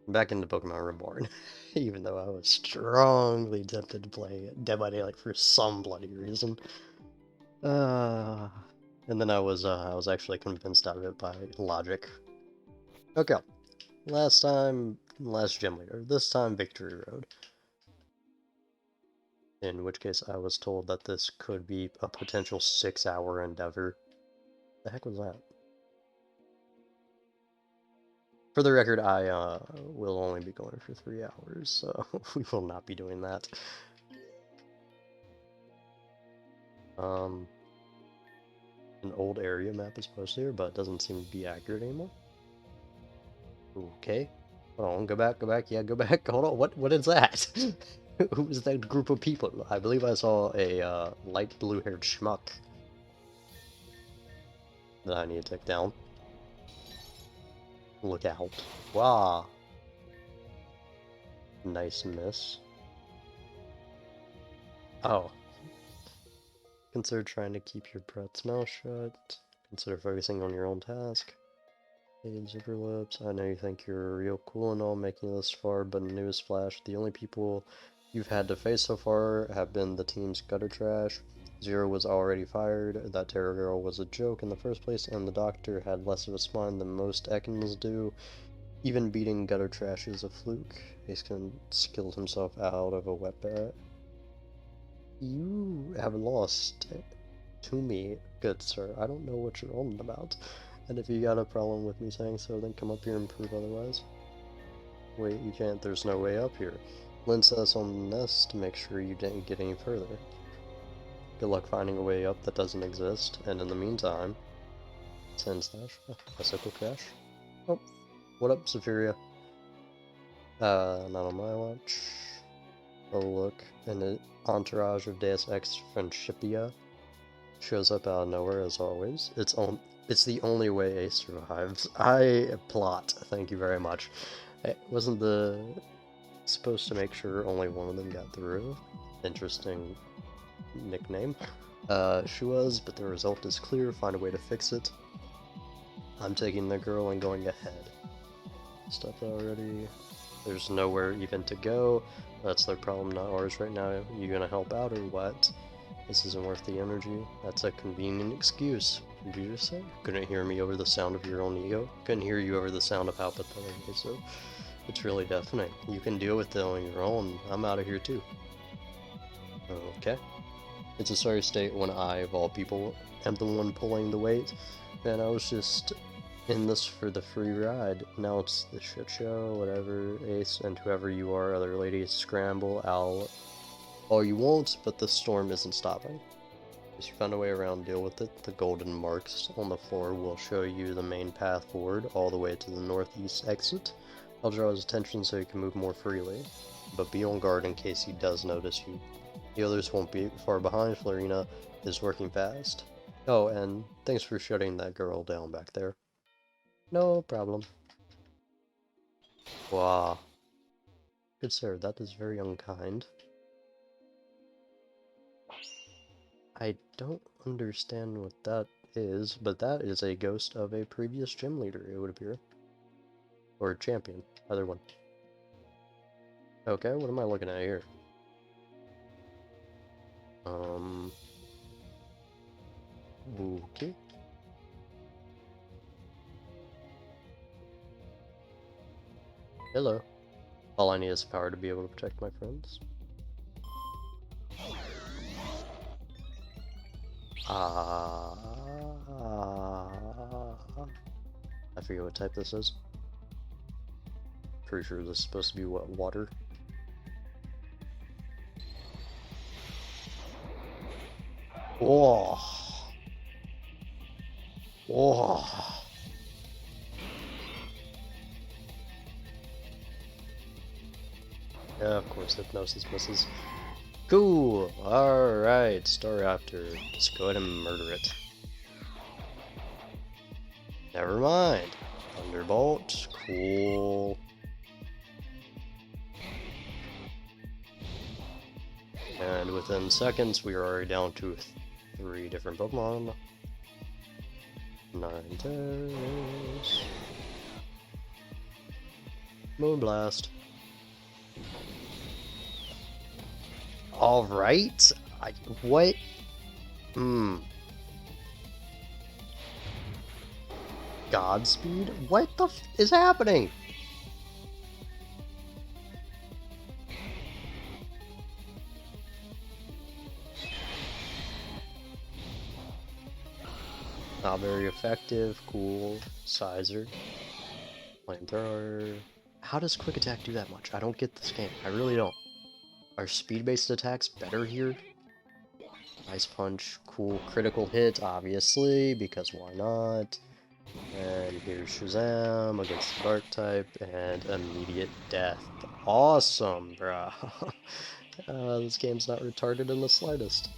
Back into Pokemon Reborn. Even though I was strongly tempted to play Dead by Daylight for some bloody reason. And then I was actually convinced out of it by logic. Okay. Last gym leader. This time Victory Road. In which case I was told that this could be a potential 6-hour endeavor. The heck was that? For the record, I will only be going for 3 hours, so we will not be doing that. An old area map is posted here, but it doesn't seem to be accurate anymore. Okay. Hold on, go back, yeah, go back, hold on, what is that? Who is that group of people? I believe I saw a, light blue-haired schmuck that I need to take down. Look out. Wow. Nice miss. Oh. Consider trying to keep your breath's mouth shut. Consider focusing on your own task. Hey, zipper lips. I know you think you're real cool and all making it this far, but newsflash, the only people you've had to face so far have been the team's gutter trash. Zero was already fired, that Terror Girl was a joke in the first place, and the doctor had less of a spine than most Ekans do. Even beating gutter trash is a fluke. Ace skilled himself out of a wet bat. You have lost to me, good sir. I don't know what you're on about. And if you got a problem with me saying so, then come up here and prove otherwise. Wait, you can't. There's no way up here. Lynn says on the nest to make sure you didn't get any further. Good luck finding a way up that doesn't exist. And in the meantime, send slash a simple cache. Oh, what up, Zephyria? Not on my watch. Oh look, an entourage of Deus Ex Friendshipia shows up out of nowhere as always. It's the only way Ace survives. I plot. Thank you very much. Wasn't supposed to make sure only one of them got through? Interesting nickname. She was, but the result is clear. Find a way to fix it. I'm taking the girl and going ahead. Stepped already. There's nowhere even to go. That's their problem, not ours right now. You gonna help out or what? This isn't worth the energy. That's a convenient excuse. What did you just say? Couldn't hear me over the sound of your own ego? Couldn't hear you over the sound of how pathetic it is, so it's really deafening. You can deal with it on your own. I'm out of here too. Okay. It's a sorry state when I, of all people, am the one pulling the weight. Man, I was just in this for the free ride. Now it's the shit show, whatever. Ace and whoever you are, other ladies, scramble, all you want, but the storm isn't stopping. If you found a way around, deal with it. The golden marks on the floor will show you the main path forward, all the way to the northeast exit. I'll draw his attention so he can move more freely, but be on guard in case he does notice you. The others won't be far behind. Florina is working fast. Oh, and thanks for shutting that girl down back there. No problem. Wow. Good sir, that is very unkind. I don't understand what that is, but that is a ghost of a previous gym leader, it would appear. Or champion, either one. Okay, what am I looking at here? Okay. Hello. All I need is power to be able to protect my friends. I forget what type this is. Pretty sure this is supposed to be what, water? Whoa. Whoa. Yeah, of course, hypnosis misses. Cool! Alright, Staraptor. Let's go ahead and murder it. Never mind. Thunderbolt. Cool. And within seconds, we are already down to 3 different Pokemon. Ninetales. Moonblast. Alright. What? Godspeed? What the f is happening? Not very effective. Cool. Sizer. Flamethrower. How does Quick Attack do that much? I don't get this game. I really don't. Are speed-based attacks better here? Ice Punch. Cool. Critical hit, obviously, because why not? And here's Shazam against the Dark type, and immediate death. Awesome, bruh. This game's not retarded in the slightest.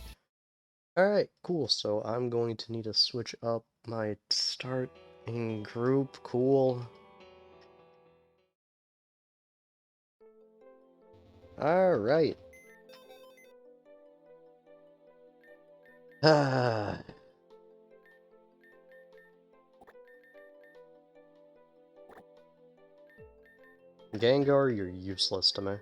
Alright, cool. So I'm going to need to switch up my starting group. Cool. Alright. Gengar, you're useless to me.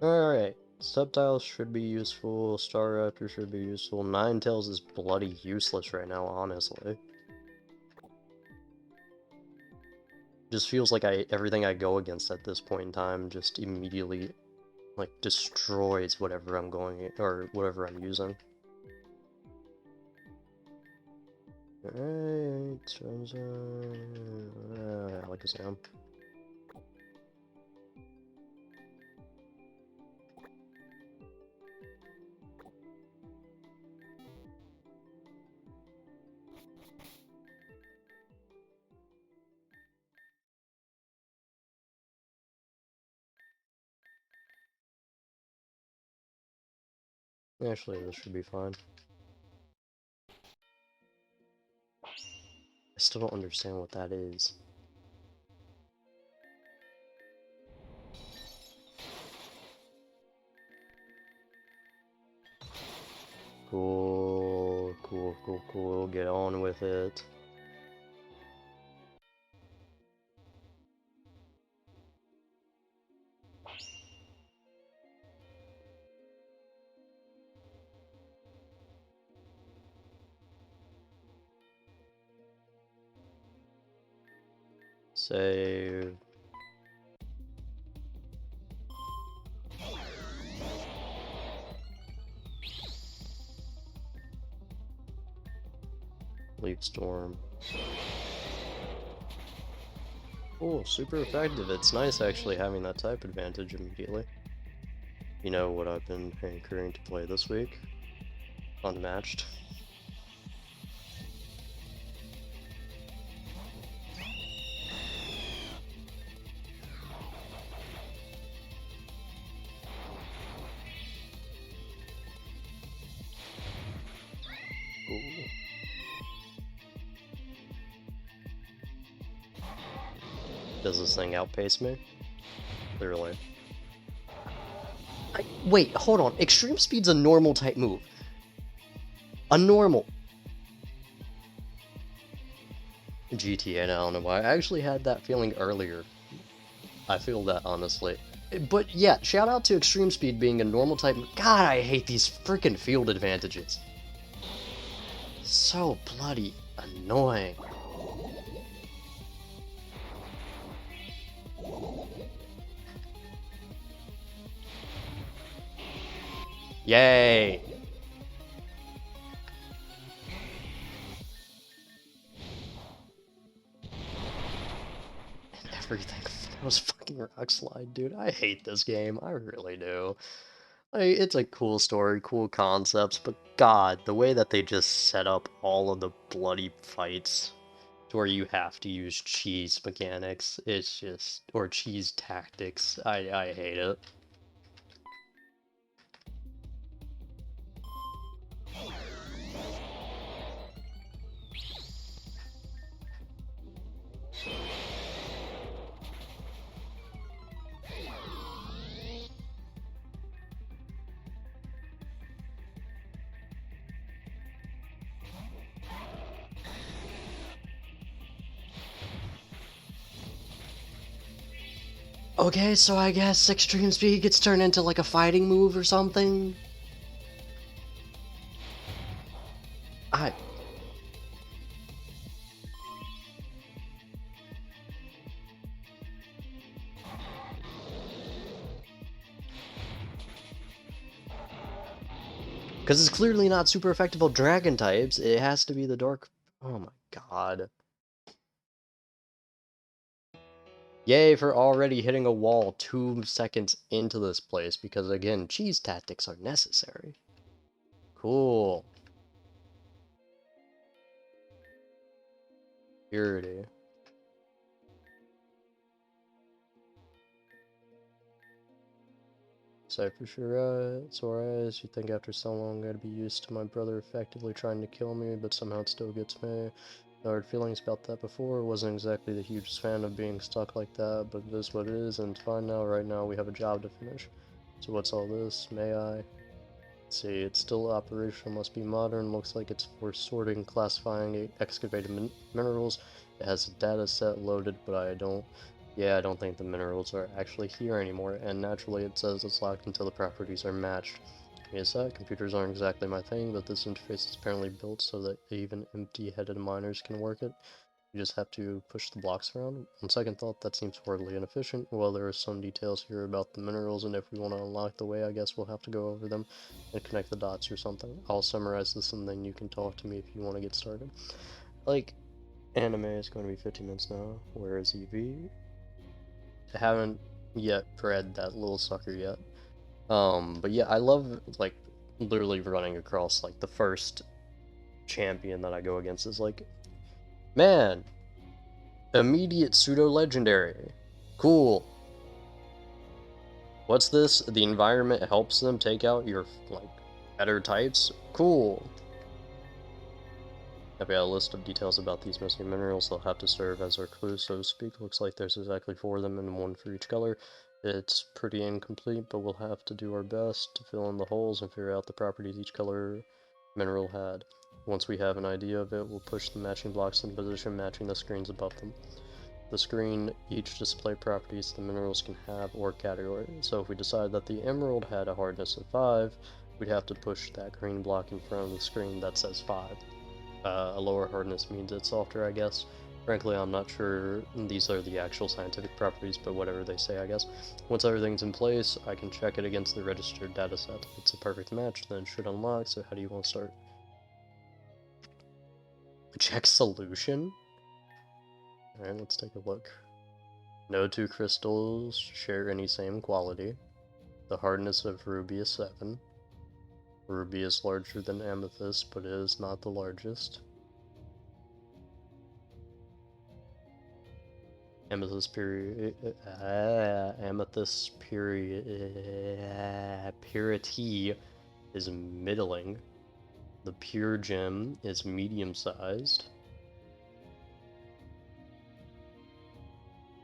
Alright. Sceptile should be useful. Staraptor should be useful. Ninetales is bloody useless right now, honestly. Just feels like everything I go against at this point in time just immediately, like, destroys whatever I'm going, or whatever I'm using. Alright, Alakazam. Actually, this should be fine. I still don't understand what that is. Cool, cool, cool, cool. Get on with it. Save. Leaf Storm. Oh, super effective. It's nice actually having that type advantage immediately. You know what I've been hankering to play this week? Unmatched. Ooh. Does this thing outpace me? Clearly. Wait, hold on. Extreme Speed's a normal type move. A normal. GTA, I don't know why. I actually had that feeling earlier. I feel that, honestly. But yeah, shout out to Extreme Speed being a normal type. God, I hate these freaking field advantages. So bloody annoying. Yay! And everything. That was fucking Rock Slide, dude. I hate this game. I really do. Like, it's a cool story, cool concepts, but god, the way that they just set up all of the bloody fights to where you have to use cheese mechanics, it's just, or cheese tactics, I hate it. Okay, so I guess Extreme Speed gets turned into like a fighting move or something? Because it's clearly not super effective on dragon types. It has to be the dark... Oh my god. Yay for already hitting a wall 2 seconds into this place, because again, cheese tactics are necessary. Cool. Purity. So for sure, it's alright. You think after so long I'd be used to my brother effectively trying to kill me, but somehow it still gets me. I had feelings about that before. Wasn't exactly the hugest fan of being stuck like that, but it is what it is, and it's fine now. Right now we have a job to finish. So what's all this? May I? Let's see, it's still operational, must be modern. Looks like it's for sorting, classifying excavated minerals. It has a data set loaded, but I don't think the minerals are actually here anymore, and naturally it says it's locked until the properties are matched. Yes, computers aren't exactly my thing, but this interface is apparently built so that even empty-headed miners can work it. You just have to push the blocks around. On second thought, that seems horribly inefficient. Well, there are some details here about the minerals, and if we want to unlock the way, I guess we'll have to go over them and connect the dots or something. I'll summarize this, and then you can talk to me if you want to get started. Like, anime is going to be 15 minutes now, whereas EV... I haven't yet read that little sucker yet. But yeah, I love, like, literally running across, like, the first champion that I go against is like, man, immediate pseudo-legendary. Cool. What's this? The environment helps them take out your, like, better types? Cool. I've got a list of details about these missing minerals. They'll have to serve as our clues, so to speak. Looks like there's exactly 4 of them and 1 for each color. It's pretty incomplete, but we'll have to do our best to fill in the holes and figure out the properties each color mineral had. Once we have an idea of it, we'll push the matching blocks in position, matching the screens above them. The screen each display properties the minerals can have or category. So if we decide that the emerald had a hardness of 5, we'd have to push that green block in front of the screen that says 5. A lower hardness means it's softer, I guess. Frankly, I'm not sure these are the actual scientific properties, but whatever they say, I guess. Once everything's in place, I can check it against the registered dataset. If it's a perfect match, then it should unlock, so how do you want to start? Check solution? Alright, let's take a look. No 2 crystals share any same quality. The hardness of ruby is 7. Ruby is larger than amethyst, but it is not the largest. Amethyst purity is middling. The pure gem is medium-sized.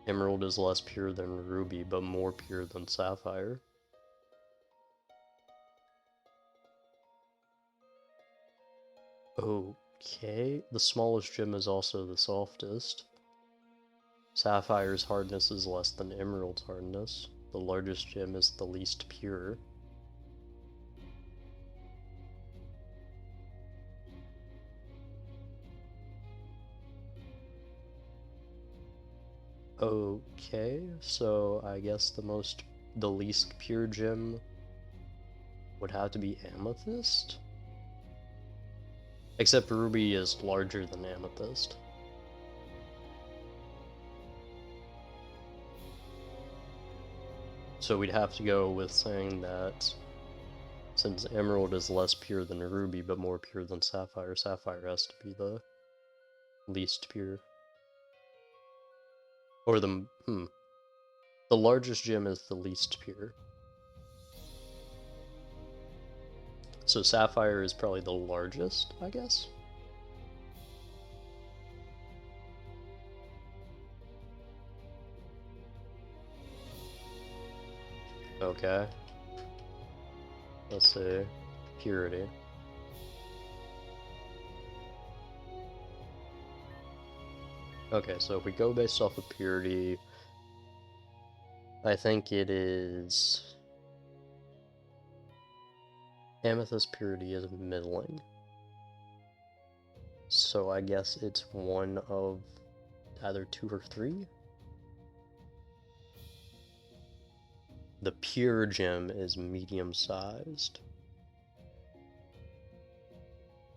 Emerald is less pure than ruby, but more pure than sapphire. Okay, the smallest gem is also the softest. Sapphire's hardness is less than emerald's hardness. The largest gem is the least pure. Okay, so I guess the least pure gem would have to be amethyst? Except ruby is larger than amethyst. So we'd have to go with saying that since emerald is less pure than ruby but more pure than sapphire, sapphire has to be the least pure. Or the largest gem is the least pure. So sapphire is probably the largest, I guess? Okay. Let's see. Purity. Okay, so if we go based off of purity, I think it is... Amethyst purity is middling. So I guess it's one of either 2 or 3? The pure gem is medium-sized.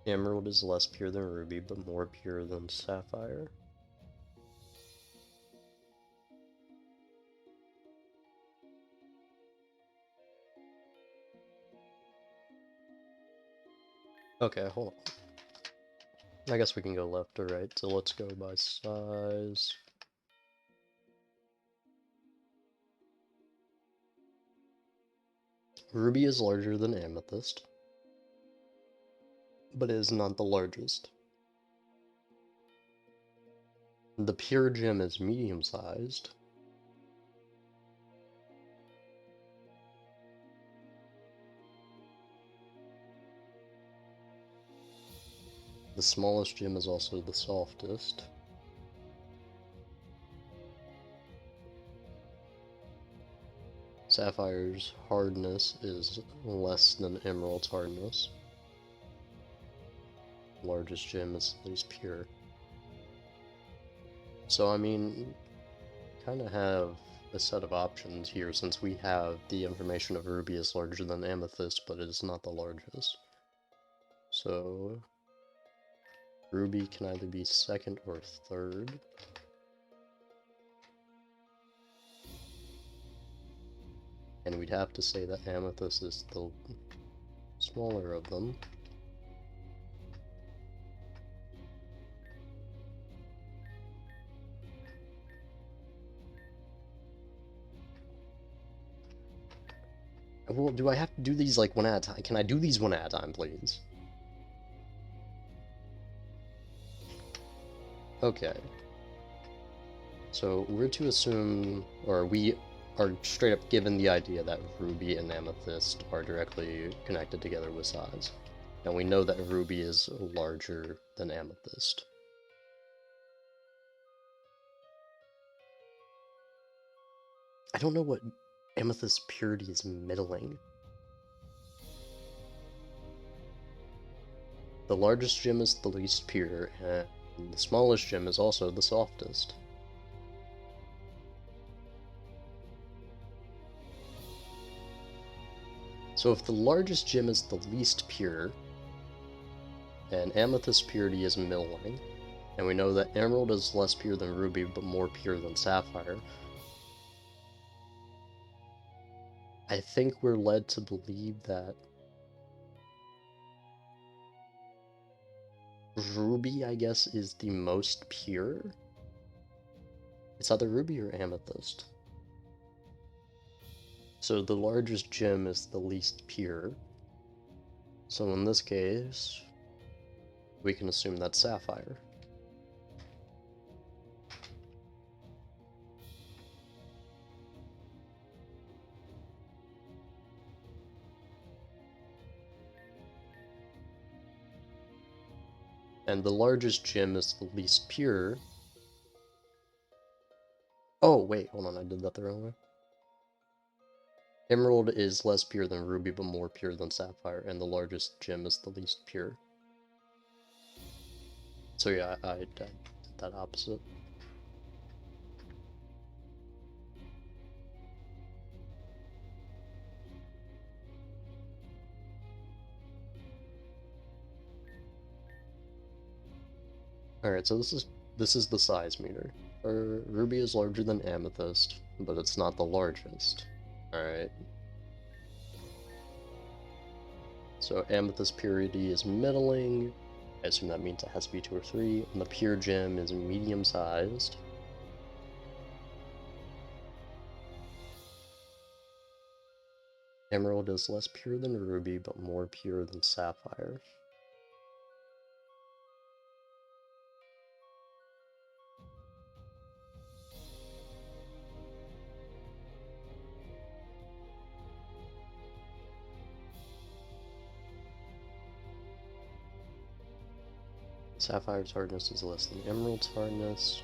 Emerald is less pure than ruby, but more pure than sapphire. Okay, hold on. I guess we can go left or right, so let's go by size. Ruby is larger than amethyst, but it is not the largest. The pure gem is medium-sized. The smallest gem is also the softest. Sapphire's hardness is less than emerald's hardness. The largest gem is least pure. So I mean, kind of have a set of options here since we have the information of ruby is larger than amethyst, but it is not the largest. So ruby can either be second or third. And we'd have to say that amethyst is the smaller of them. Well, do I have to do these like one at a time? Can I do these one at a time, please? Okay. So we're to assume, or we are straight up given the idea that ruby and amethyst are directly connected together with size. And we know that ruby is larger than amethyst. I don't know what amethyst purity is middling. The largest gem is the least pure, and the smallest gem is also the softest. So if the largest gem is the least pure, and amethyst purity is middling, and we know that emerald is less pure than ruby, but more pure than sapphire, I think we're led to believe that ruby, I guess, is the most pure? It's either ruby or amethyst. So the largest gem is the least pure. So in this case, we can assume that's sapphire. And the largest gem is the least pure. Oh, wait, hold on, I did that the wrong way. Emerald is less pure than ruby, but more pure than sapphire, and the largest gem is the least pure. So yeah, I did that opposite. Alright, so this is the size meter. Ruby is larger than amethyst, but it's not the largest. Alright. So amethyst purity is middling. I assume that means it has to be 2 or 3. And the pure gem is medium-sized. Emerald is less pure than ruby, but more pure than sapphire. Sapphire's hardness is less than emerald's hardness.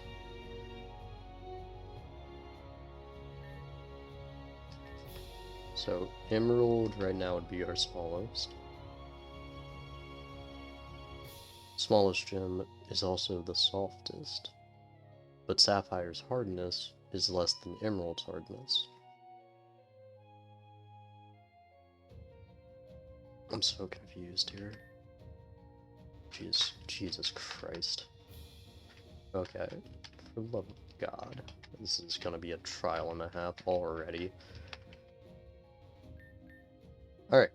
So emerald right now would be our smallest. Smallest gem is also the softest, but sapphire's hardness is less than emerald's hardness. I'm so confused here. Jesus Christ. Okay, for the love of God. This is gonna be a trial and a half already. Alright.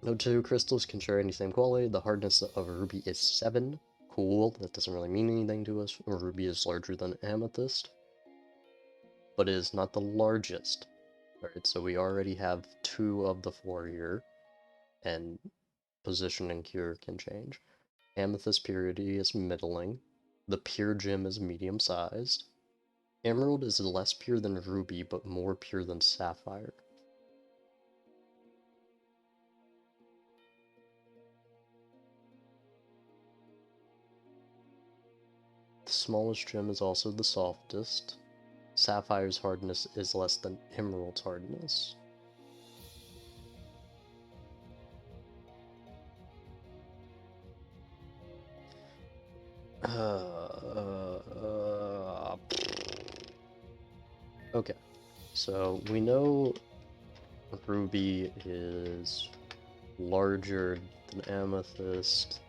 No two crystals can share any same quality. The hardness of a ruby is 7. Cool. That doesn't really mean anything to us. A ruby is larger than amethyst, but it is not the largest. Alright, so we already have 2 of the 4 here, and position and cure can change. Amethyst purity is middling. The pure gem is medium-sized. Emerald is less pure than ruby, but more pure than sapphire. The smallest gem is also the softest. Sapphire's hardness is less than emerald's hardness. Okay, so we know ruby is larger than amethyst.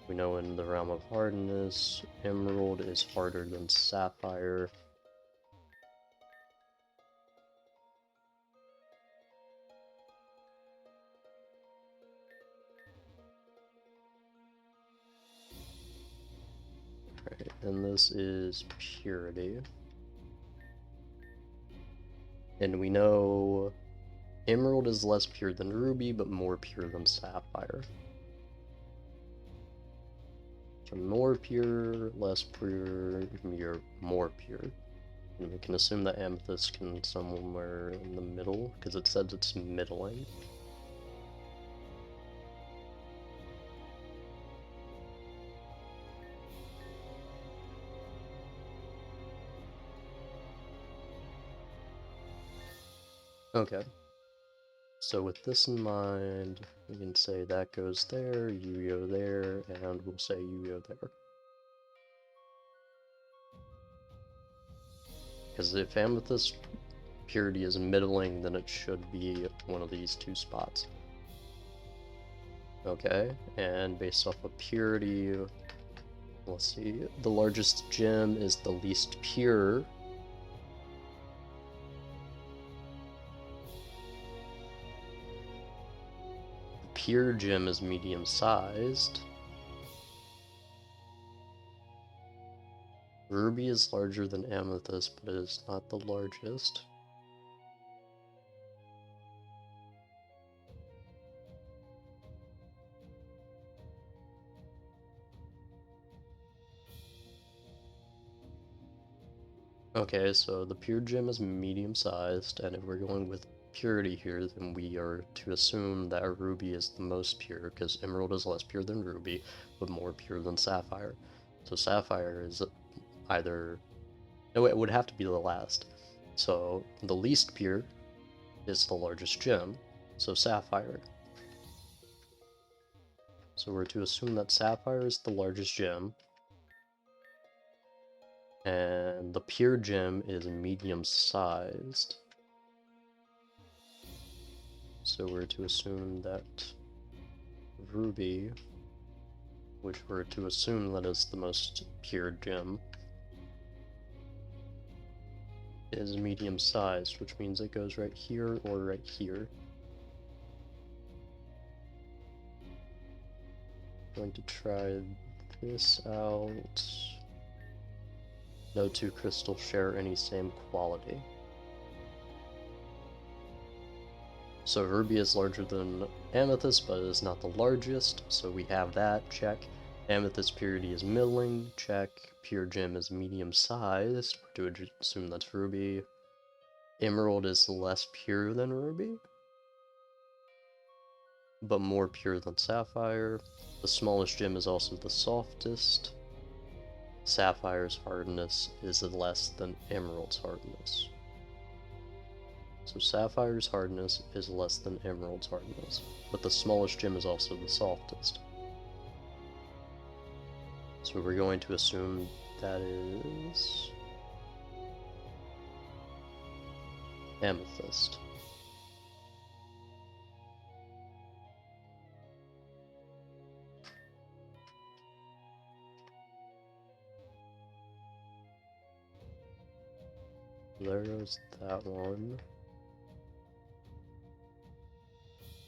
We know in the realm of hardness, emerald is harder than sapphire. Right, and this is purity. And we know emerald is less pure than ruby, but more pure than sapphire. So more pure, less pure, more pure. And we can assume that amethyst can somewhere in the middle, because it says it's middling. Okay. So with this in mind, we can say that goes there, you go there, and we'll say you go there. Because if amethyst purity is middling, then it should be one of these 2 spots. Okay, and based off of purity, let's see, the largest gem is the least pure. The pure gem is medium-sized. Ruby is larger than amethyst, but it is not the largest. Okay, so the pure gem is medium-sized, and if we're going with purity here, then we are to assume that ruby is the most pure, because emerald is less pure than ruby, but more pure than sapphire. So sapphire is either... No, it would have to be the last. So the least pure is the largest gem, so sapphire. So we're to assume that sapphire is the largest gem, and the pure gem is medium-sized. So we're to assume that ruby, which we're to assume that is the most pure gem, is medium-sized, which means it goes right here or right here. I'm going to try this out. No 2 crystals share any same quality. So ruby is larger than amethyst, but it is not the largest, so we have that, check. Amethyst purity is middling, check. Pure gem is medium-sized, we're to assume that's ruby. Emerald is less pure than ruby, but more pure than sapphire. The smallest gem is also the softest. Sapphire's hardness is less than emerald's hardness. So Sapphire's hardness is less than Emerald's hardness, but the smallest gem is also the softest. So we're going to assume that is Amethyst. There goes that one.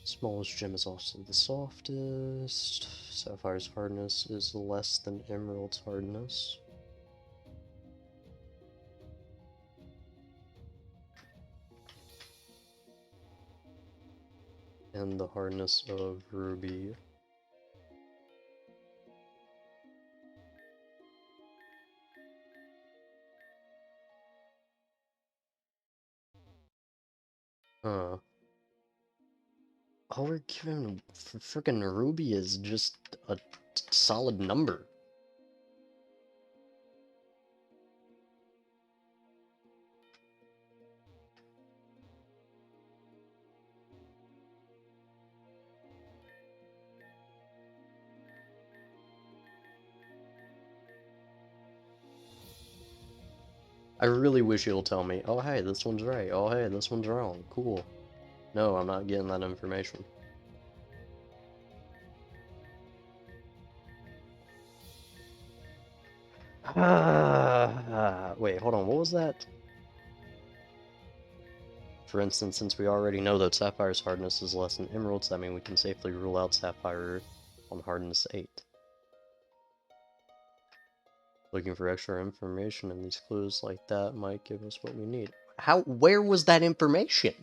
Smallest gem is also the softest. Sapphire's hardness is less than Emerald's hardness. And the hardness of Ruby oh, we're giving frickin' Ruby is just a solid number. I really wish you'll tell me, oh hey, this one's right, oh hey, this one's wrong, cool. No, I'm not getting that information. Wait, hold on, what was that? For instance, since we already know that Sapphire's hardness is less than Emerald's, that means we can safely rule out Sapphire on hardness 8. Looking for extra information in these clues like that might give us what we need. Where was that information?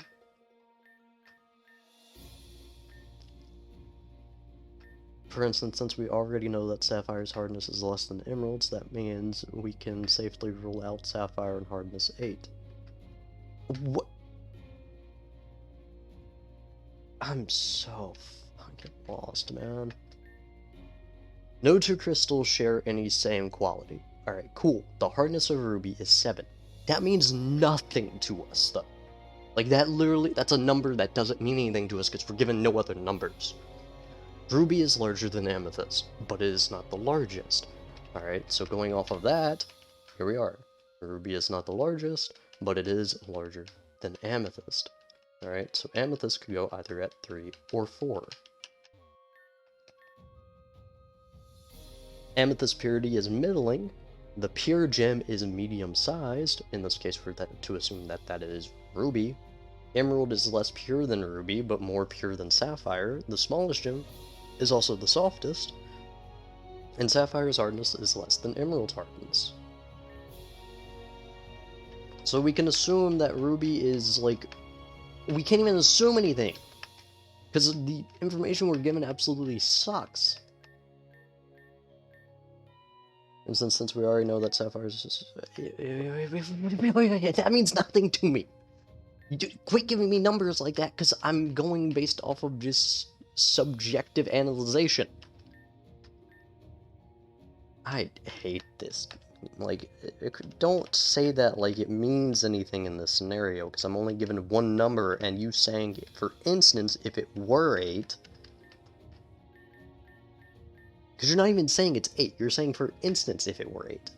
For instance, since we already know that Sapphire's hardness is less than Emerald's, that means we can safely rule out Sapphire on hardness 8. What? I'm so fucking lost, man. No two crystals share any same quality. Alright, cool. The hardness of Ruby is 7. That means nothing to us, though. Like, that's a number that doesn't mean anything to us because we're given no other numbers. Ruby is larger than Amethyst, but it is not the largest. Alright, so going off of that, here we are. Ruby is not the largest, but it is larger than Amethyst. Alright, so Amethyst could go either at 3 or 4. Amethyst purity is middling. The pure gem is medium-sized. In this case, we're to assume that that is Ruby. Emerald is less pure than Ruby, but more pure than Sapphire. The smallest gem is also the softest. And Sapphire's hardness is less than Emerald's hardness. So we can assume that Ruby is, like... We can't even assume anything! Because the information we're given absolutely sucks. And since we already know that Sapphire's... That means nothing to me! Quit giving me numbers like that, because I'm going based off of just subjective analyzation. I hate this. Like, don't say that like it means anything in this scenario, because I'm only given one number, and you saying, for instance, if it were 8... Because you're not even saying it's 8, you're saying, for instance, if it were 8.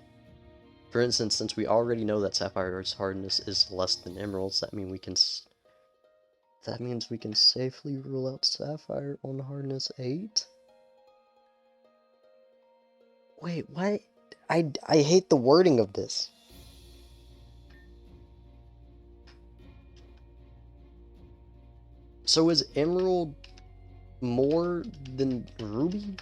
For instance, since we already know that Sapphire's hardness is less than Emerald's, that means we can safely rule out Sapphire on hardness 8? Wait, what? I hate the wording of this. So is Emerald more than Ruby?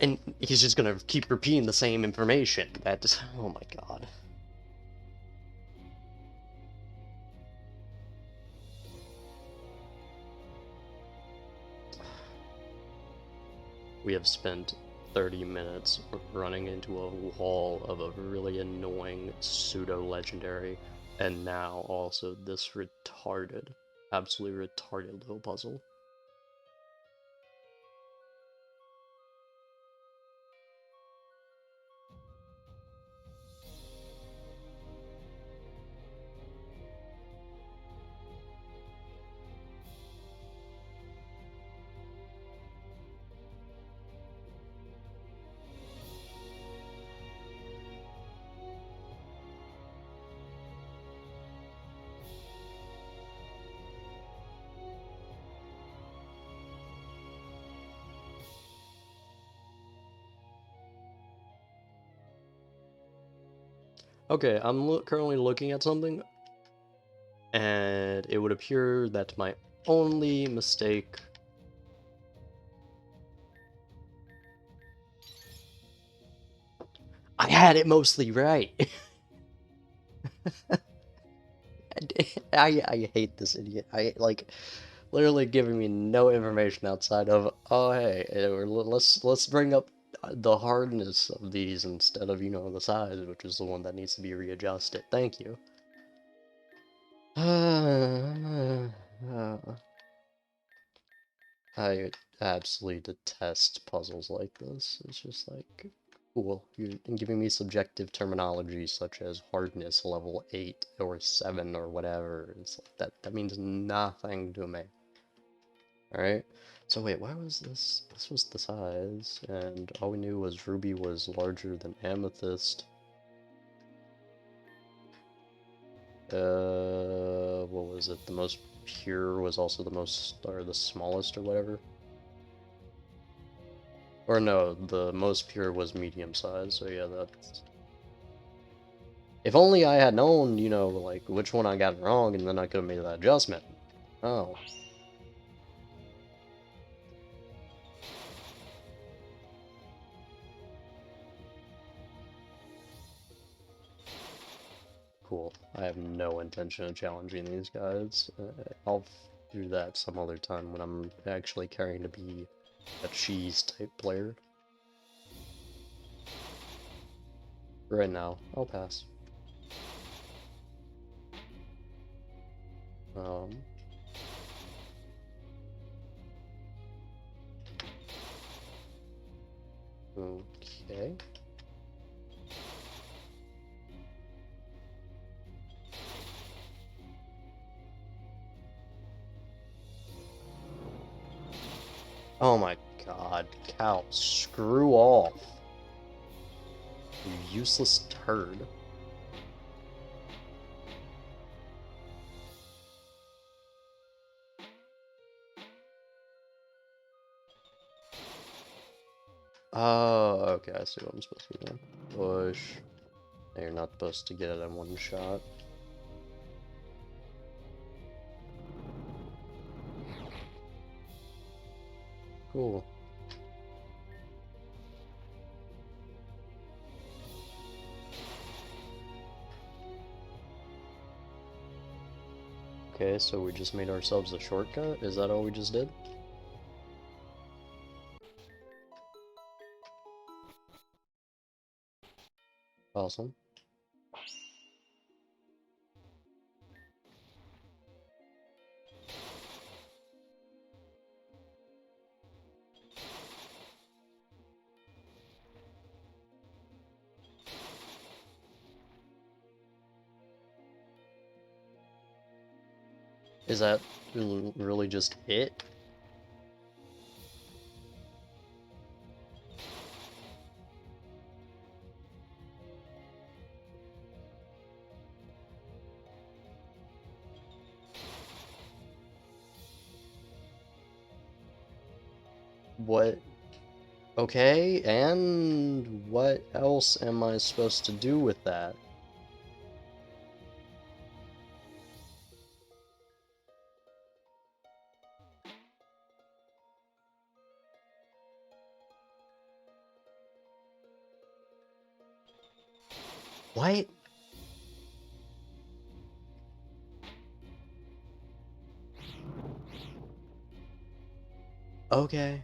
And he's just gonna keep repeating the same information. That's... oh my god. We have spent 30 minutes running into a wall of a really annoying pseudo-legendary, and now also this retarded, absolutely retarded little puzzle. Okay, I'm currently looking at something, and it would appear that my only mistake... I had it mostly right! I hate this idiot. Like, literally giving me no information outside of, oh hey, let's bring up the hardness of these instead of, you know, the size, which is the one that needs to be readjusted. Thank you. I absolutely detest puzzles like this. It's just like, cool, you're giving me subjective terminology such as hardness level 8 or 7 or whatever. It's like that means nothing to me. Alright? So wait, why was this? This was the size, and all we knew was ruby was larger than amethyst. What was it? The most pure was also the most, or the smallest or whatever? Or no, the most pure was medium size, so yeah, that's... If only I had known, you know, like, which one I got wrong, and then I could have made that adjustment. Oh. Cool. I have no intention of challenging these guys. I'll do that some other time when I'm actually caring to be a cheese-type player. Right now, I'll pass. Um... Okay. Oh my god, cow, screw off. You useless turd. Oh, okay, I see what I'm supposed to be doing. Push. No, you're not supposed to get it in one shot. Cool. Okay, so we just made ourselves a shortcut? Is that all we just did? Awesome. Is that really just it? What? Okay, and what else am I supposed to do with that? What? Okay.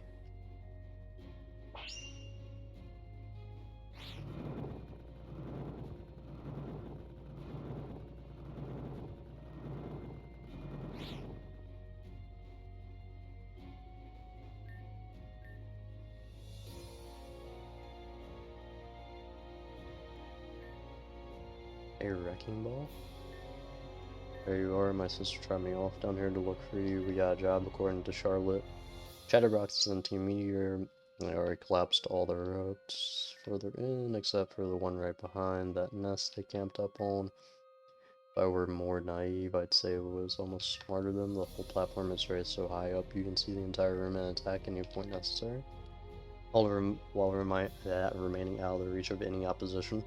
A wrecking ball? There you are, my sister tried me off down here to look for you. We got a job according to Charlotte. Chatterboxes and Team Meteor, they already collapsed all the routes further in, except for the one right behind that nest they camped up on. If I were more naive, I'd say it was almost smarter than the whole platform is raised so high up you can see the entire room and attack any point necessary, while remaining out of the reach of any opposition.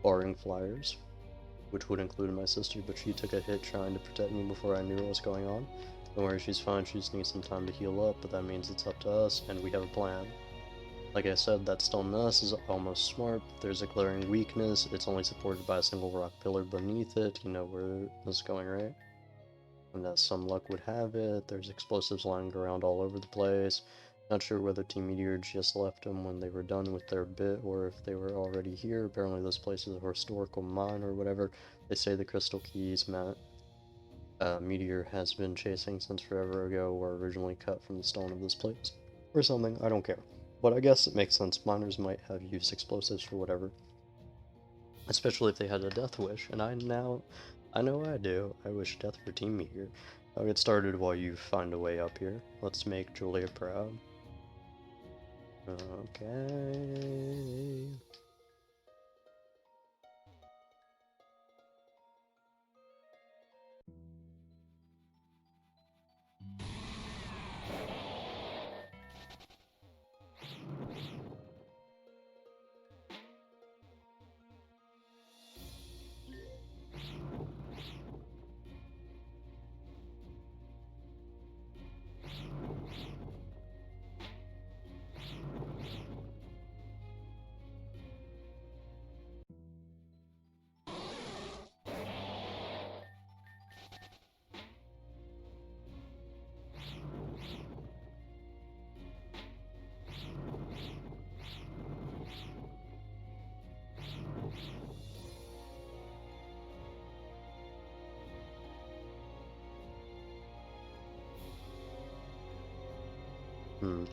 barring flyers, which would include my sister, but she took a hit trying to protect me before I knew what was going on. Don't worry, she's fine, she just needs some time to heal up, but that means it's up to us, and we have a plan. Like I said, that stone nest is almost smart, but there's a glaring weakness. It's only supported by a single rock pillar beneath it. You know where this is going, right? And as some luck would have it, there's explosives lying around all over the place. Not sure whether Team Meteor just left them when they were done with their bit, or if they were already here. Apparently this place is a historical mine or whatever. They say the crystal keys Meteor has been chasing since forever ago were originally cut from the stone of this place. Or something, I don't care. But I guess it makes sense. Miners might have used explosives for whatever. Especially if they had a death wish, and I know I do. I wish death for Team Meteor. I'll get started while you find a way up here. Let's make Julia proud. Okay. Hmm.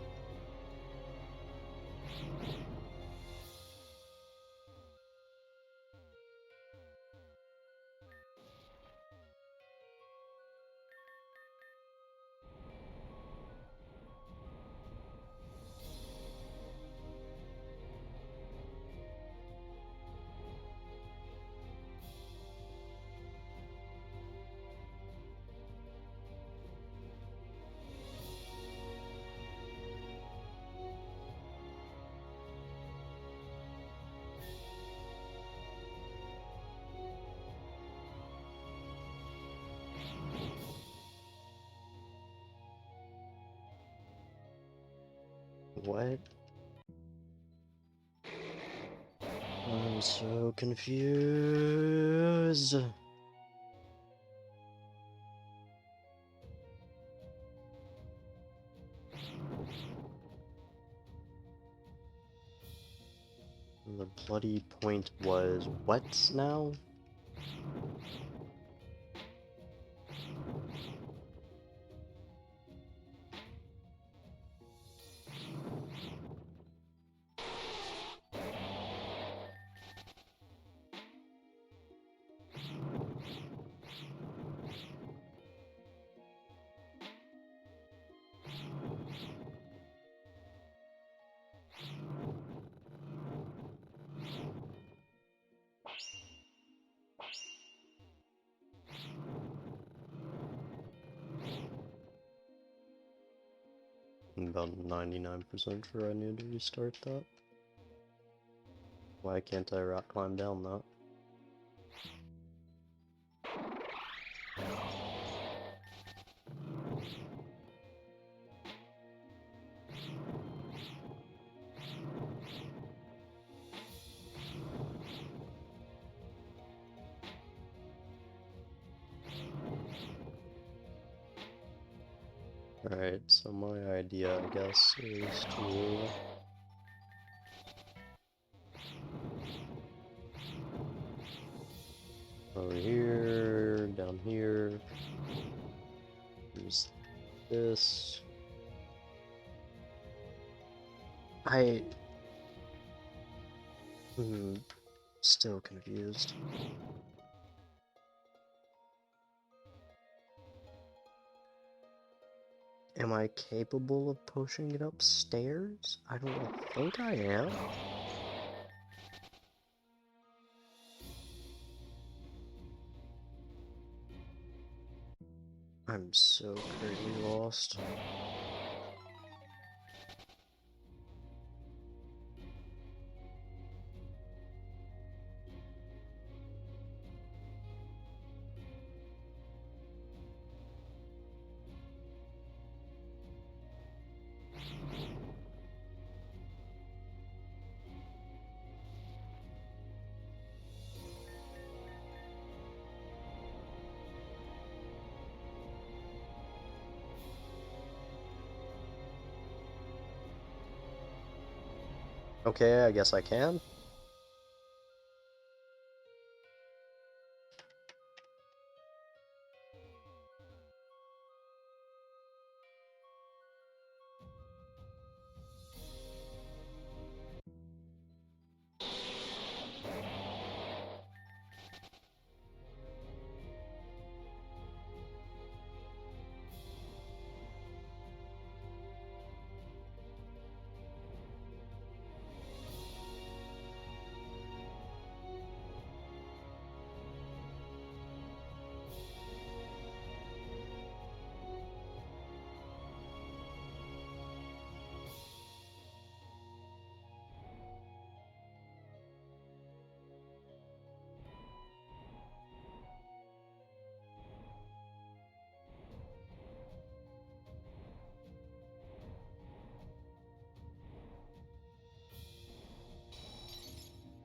What? I'm so confused. The bloody point was what now? I'm about 99% sure I need to restart that. Why can't I rock climb down that? Alright, so my idea, I guess, is to... over here, down here, use this. Still confused. Am I capable of pushing it upstairs? I don't think I am. I'm so crazy lost. Okay, I guess I can.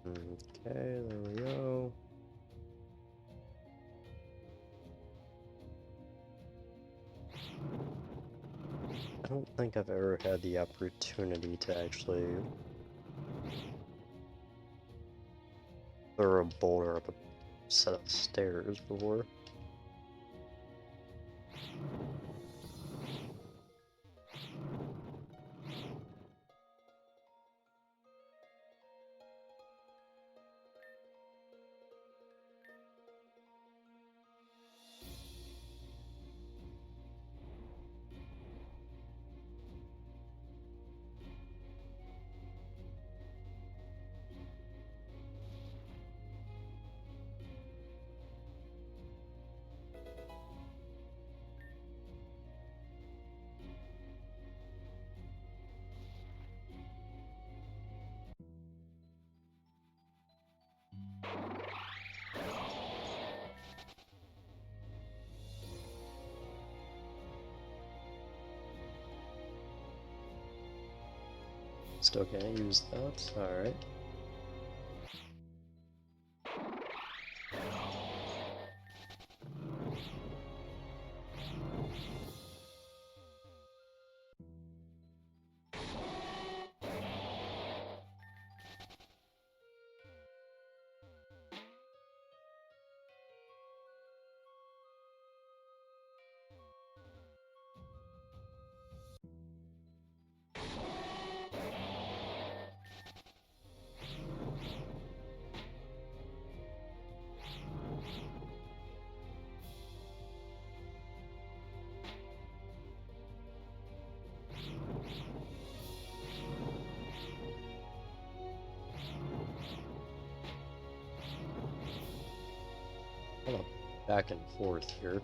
Okay, there we go. I don't think I've ever had the opportunity to actually throw a boulder up a set of stairs before. Still can't use that. Alright. Kind of back and forth here.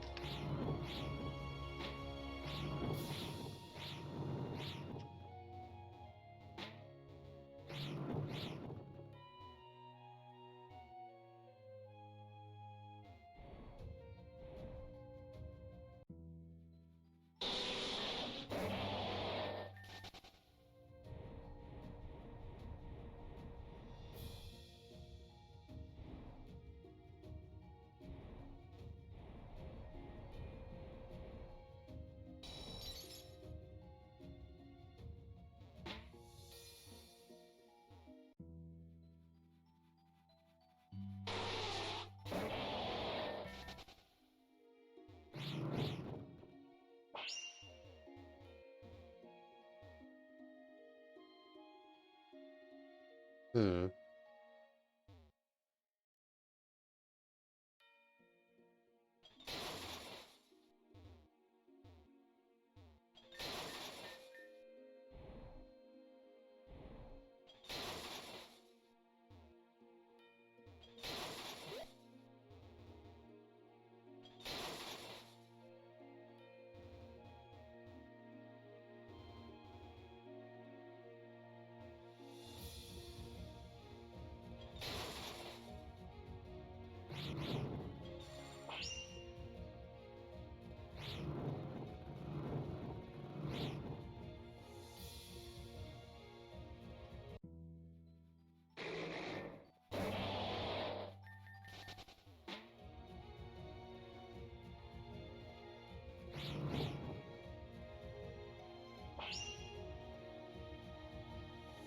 Hmm.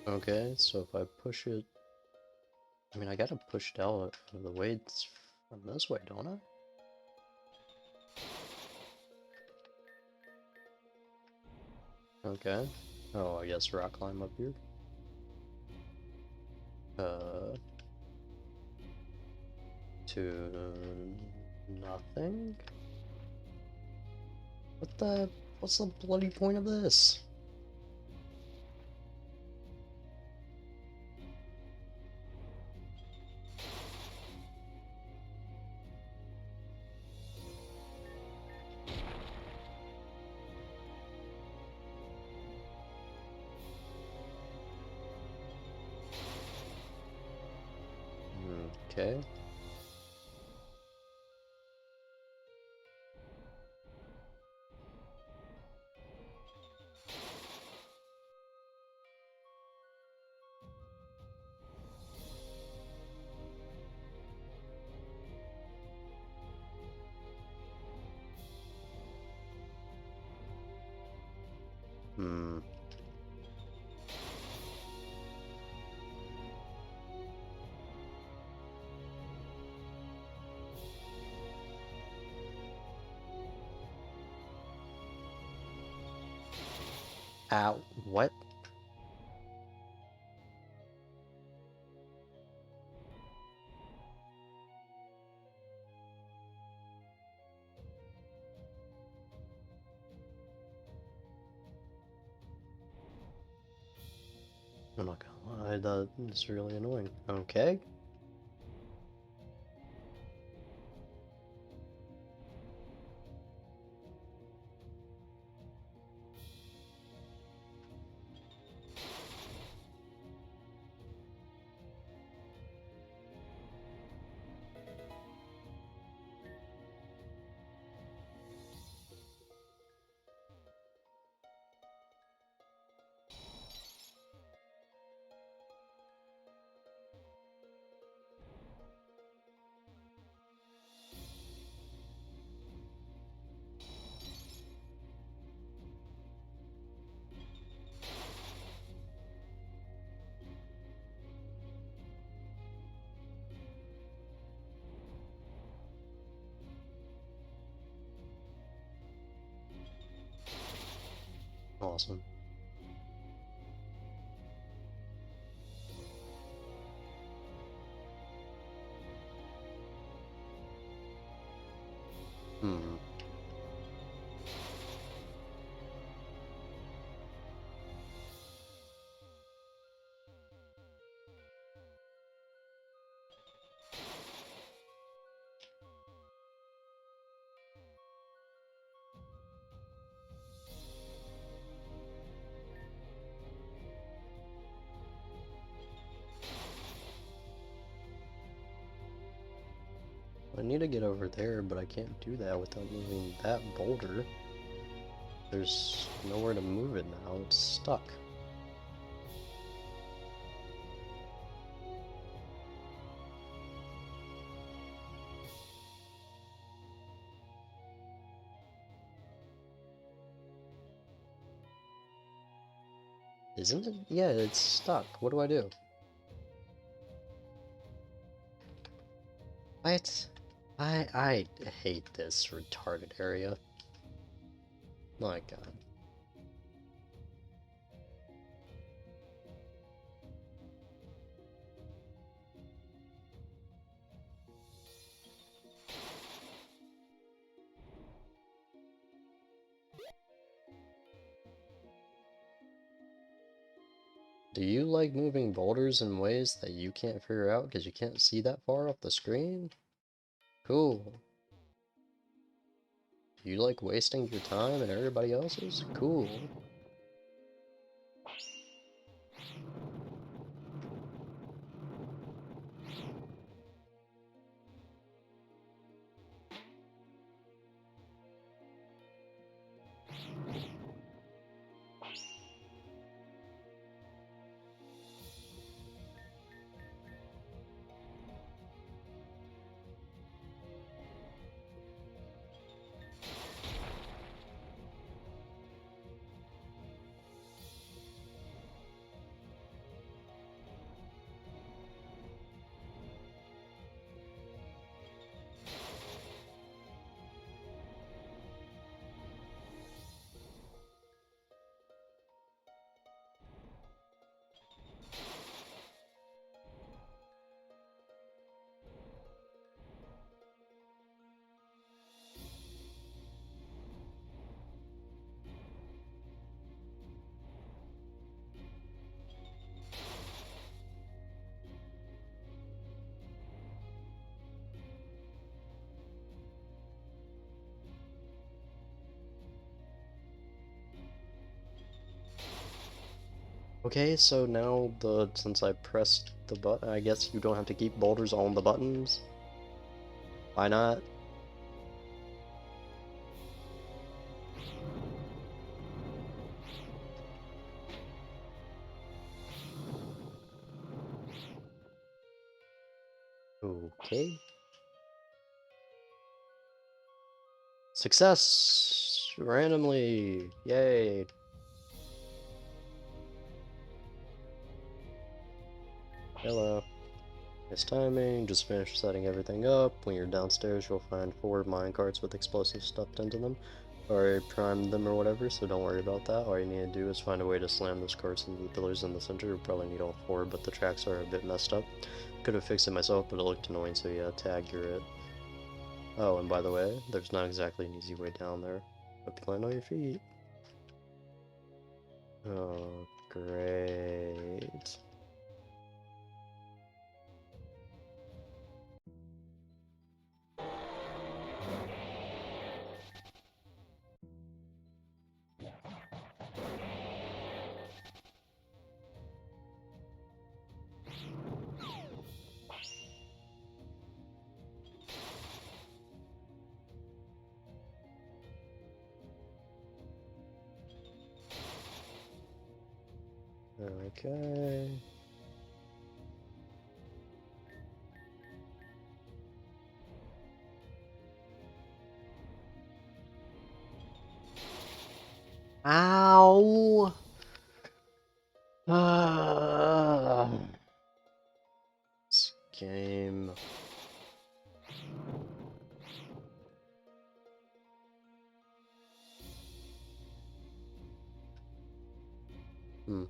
Okay, so if I push it... I mean, I gotta push it out of the way from this way, don't I? Okay. Oh, I guess rock climb up here. To nothing? What's the bloody point of this? Okay. Hmm. Ow. What? I'm not gonna lie, that is really annoying. Okay. Awesome. Hmm. I need to get over there, but I can't do that without moving that boulder. There's nowhere to move it now, it's stuck. Isn't it? Yeah, it's stuck. What do I do? What? I hate this retarded area. My god. Do you like moving boulders in ways that you can't figure out because you can't see that far off the screen? Cool. Do you like wasting your time and everybody else's? Cool. Okay, so now since I pressed the button, I guess you don't have to keep boulders on the buttons. Why not? Okay. Success! Randomly! Yay! Hello. Nice timing, just finished setting everything up. When you're downstairs, you'll find 4 minecarts with explosives stuffed into them. Or primed them or whatever, so don't worry about that. All you need to do is find a way to slam those carts into the pillars in the center. You'll probably need all 4, but the tracks are a bit messed up. Could have fixed it myself, but it looked annoying, so yeah, tag you're it. Oh, and by the way, there's not exactly an easy way down there. Hope you land on your feet. Oh, great. Okay. Ow! This game. Hmm.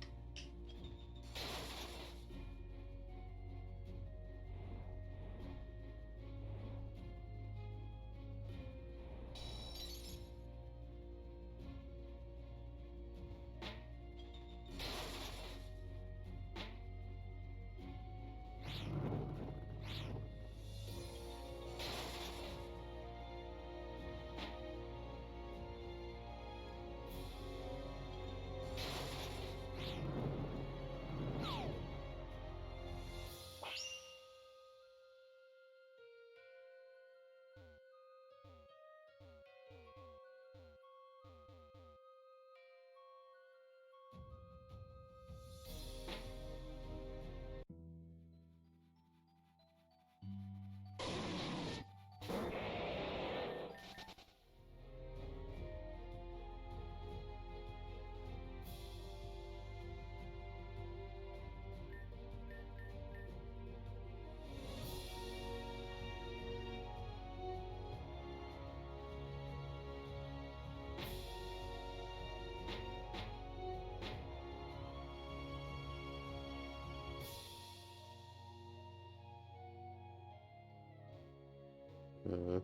Hmm.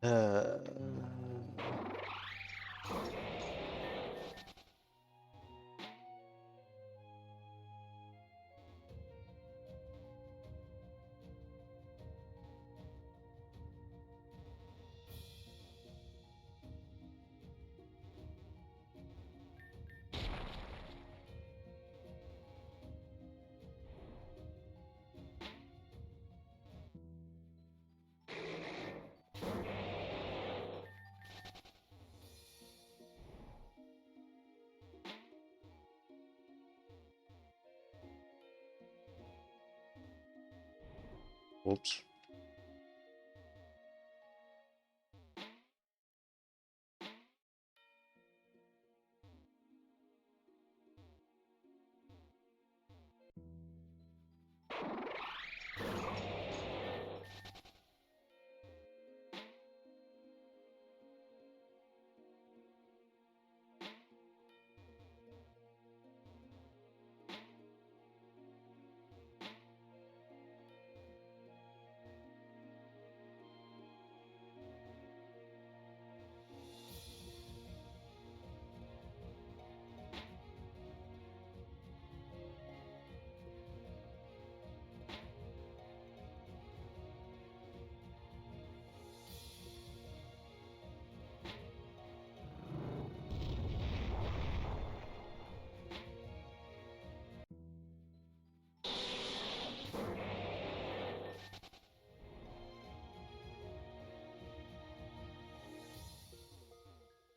Uh, Whoops.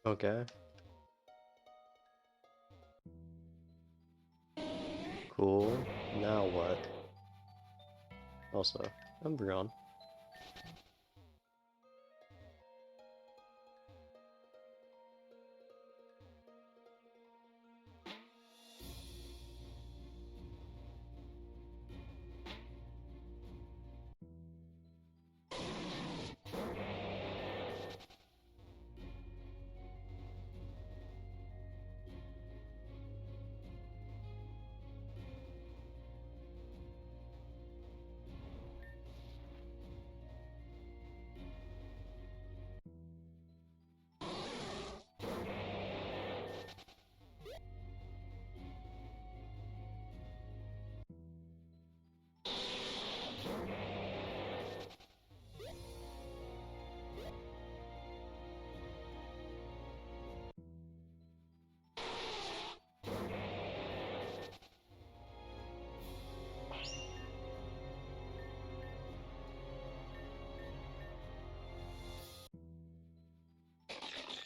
Okay. Cool. Now what? Also, Embryon.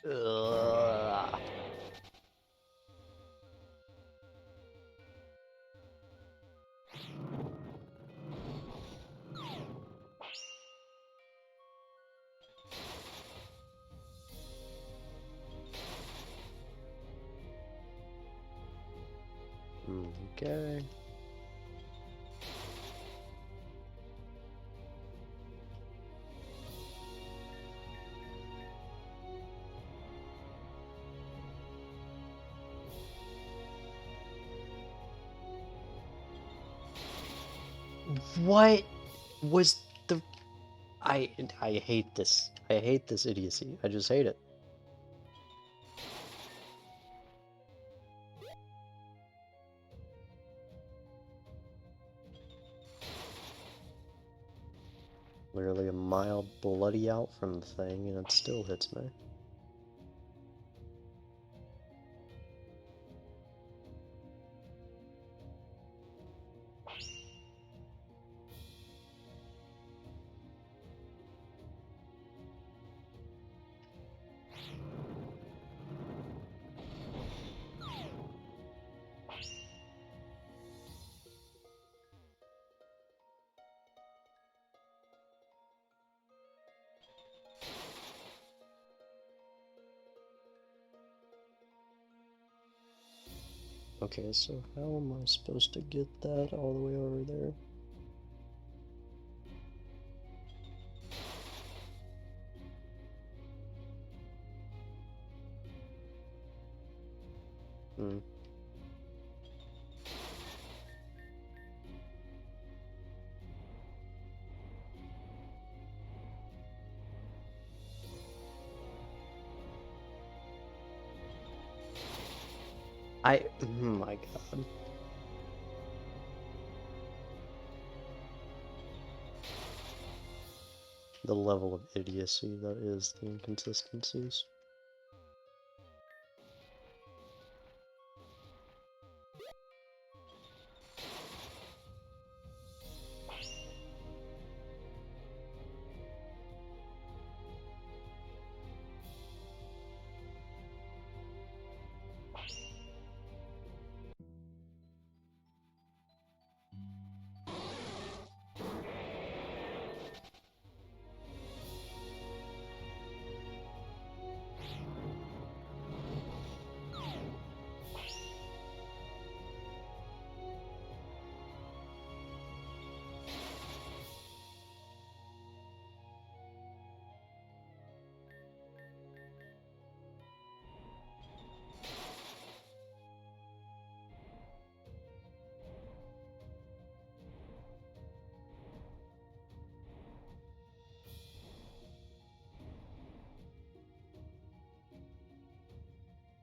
Ugh. Okay. What was the... I hate this. I hate this idiocy. I just hate it. Literally a mile bloody out from the thing, and it still hits me. Okay, so how am I supposed to get that all the way over there? Hmm. Oh my god. The level of idiocy that is the inconsistencies.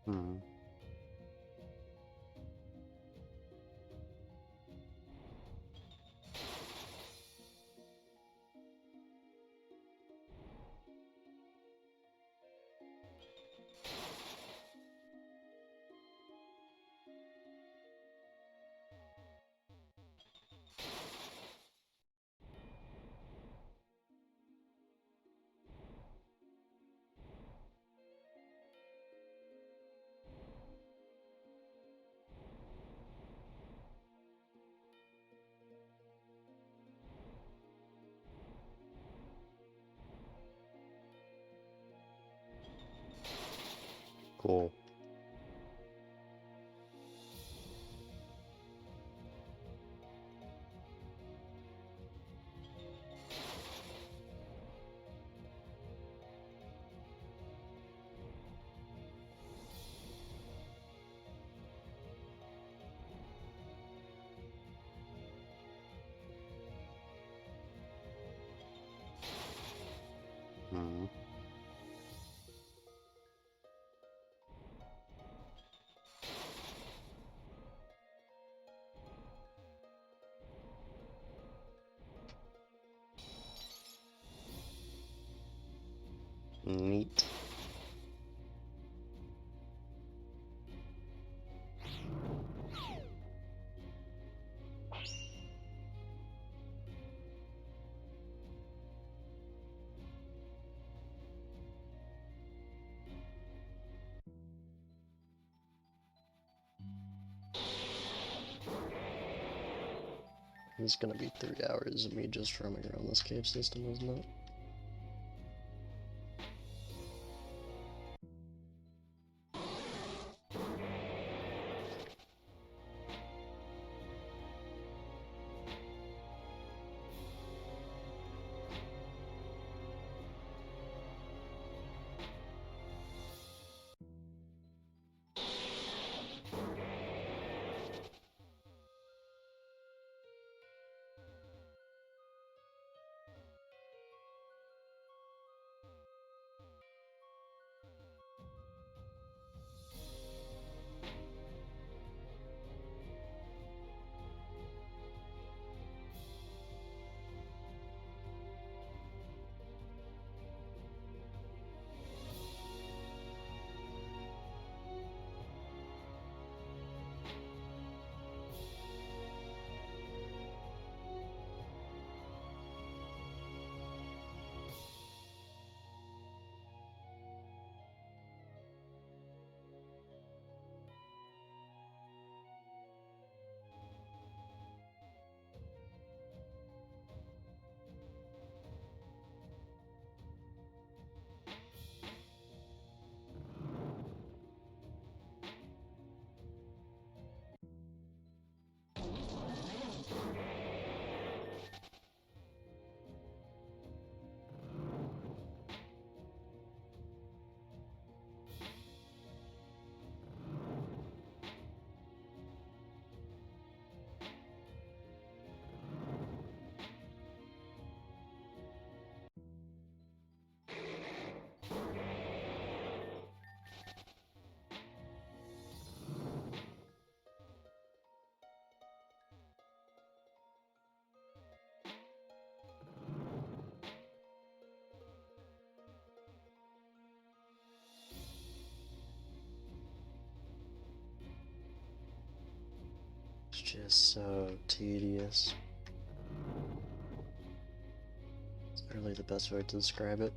Hmm. Cool. Hmm. Neat. It's gonna be 3 hours of me just roaming around this cave system, isn't it? It's just so tedious. It's really the best way to describe it.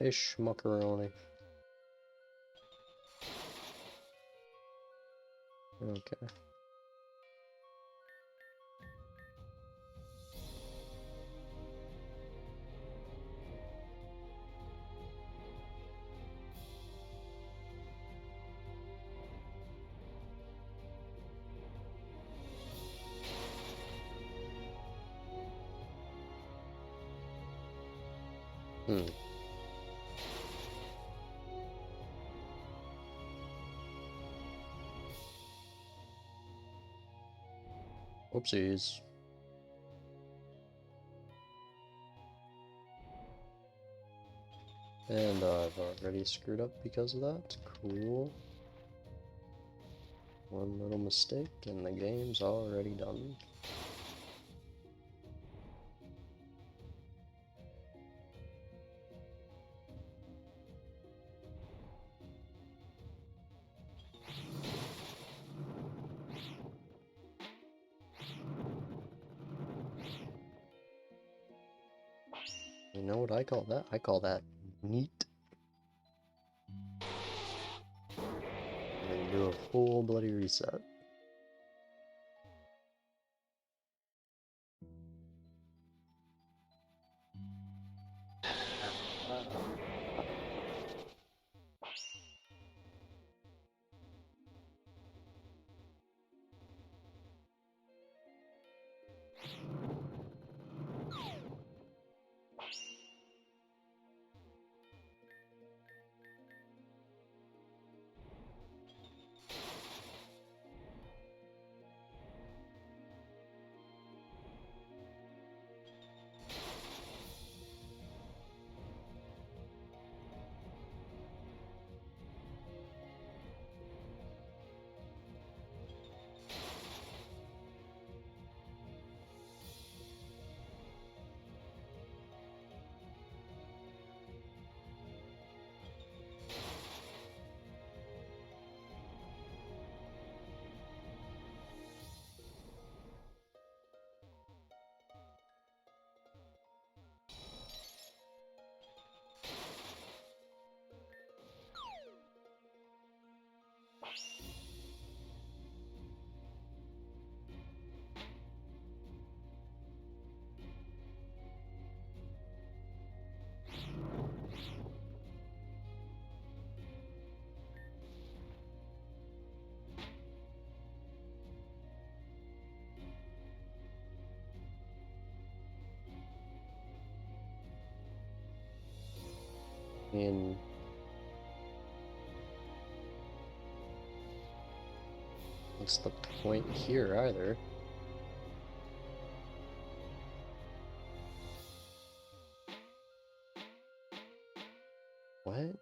Hey, schmuckaroni. Okay. Hmm. Whoopsies. And I've already screwed up because of that. Cool. One little mistake and the game's already done. know what I call that? I call that neat. And then do a full bloody reset. And what's the point here either? What?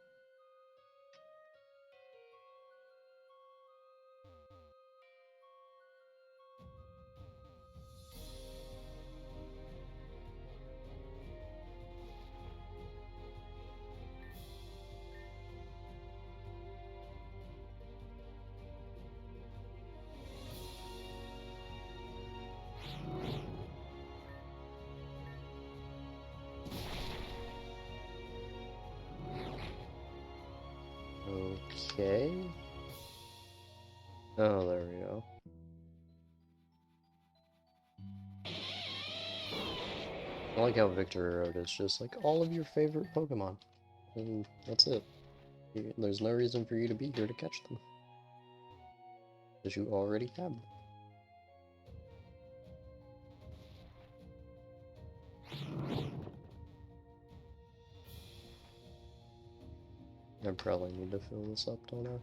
Okay. Oh, there we go. I like how Victor wrote it's just like all of your favorite Pokemon. And that's it. There's no reason for you to be here to catch them. Because you already have them. I probably need to fill this up, don't I?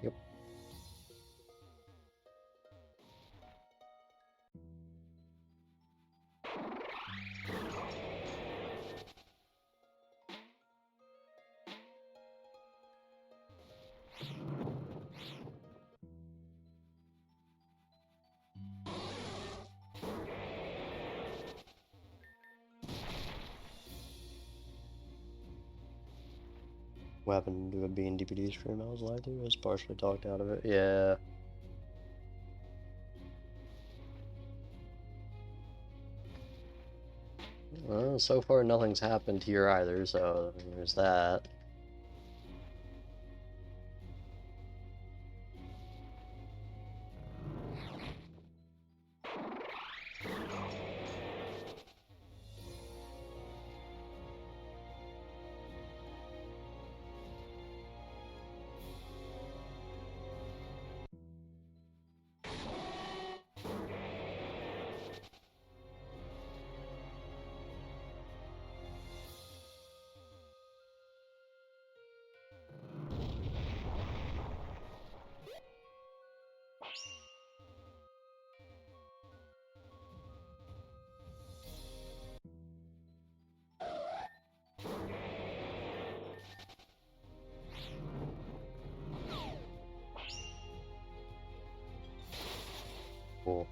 Yep. What happened to a being DPD stream I was lied to? I was partially talked out of it. Yeah. Well, so far nothing's happened here either, so there's that. Cool.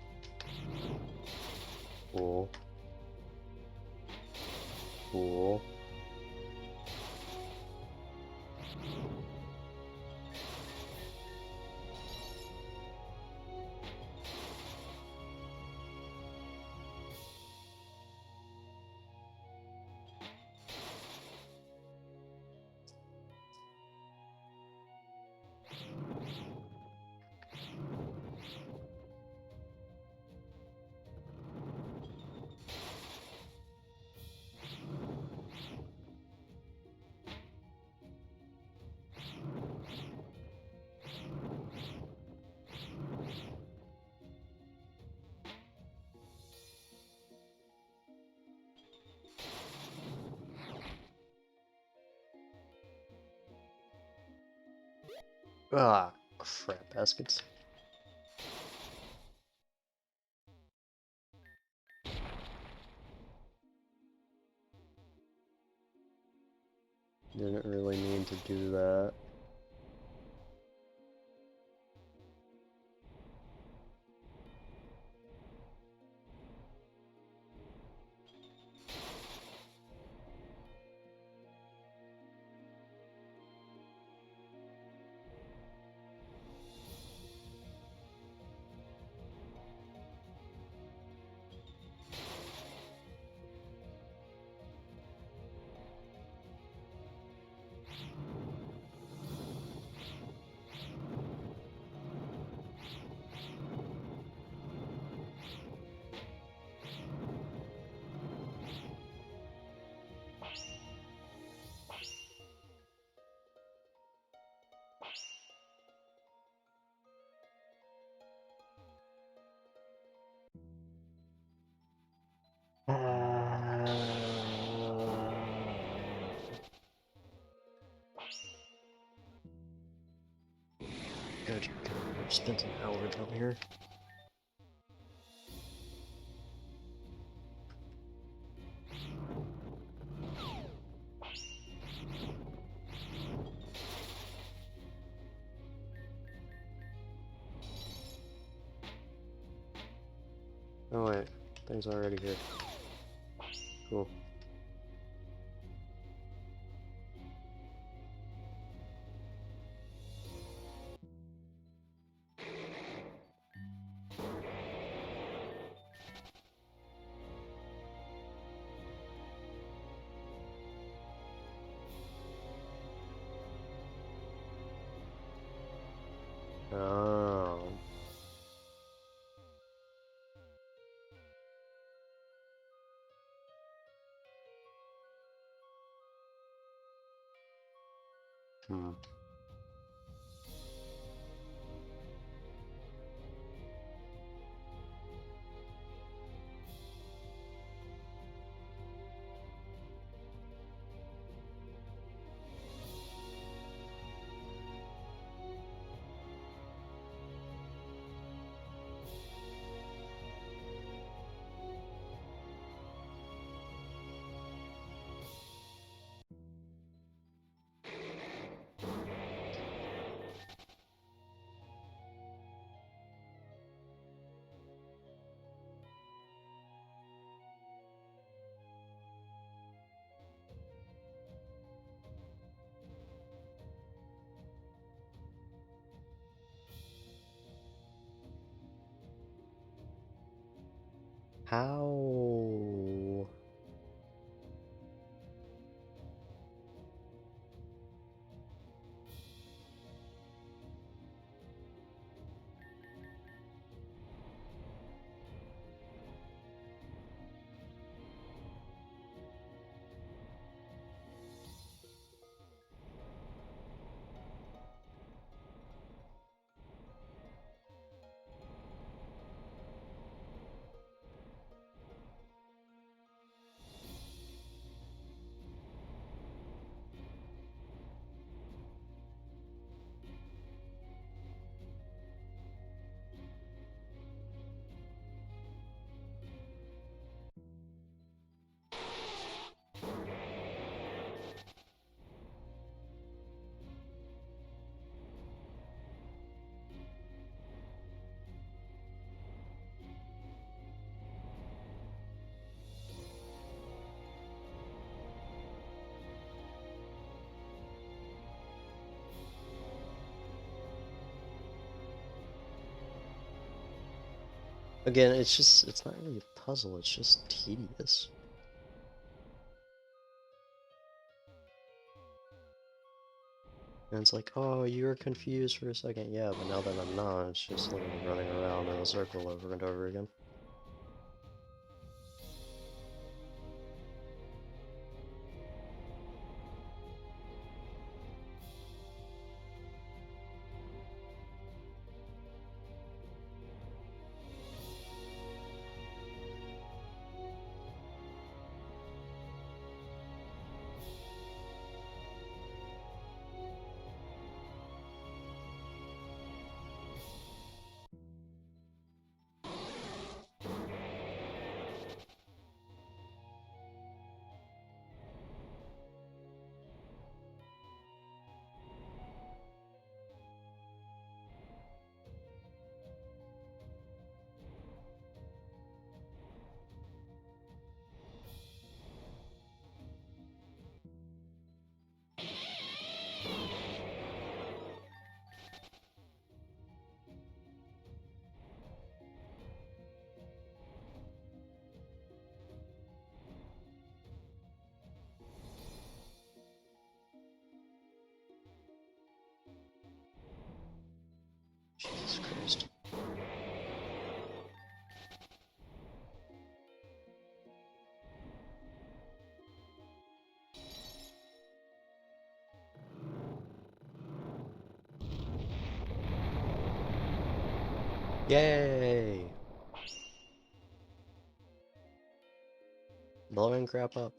Cool. Cool. Ah, crap baskets. Didn't really mean to do that. Good God, I've spent an hour down here. Oh wait, thing's already here. Cool. Oh. Hmm. How? Again, it's not really a puzzle, it's just tedious. And it's like, oh, you were confused for a second. Yeah, but now that I'm not, it's just literally running around in a circle over and over again. Jesus Christ. Yay! Blowing crap up.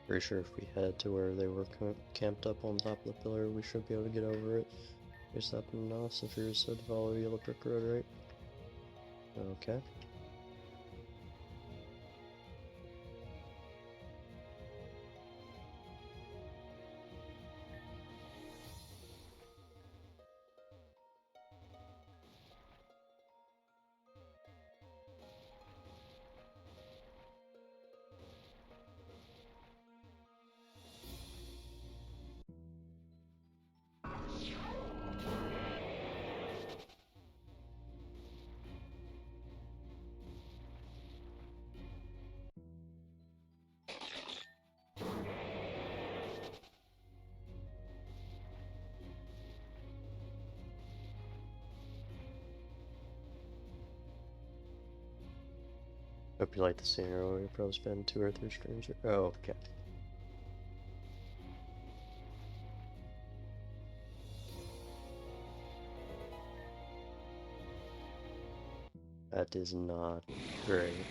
Pretty sure if we head to where they were camped up on top of the pillar, we should be able to get over it. Just happen to know since we just said to follow Yellow Brick Road, right? Okay. Hope you like the scenery where we probably spend 2 or 3 streams. Oh, okay. That is not great.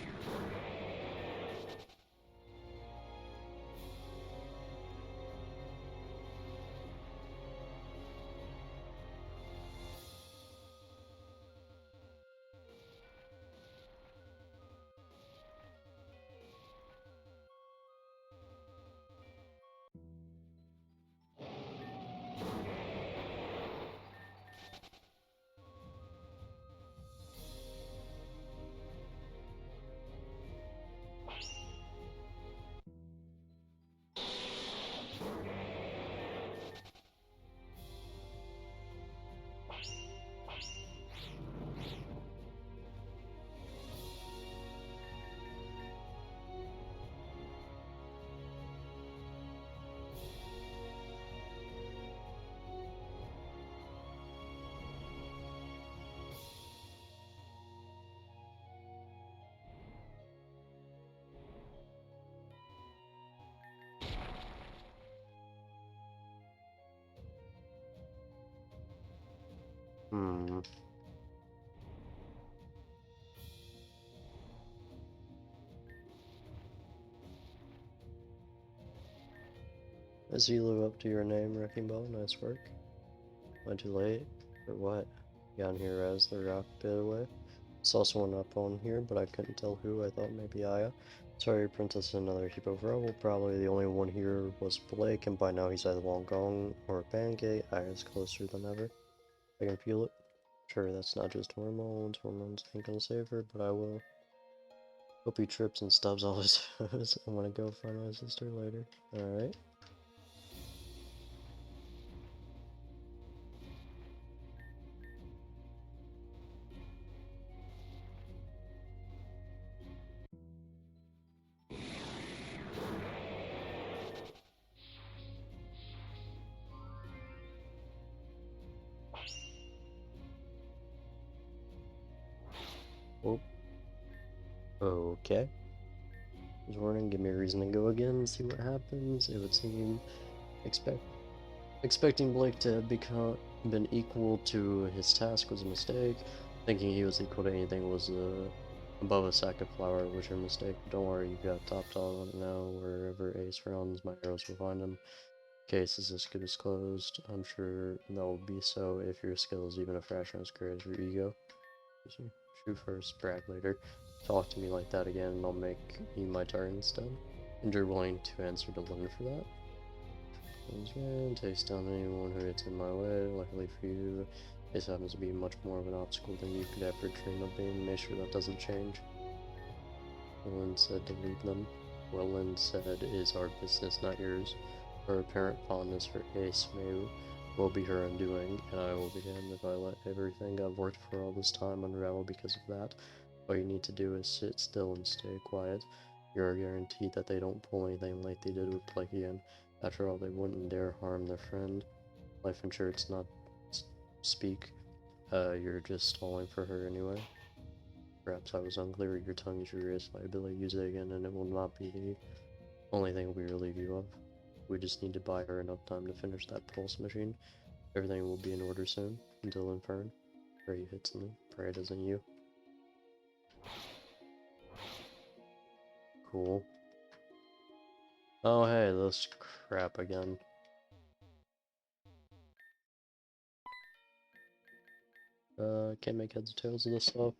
Hmm. As you live up to your name, Wrecking Ball, nice work. Am I too late? Or what? Down here as the rock bit away. Saw someone up on here, but I couldn't tell who. I thought maybe Aya. Sorry, Princess, another heap of rubble. Probably the only one here was Blake, and by now he's either long gone or Pancake. Eyes closer than ever. I can feel it. Sure, that's not just hormones. Hormones ain't gonna save her, but I will. Hope he trips and stubs all his toes. I'm gonna go find my sister later. Alright. Oh. Okay. This morning, give me a reason to go again, see what happens. It would seem expecting Blake to have been equal to his task was a mistake. Thinking he was equal to anything was above a sack of flour was your mistake. Don't worry, you got top dog on it now. Wherever Ace rounds, my arrows will find him. Case is as good as closed. I'm sure that will be so if your skill is even a fraction as great as your ego. Shoot first, brag later. Talk to me like that again, and I'll make you my target instead. And you're willing to answer to Lynn for that? Takes down anyone who gets in my way. Luckily for you, this happens to be much more of an obstacle than you could ever dream of being. Make sure that doesn't change. Lynn said to leave them. What Lynn said is our business, not yours. Her apparent fondness for Ace will be her undoing, and I will be damned if I let everything I've worked for all this time unravel because of that. All you need to do is sit still and stay quiet. You're guaranteed that they don't pull anything like they did with Blake again. After all, they wouldn't dare harm their friend. Life insurance not speak. You're just stalling for her anyway. Perhaps I was unclear. Your tongue is your greatest liability. Use it again, and it will not be the only thing we relieve you of. We just need to buy her enough time to finish that pulse machine. Everything will be in order soon. Until Infern. Pray you hit something. Pray it isn't you. Cool. Oh hey, this crap again. Can't make heads or tails of this stuff.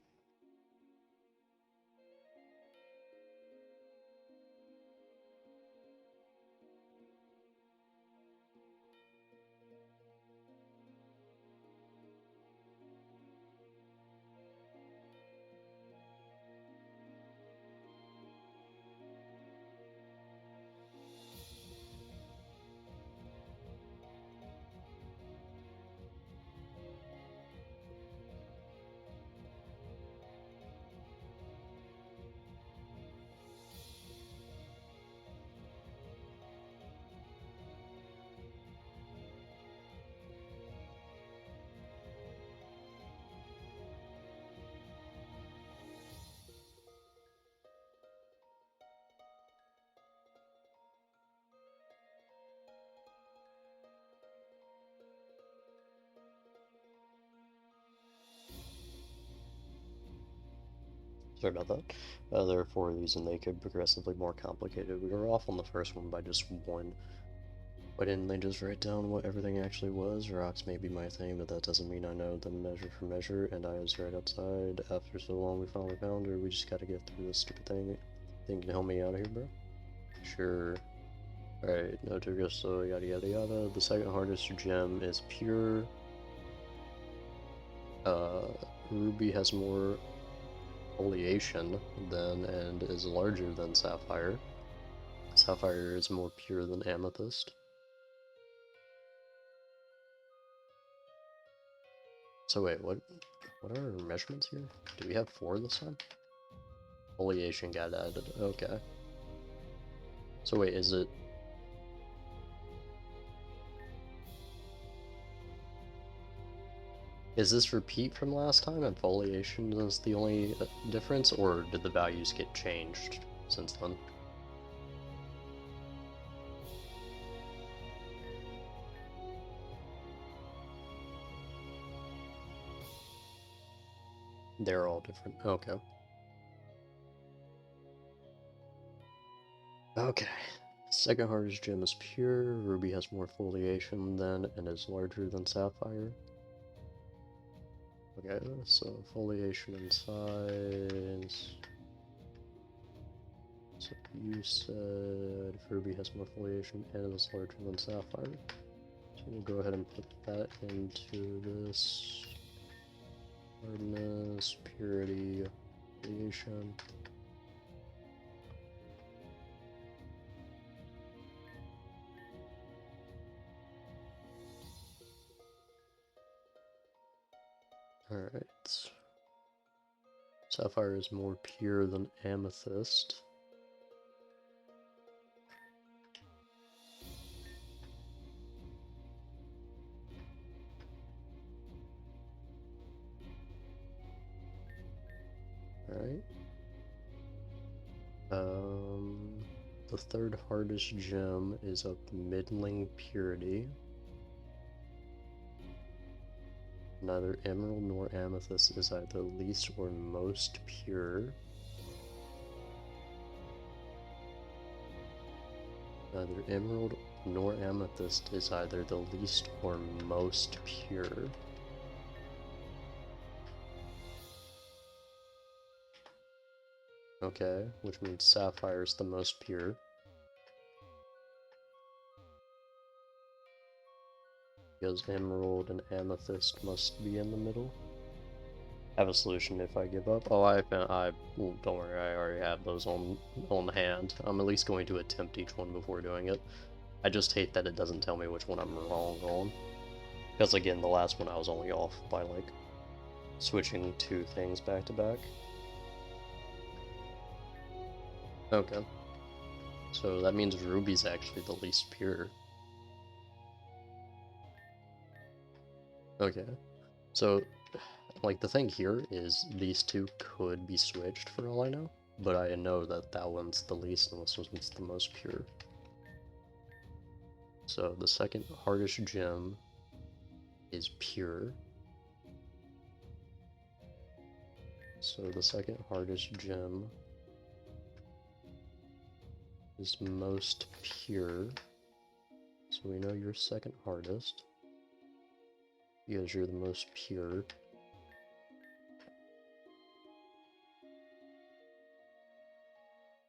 Sorry about that. There are 4 of these and they get progressively more complicated. We were off on the first one by just 1. Why didn't they just write down what everything actually was? Rocks may be my thing, but that doesn't mean I know them measure for measure, and I was right outside. After so long we finally found her. We just gotta get through this stupid thing. Think you can help me out here, bro? Sure. Alright, no trigger, so yada yada yada. The second hardest gem is pure. Ruby has more foliation than and is larger than Sapphire. Sapphire is more pure than Amethyst. So wait, what are our measurements here? Do we have 4 this time? Foliation got added, okay. So wait, is it... Is this repeat from last time and foliation is the only difference, or did the values get changed since then? They're all different, okay. Okay. Second hardest gem is pure. Ruby has more foliation than and is larger than Sapphire. Okay, so foliation and size. So you said ruby has more foliation and is larger than sapphire. So we'll go ahead and put that into this. Hardness, purity, foliation. Alright. Sapphire is more pure than amethyst. Alright. The third hardest gem is of middling purity. Neither emerald nor amethyst is either least or most pure. Neither emerald nor amethyst is either the least or most pure. Okay, which means sapphire is the most pure. Because emerald and amethyst must be in the middle. I have a solution if I give up. Oh, don't worry, I already have those on hand. I'm at least going to attempt each one before doing it. I just hate that it doesn't tell me which one I'm wrong on. Because again, the last one I was only off by like switching two things back to back. Okay. So that means ruby's actually the least pure. Okay. So, like, the thing here is these two could be switched for all I know, but I know that that one's the least and this one's the most pure. So the second hardest gem is pure. So the second hardest gem is most pure. So we know you're second hardest because you're the most pure.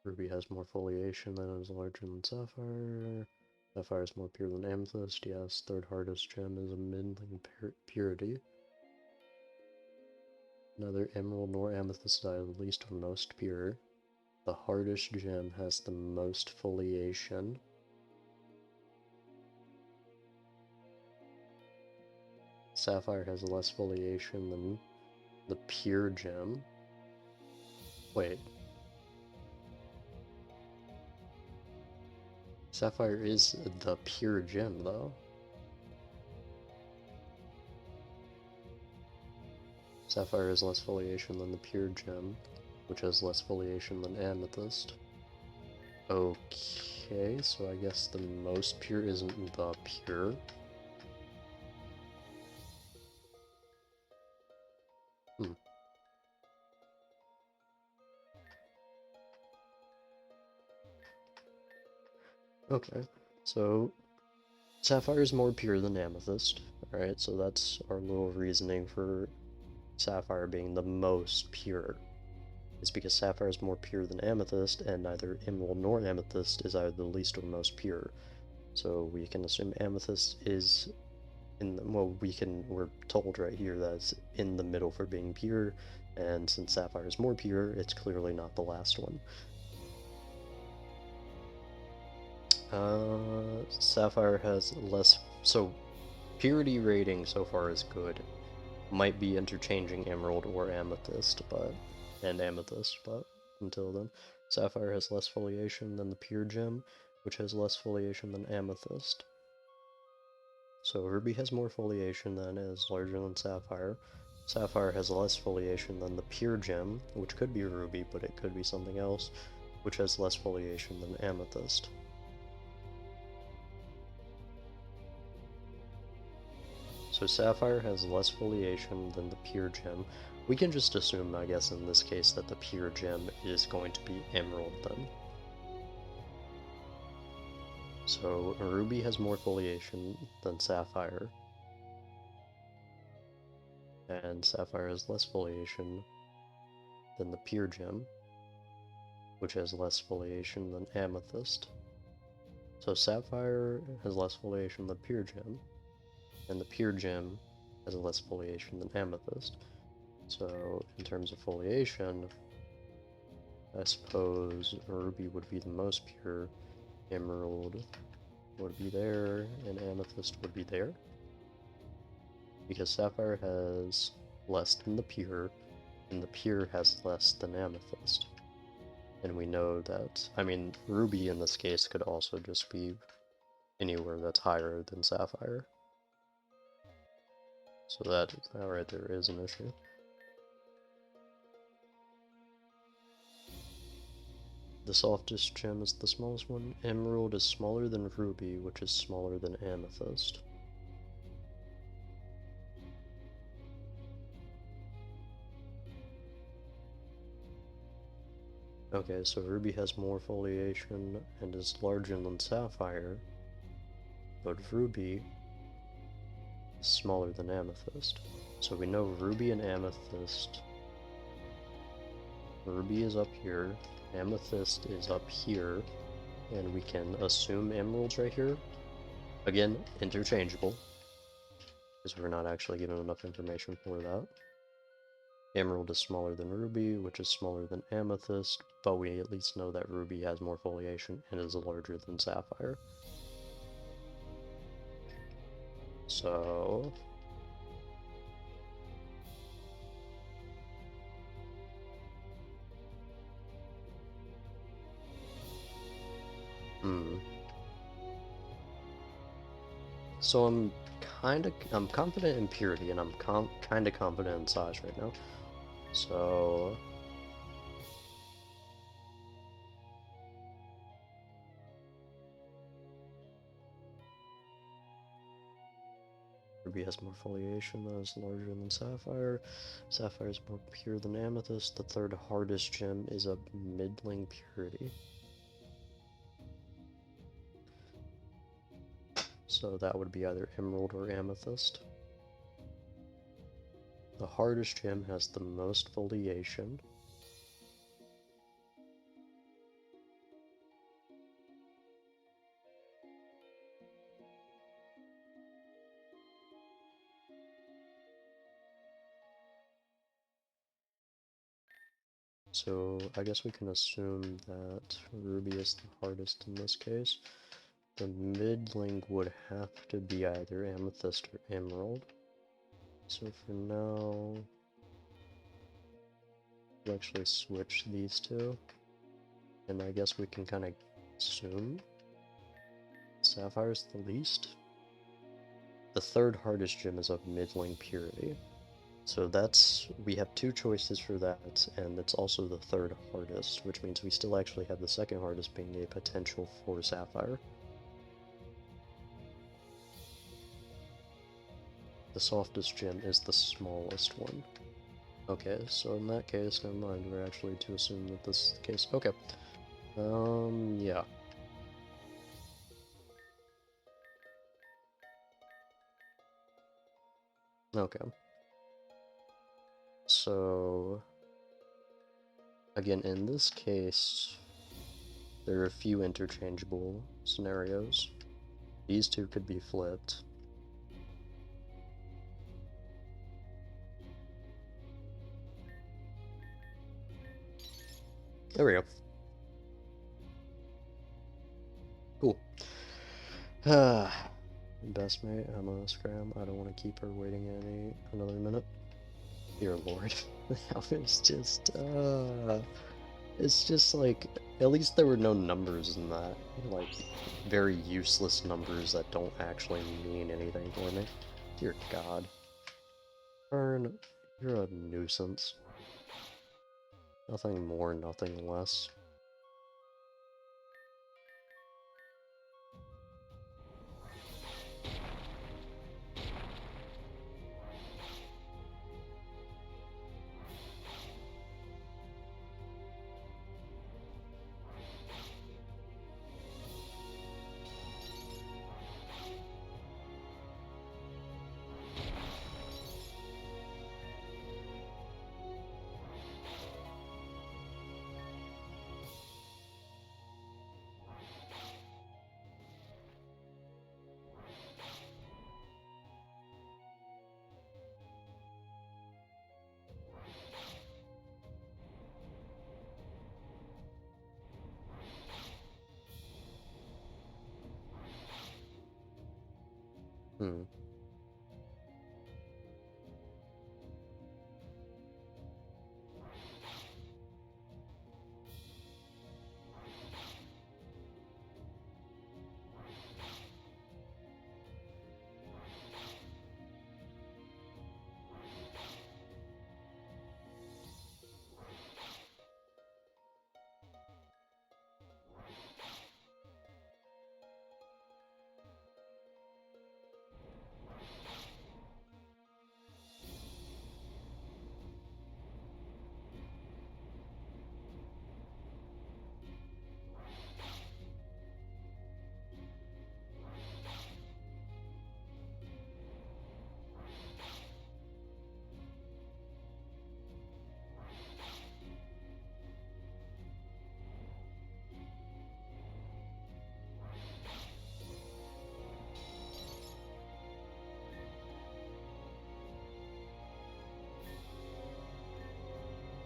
Ruby has more foliation than is larger than sapphire. Sapphire is more pure than amethyst. Yes, third hardest gem is a middling purity. Neither emerald nor amethyst are the least or most pure. The hardest gem has the most foliation. Sapphire has less foliation than the pure gem. Wait. Sapphire is the pure gem, though. Sapphire has less foliation than the pure gem, which has less foliation than amethyst. Okay, so I guess the most pure isn't the pure. Okay, so sapphire is more pure than amethyst. Alright, so that's our little reasoning for sapphire being the most pure. It's because sapphire is more pure than amethyst, and neither emerald nor amethyst is either the least or most pure. So we can assume amethyst is in the, well, we're told right here that it's in the middle for being pure, and since sapphire is more pure, it's clearly not the last one. Sapphire has less, so purity rating so far is good. Might be interchanging emerald or amethyst, and amethyst, but until then. Sapphire has less foliation than the pure gem, which has less foliation than amethyst. So ruby has more foliation than is larger than sapphire. Sapphire has less foliation than the pure gem, which could be ruby, but it could be something else, which has less foliation than amethyst. So sapphire has less foliation than the pure gem. We can just assume, I guess, in this case, that the pure gem is going to be emerald then. So ruby has more foliation than sapphire, and sapphire has less foliation than the pure gem, which has less foliation than amethyst. So sapphire has less foliation than pure gem, and the pure gem has less foliation than amethyst. So in terms of foliation, I suppose ruby would be the most pure, emerald would be there, and amethyst would be there. Because sapphire has less than the pure, and the pure has less than amethyst. And we know that, I mean, ruby in this case could also just be anywhere that's higher than sapphire. So that right there is an issue. The softest gem is the smallest one. Emerald is smaller than ruby, which is smaller than amethyst. Okay, so ruby has more foliation and is larger than sapphire, but ruby is smaller than amethyst. So we know ruby and amethyst. Ruby is up here, amethyst is up here, and we can assume emerald's right here. Again, interchangeable, because we're not actually given enough information for that. Emerald is smaller than ruby, which is smaller than amethyst, but we at least know that ruby has more foliation and is larger than sapphire. So... So I'm confident in purity, and I'm kind of confident in size right now. So... ruby has more foliation, that is larger than sapphire. Sapphire is more pure than amethyst. The third hardest gem is a middling purity. So that would be either emerald or amethyst. The hardest gem has the most foliation. So I guess we can assume that ruby is the hardest in this case. The middling would have to be either amethyst or emerald. So for now, we'll actually switch these two. And I guess we can kind of assume sapphire's the least. The third hardest gem is of middling purity. So we have two choices for that, and it's also the third hardest, which means we still actually have the second hardest being a potential for sapphire. The softest gem is the smallest one. Okay, so in that case, never mind, we're actually to assume that this is the case. Okay. Yeah. Okay. So, again, in this case, there are a few interchangeable scenarios. These two could be flipped. There we go. Cool. Best mate, I'm gonna scram. I don't want to keep her waiting another minute. Dear Lord. It's just like, at least there were no numbers in that. Like, very useless numbers that don't actually mean anything for me. Dear God. Fern, you're a nuisance. Nothing more, nothing less. Hmm.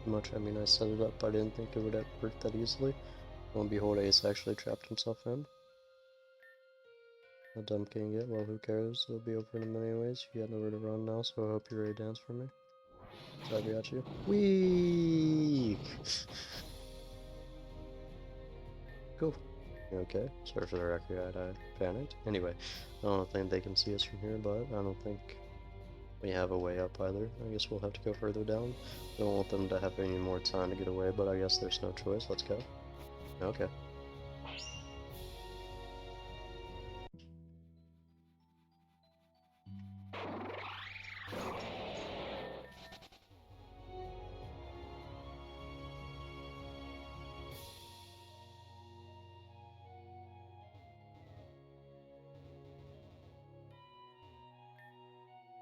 Much, I mean, I set it up, I didn't think it would work that easily. Lo and behold, Ace actually trapped himself in. A dumb can get, well, who cares? It'll be over in a minute anyways. You got nowhere to run now, so I hope you're ready to dance for me. Glad we got you. Weak! Cool. You okay? Sorry for the record, I panicked. Anyway, I don't think they can see us from here, but I don't think we have a way up either. I guess we'll have to go further down. I don't want them to have any more time to get away, but I guess there's no choice. Let's go. Okay.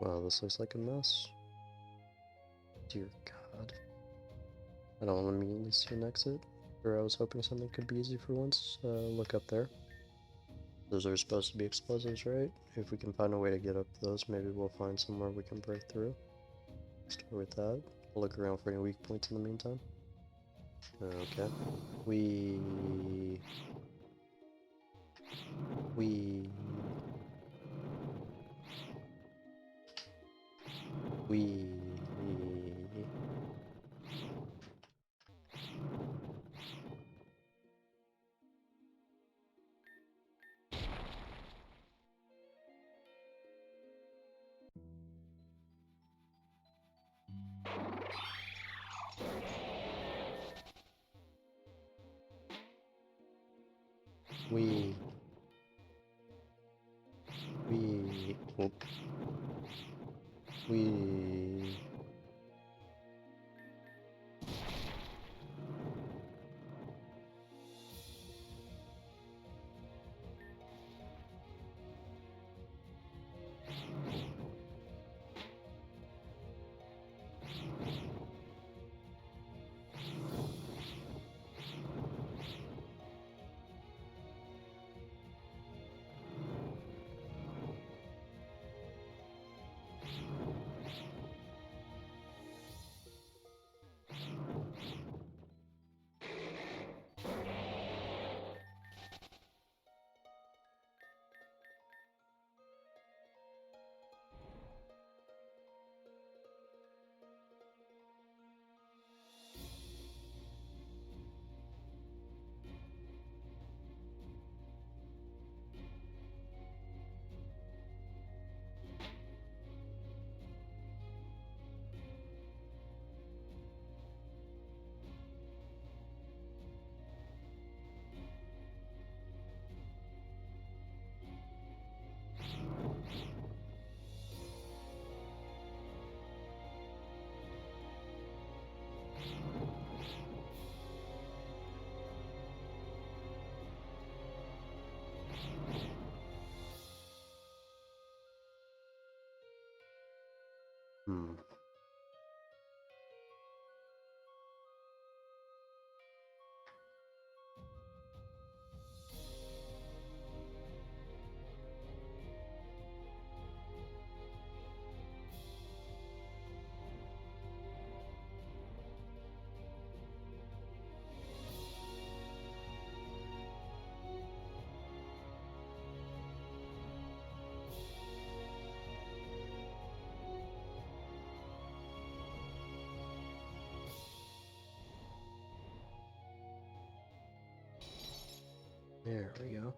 Wow, this looks like a mess. Dear God. I don't want to immediately see an exit. Or I was hoping something could be easy for once. Look up there. Those are supposed to be explosives, right? If we can find a way to get up those, maybe we'll find somewhere we can break through. Start with that. I'll look around for any weak points in the meantime. Okay. We... We... We... Oop. We... Hmm. There we go.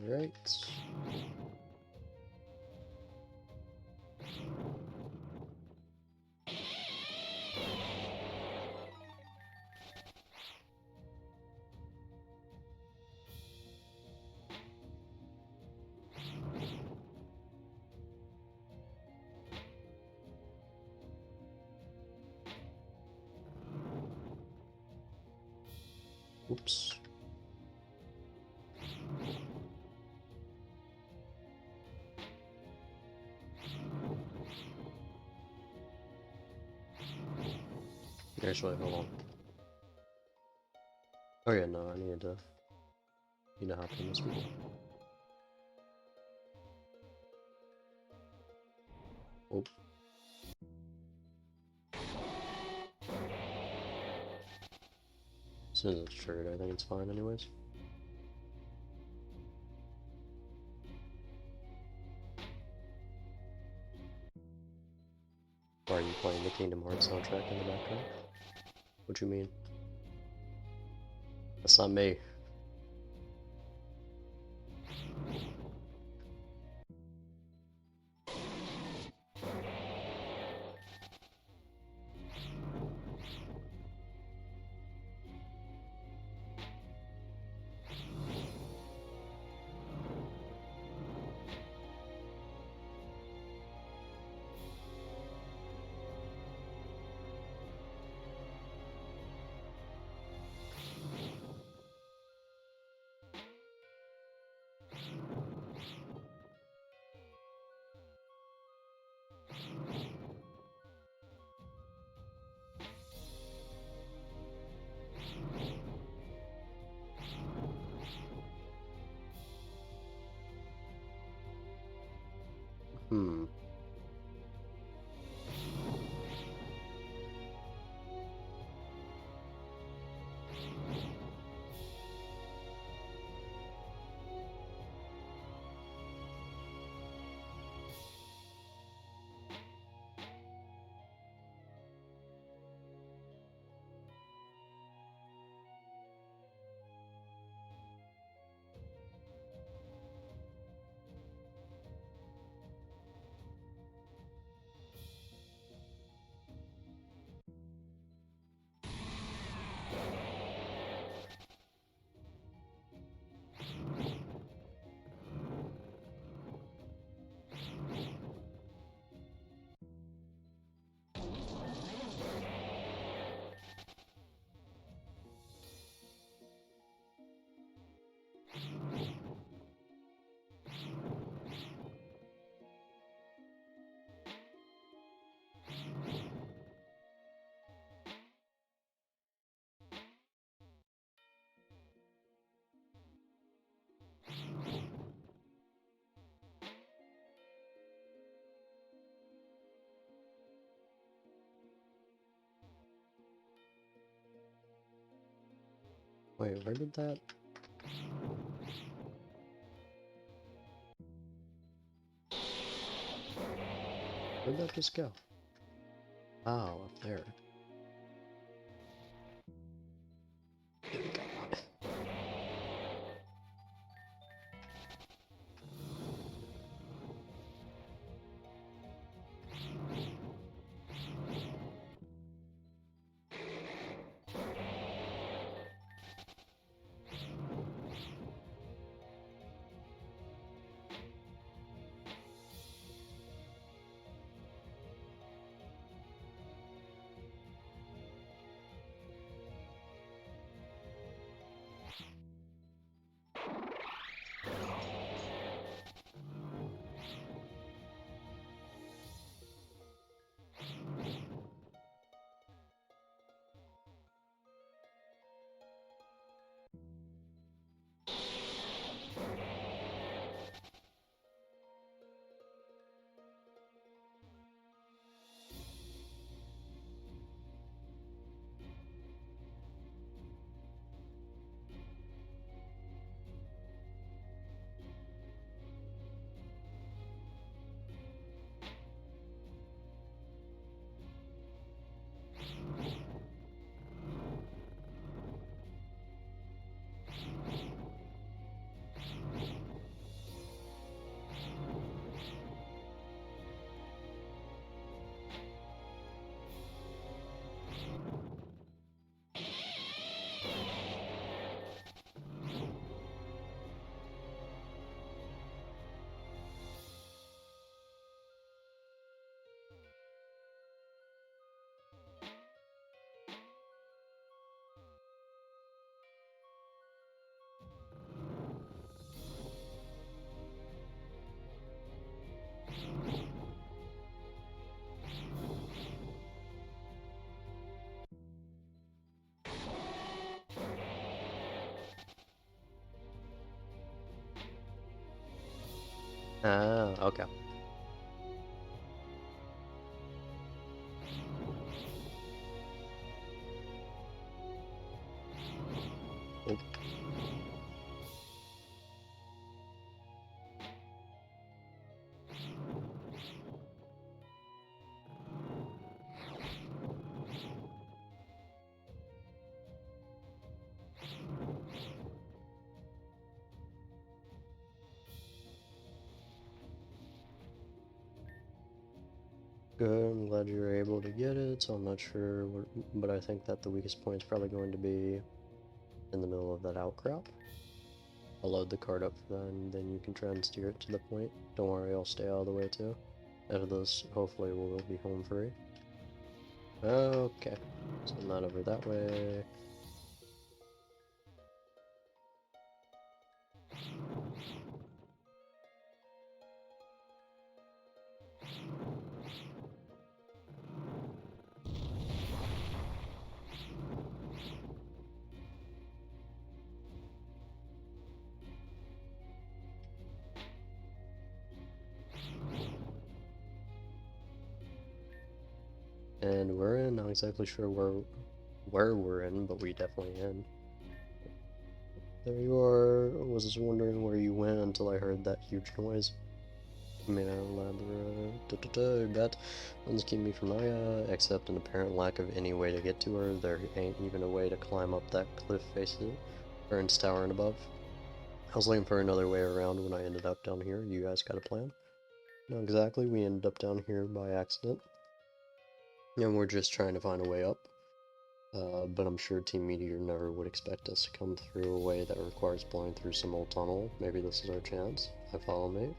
Alright. Oops. Actually, hold on. Oh yeah, no, I need to hop on this one. Oh. As soon as it's triggered, I think it's fine anyways. Are you playing the Kingdom Hearts soundtrack in the background? What do you mean? That's not me. Hmm. Wait, where did that... Where'd that just go? Oh, up there. Ah, okay. Oh. Good, I'm glad you were able to get it, so I'm not sure what, but I think that the weakest point is probably going to be in the middle of that outcrop. I'll load the card up for that, and then you can try and steer it to the point. Don't worry, I'll stay out of the way too. Out of this, hopefully we'll be home free. Okay, send that over that way. And we're in, not exactly sure where we're in, but we definitely in. There you are. I was just wondering where you went until I heard that huge noise. Made out of labyrinth. Bet one's keeping me from Maya, except an apparent lack of any way to get to her. There ain't even a way to climb up that cliff facing Ern's tower and above. I was looking for another way around when I ended up down here. You guys got a plan? Not exactly. We ended up down here by accident. And we're just trying to find a way up. But I'm sure Team Meteor never would expect us to come through a way that requires blowing through some old tunnel. Maybe this is our chance. I follow me.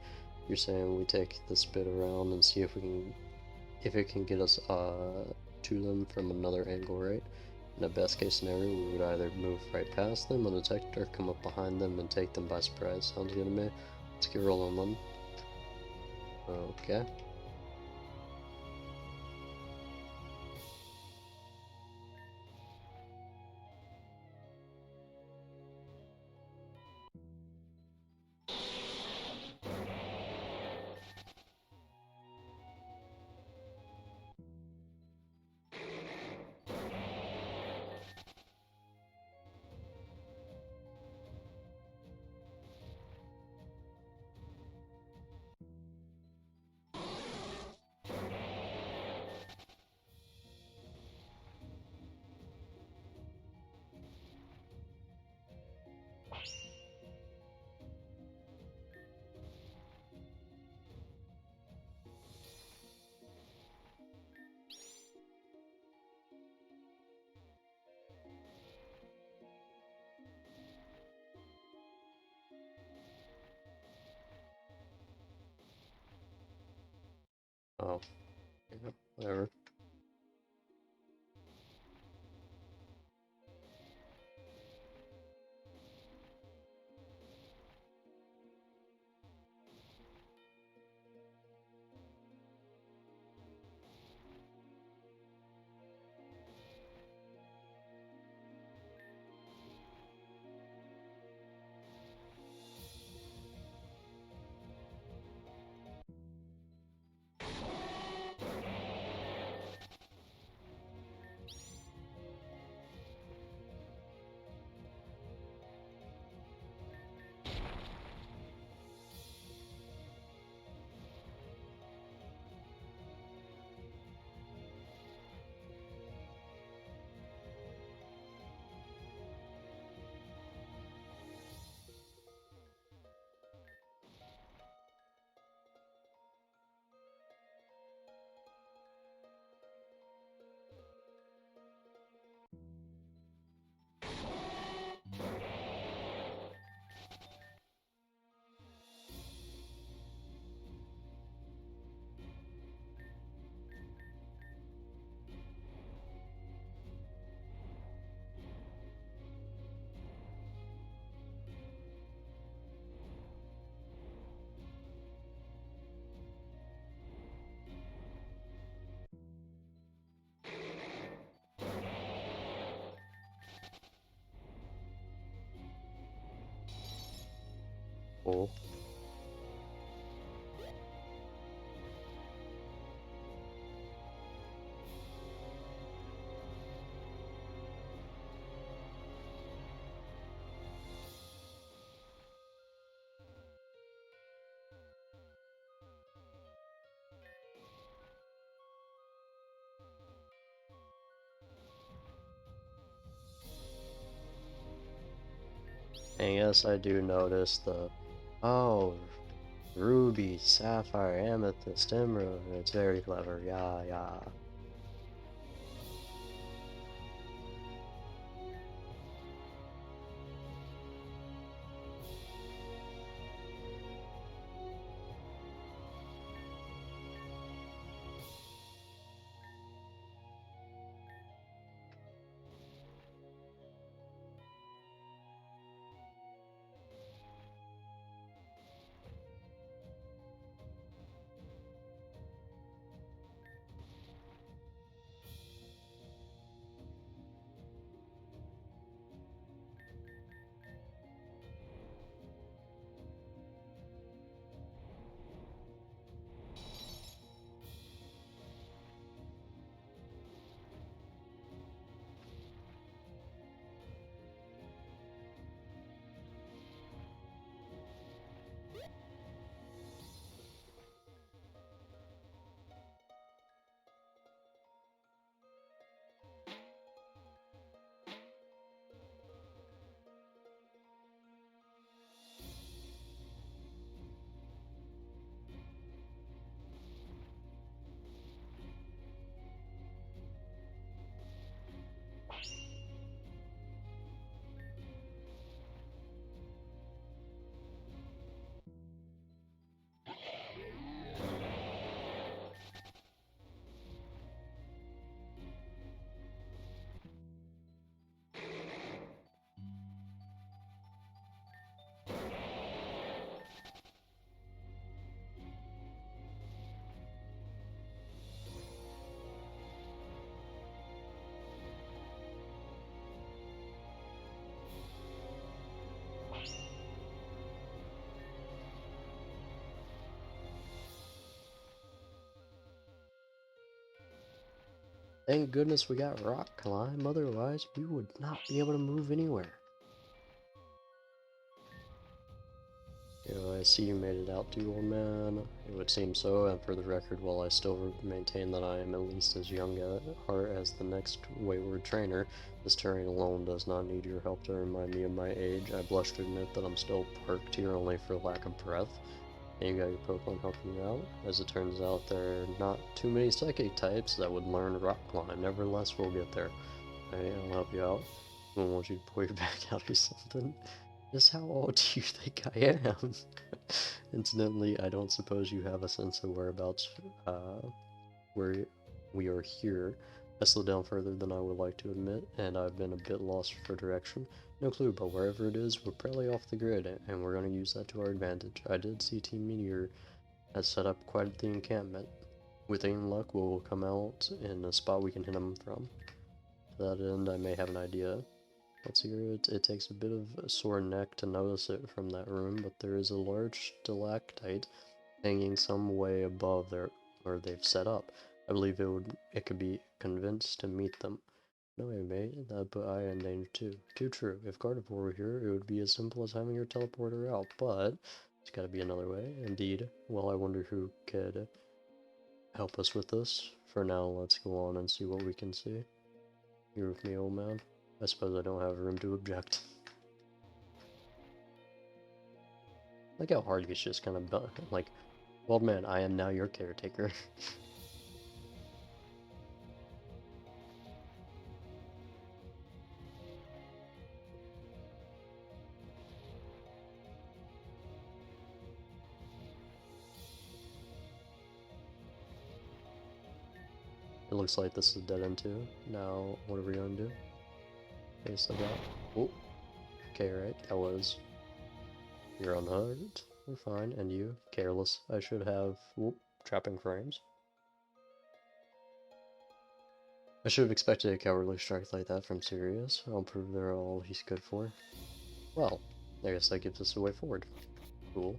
You're saying we take this bit around and see if it can get us to them from another angle, right? In a best case scenario, we would either move right past them undetected or come up behind them and take them by surprise. Sounds good to me. Let's get rolling then. Okay. Oh, yeah, whatever. Cool. And yes, I do notice the, oh, ruby, sapphire, amethyst, emerald. It's very clever. Yeah, yeah. Thank goodness we got rock climb, otherwise we would not be able to move anywhere. I see you made it out too, old man. It would seem so, and for the record, while I still maintain that I am at least as young at heart as the next wayward trainer, this terrain alone does not need your help to remind me of my age. I blush to admit that I'm still perked here only for lack of breath. And you got your Pokemon helping you out. As it turns out, there are not too many Psychic types that would learn Rock Climb. Nevertheless, we'll get there. Alright, I'll help you out. I don't want you to pull your back out or something. Just how old do you think I am? Incidentally, I don't suppose you have a sense of whereabouts, where we are here. I slowed down further than I would like to admit, and I've been a bit lost for direction. No clue, but wherever it is, we're probably off the grid, and we're going to use that to our advantage. I did see Team Meteor has set up quite the encampment. With any luck, we'll come out in a spot we can hit them from. To that end, I may have an idea. Let's hear it. It takes a bit of a sore neck to notice it from that room, but there is a large stalactite hanging some way above there where they've set up. I believe it could be convinced to meet them. No way, mate. That'd put I in danger too. Too true. If Gardevoir were here, it would be as simple as having your teleporter out, but there's gotta be another way. Indeed. Well, I wonder who could help us with this. For now, let's go on and see what we can see. You're with me, old man? I suppose I don't have room to object. Like how hard he's just kind of like, old man, I am now your caretaker. It looks like this is dead end too. Now, what are we gonna do? Okay, so that. Oh, okay, right. That was. You're unhurt. We're fine. And you? Careless. I should have. Whoop. Trapping frames. I should have expected a cowardly strike like that from Sirius. I'll prove they're all he's good for. Well, I guess that gives us a way forward. Cool.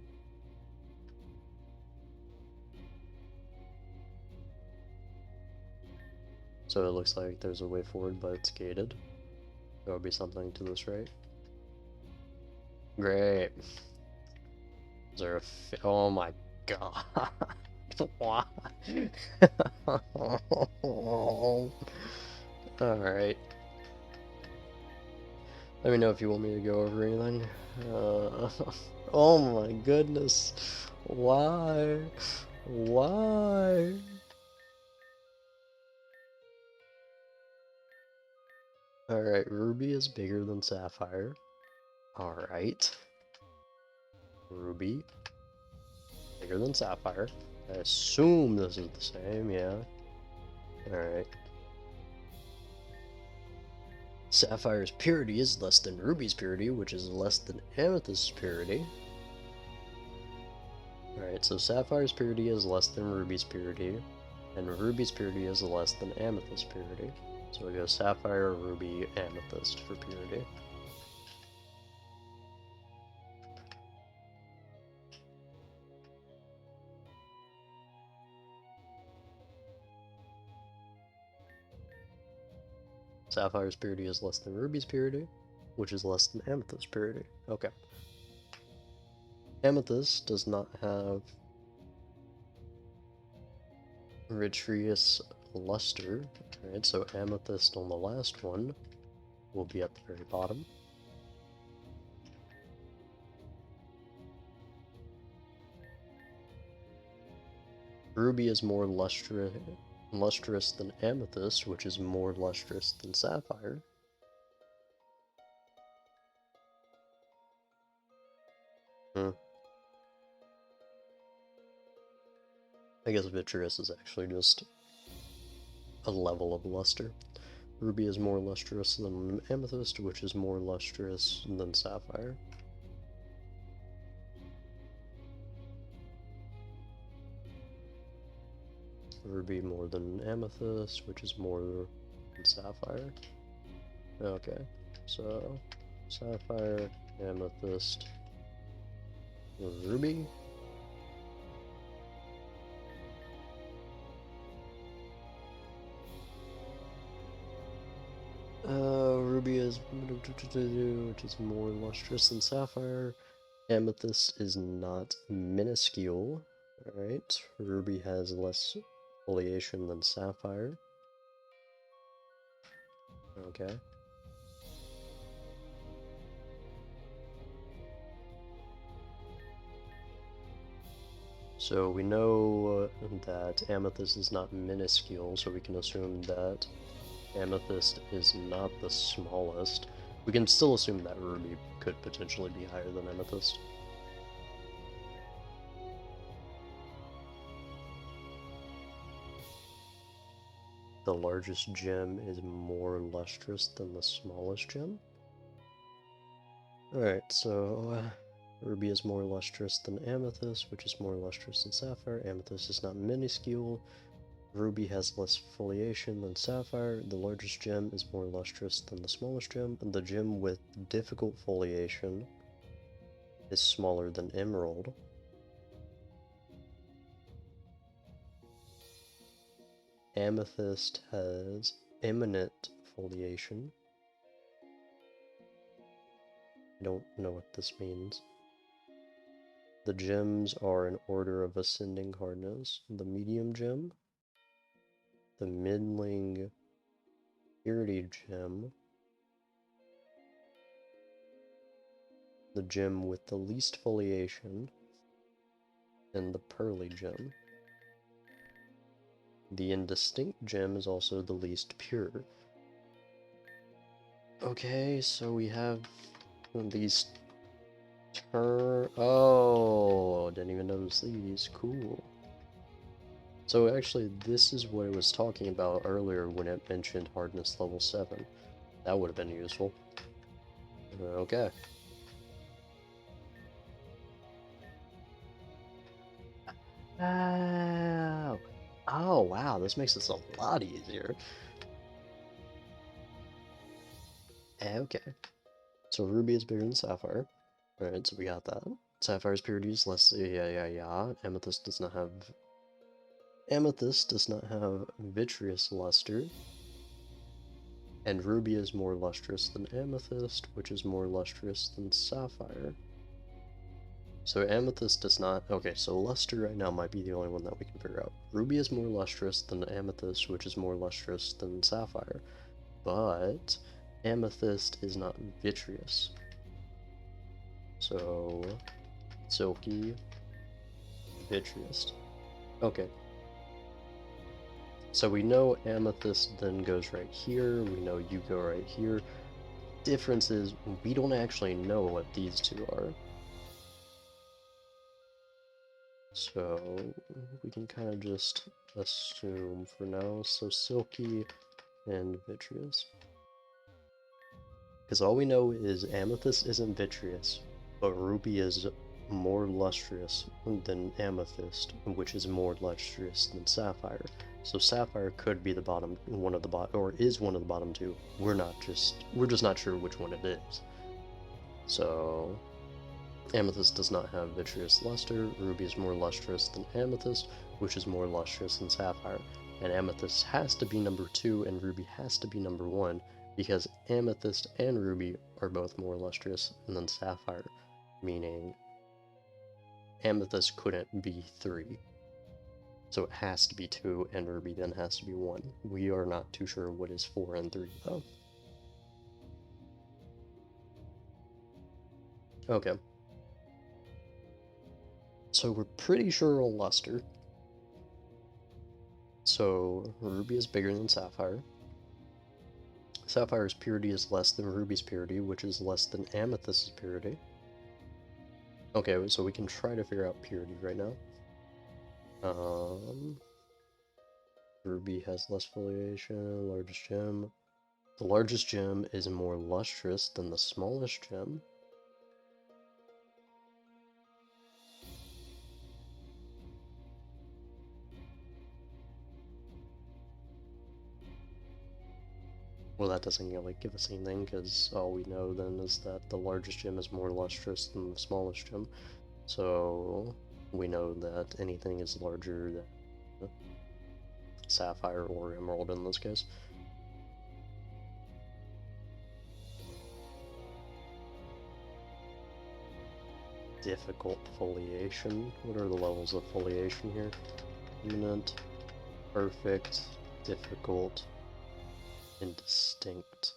So it looks like there's a way forward, but it's gated. There will be something to this, right? Great. Is there a oh my god. Why? Alright. Let me know if you want me to go over anything. Oh my goodness. Why? Why? Alright, Ruby is bigger than Sapphire. Alright. Ruby. Bigger than Sapphire. I assume this is the same, yeah. Alright. Sapphire's purity is less than Ruby's purity, which is less than Amethyst's purity. Alright, so Sapphire's purity is less than Ruby's purity, and Ruby's purity is less than Amethyst's purity. So we go Sapphire, Ruby, Amethyst for purity. Sapphire's purity is less than Ruby's purity, which is less than Amethyst's purity. Okay. Amethyst does not have vitreous luster. Alright, so Amethyst on the last one will be at the very bottom. Ruby is more lustrous than Amethyst, which is more lustrous than Sapphire. I guess vitreous is actually just a level of luster. Ruby is more lustrous than Amethyst, which is more lustrous than Sapphire. Ruby more than Amethyst, which is more than Sapphire. Okay, so Sapphire, Amethyst, Ruby. Ruby is which is more lustrous than Sapphire. Amethyst is not minuscule. Alright, Ruby has less foliation than Sapphire. Okay. So we know that Amethyst is not minuscule, so we can assume that Amethyst is not the smallest. We can still assume that Ruby could potentially be higher than Amethyst. The largest gem is more lustrous than the smallest gem. Alright, so Ruby is more lustrous than Amethyst, which is more lustrous than Sapphire. Amethyst is not minuscule. Ruby has less foliation than Sapphire. The largest gem is more lustrous than the smallest gem, and the gem with difficult foliation is smaller than Emerald. Amethyst has eminent foliation. I don't know what this means. The gems are in order of ascending hardness. The medium gem, the middling purity gem, the gem with the least foliation, and the pearly gem. The indistinct gem is also the least pure. Okay, so we have these oh, didn't even notice these. Cool. So actually, this is what it was talking about earlier when it mentioned hardness level 7. That would have been useful. Okay. Oh. Oh, wow, this makes this a lot easier. Okay. So Ruby is bigger than Sapphire. Alright, so we got that. Sapphire's purity is less, yeah. Amethyst does not have vitreous luster. And Ruby is more lustrous than Amethyst, which is more lustrous than Sapphire. So Amethyst does not... Okay, so luster right now might be the only one that we can figure out. Ruby is more lustrous than Amethyst, which is more lustrous than Sapphire. But amethyst is not vitreous. So, silky, vitreous. Okay. So we know amethyst then goes right here, we know you go right here. Difference is, we don't actually know what these two are. So, we can kind of just assume for now. So, silky and vitreous. Because all we know is amethyst isn't vitreous, but ruby is more lustrous than amethyst, which is more lustrous than sapphire. So sapphire could be the bottom, one of the bottom, or is one of the bottom two. We're just not sure which one it is. So amethyst does not have vitreous luster. Ruby is more lustrous than amethyst, which is more lustrous than sapphire. And amethyst has to be number 2, and ruby has to be number 1, because amethyst and ruby are both more lustrous than sapphire, meaning amethyst couldn't be 3. So it has to be 2, and ruby then has to be 1. We are not too sure what is 4 and 3, though. Okay. So we're pretty sure on luster. So ruby is bigger than sapphire. Sapphire's purity is less than ruby's purity, which is less than amethyst's purity. Okay, so we can try to figure out purity right now. Ruby has less foliation, largest gem. The largest gem is more lustrous than the smallest gem. Well, that doesn't really give us anything, because all we know then is that the largest gem is more lustrous than the smallest gem. So we know that anything is larger than sapphire or emerald in this case. Difficult foliation. What are the levels of foliation here? Imminent, perfect, difficult, indistinct.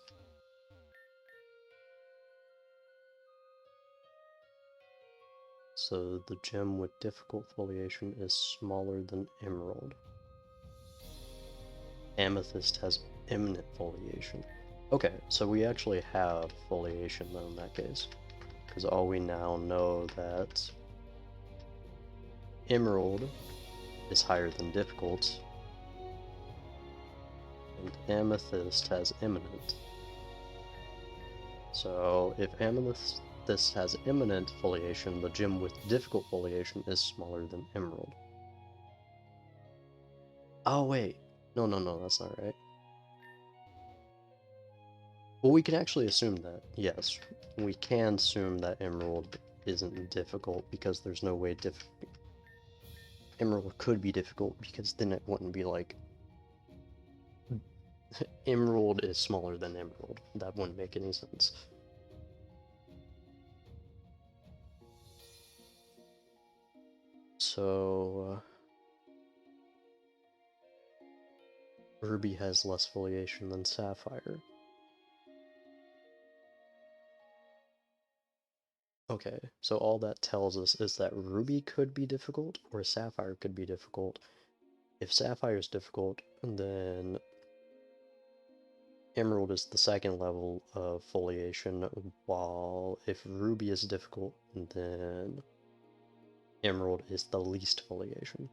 So the gem with difficult foliation is smaller than emerald. Amethyst has imminent foliation. Okay, so we actually have foliation then in that case, because all we now know that emerald is higher than difficult, and amethyst has imminent. So if amethyst has imminent foliation, the gem with difficult foliation is smaller than emerald. Oh wait, no, that's not right. Well, we can actually assume that, yes. We can assume that emerald isn't difficult, because there's no way emerald could be difficult, because then it wouldn't be like emerald is smaller than emerald. That wouldn't make any sense. So ruby has less foliation than sapphire. Okay, so all that tells us is that ruby could be difficult, or sapphire could be difficult. If sapphire is difficult, then emerald is the second level of foliation, while if ruby is difficult, then emerald is the least foliation.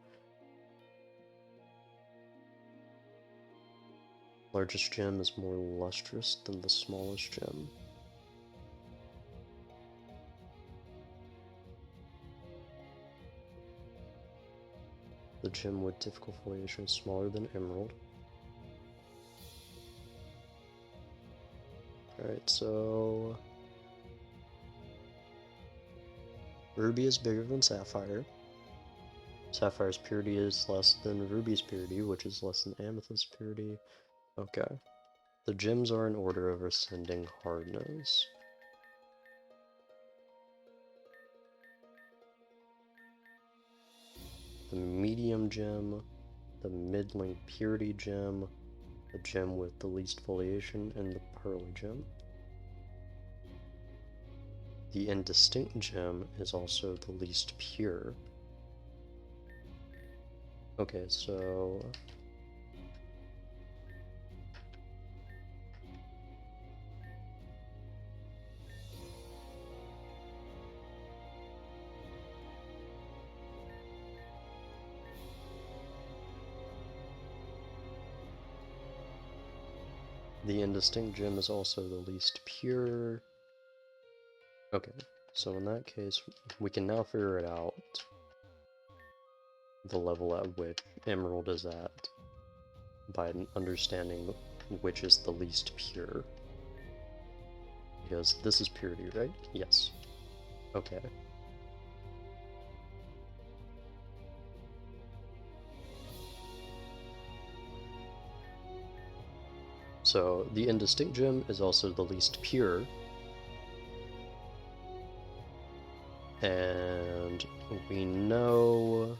Largest gem is more lustrous than the smallest gem. The gem with difficult foliation is smaller than emerald. Alright, so ruby is bigger than sapphire. Sapphire's purity is less than ruby's purity, which is less than amethyst's purity. Okay. The gems are in order of ascending hardness. The medium gem, the middling purity gem, the gem with the least foliation, and the pearly gem. The indistinct gem is also the least pure. Okay, so the indistinct gem is also the least pure. Okay, so in that case, we can now figure it out, the level at which emerald is at, by understanding which is the least pure. Because this is purity, right? Yes. Okay. So the indistinct gem is also the least pure, and we know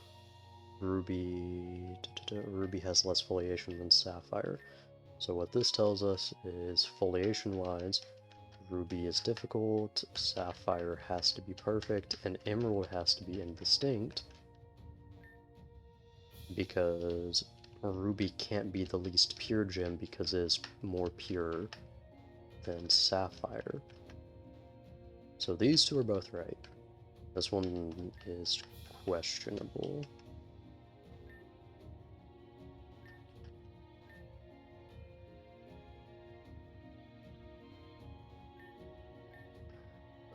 Ruby has less foliation than Sapphire. So what this tells us is, foliation-wise, Ruby is difficult, Sapphire has to be perfect, and Emerald has to be indistinct, because Ruby can't be the least pure gem because it is more pure than Sapphire. So these two are both right. This one is questionable.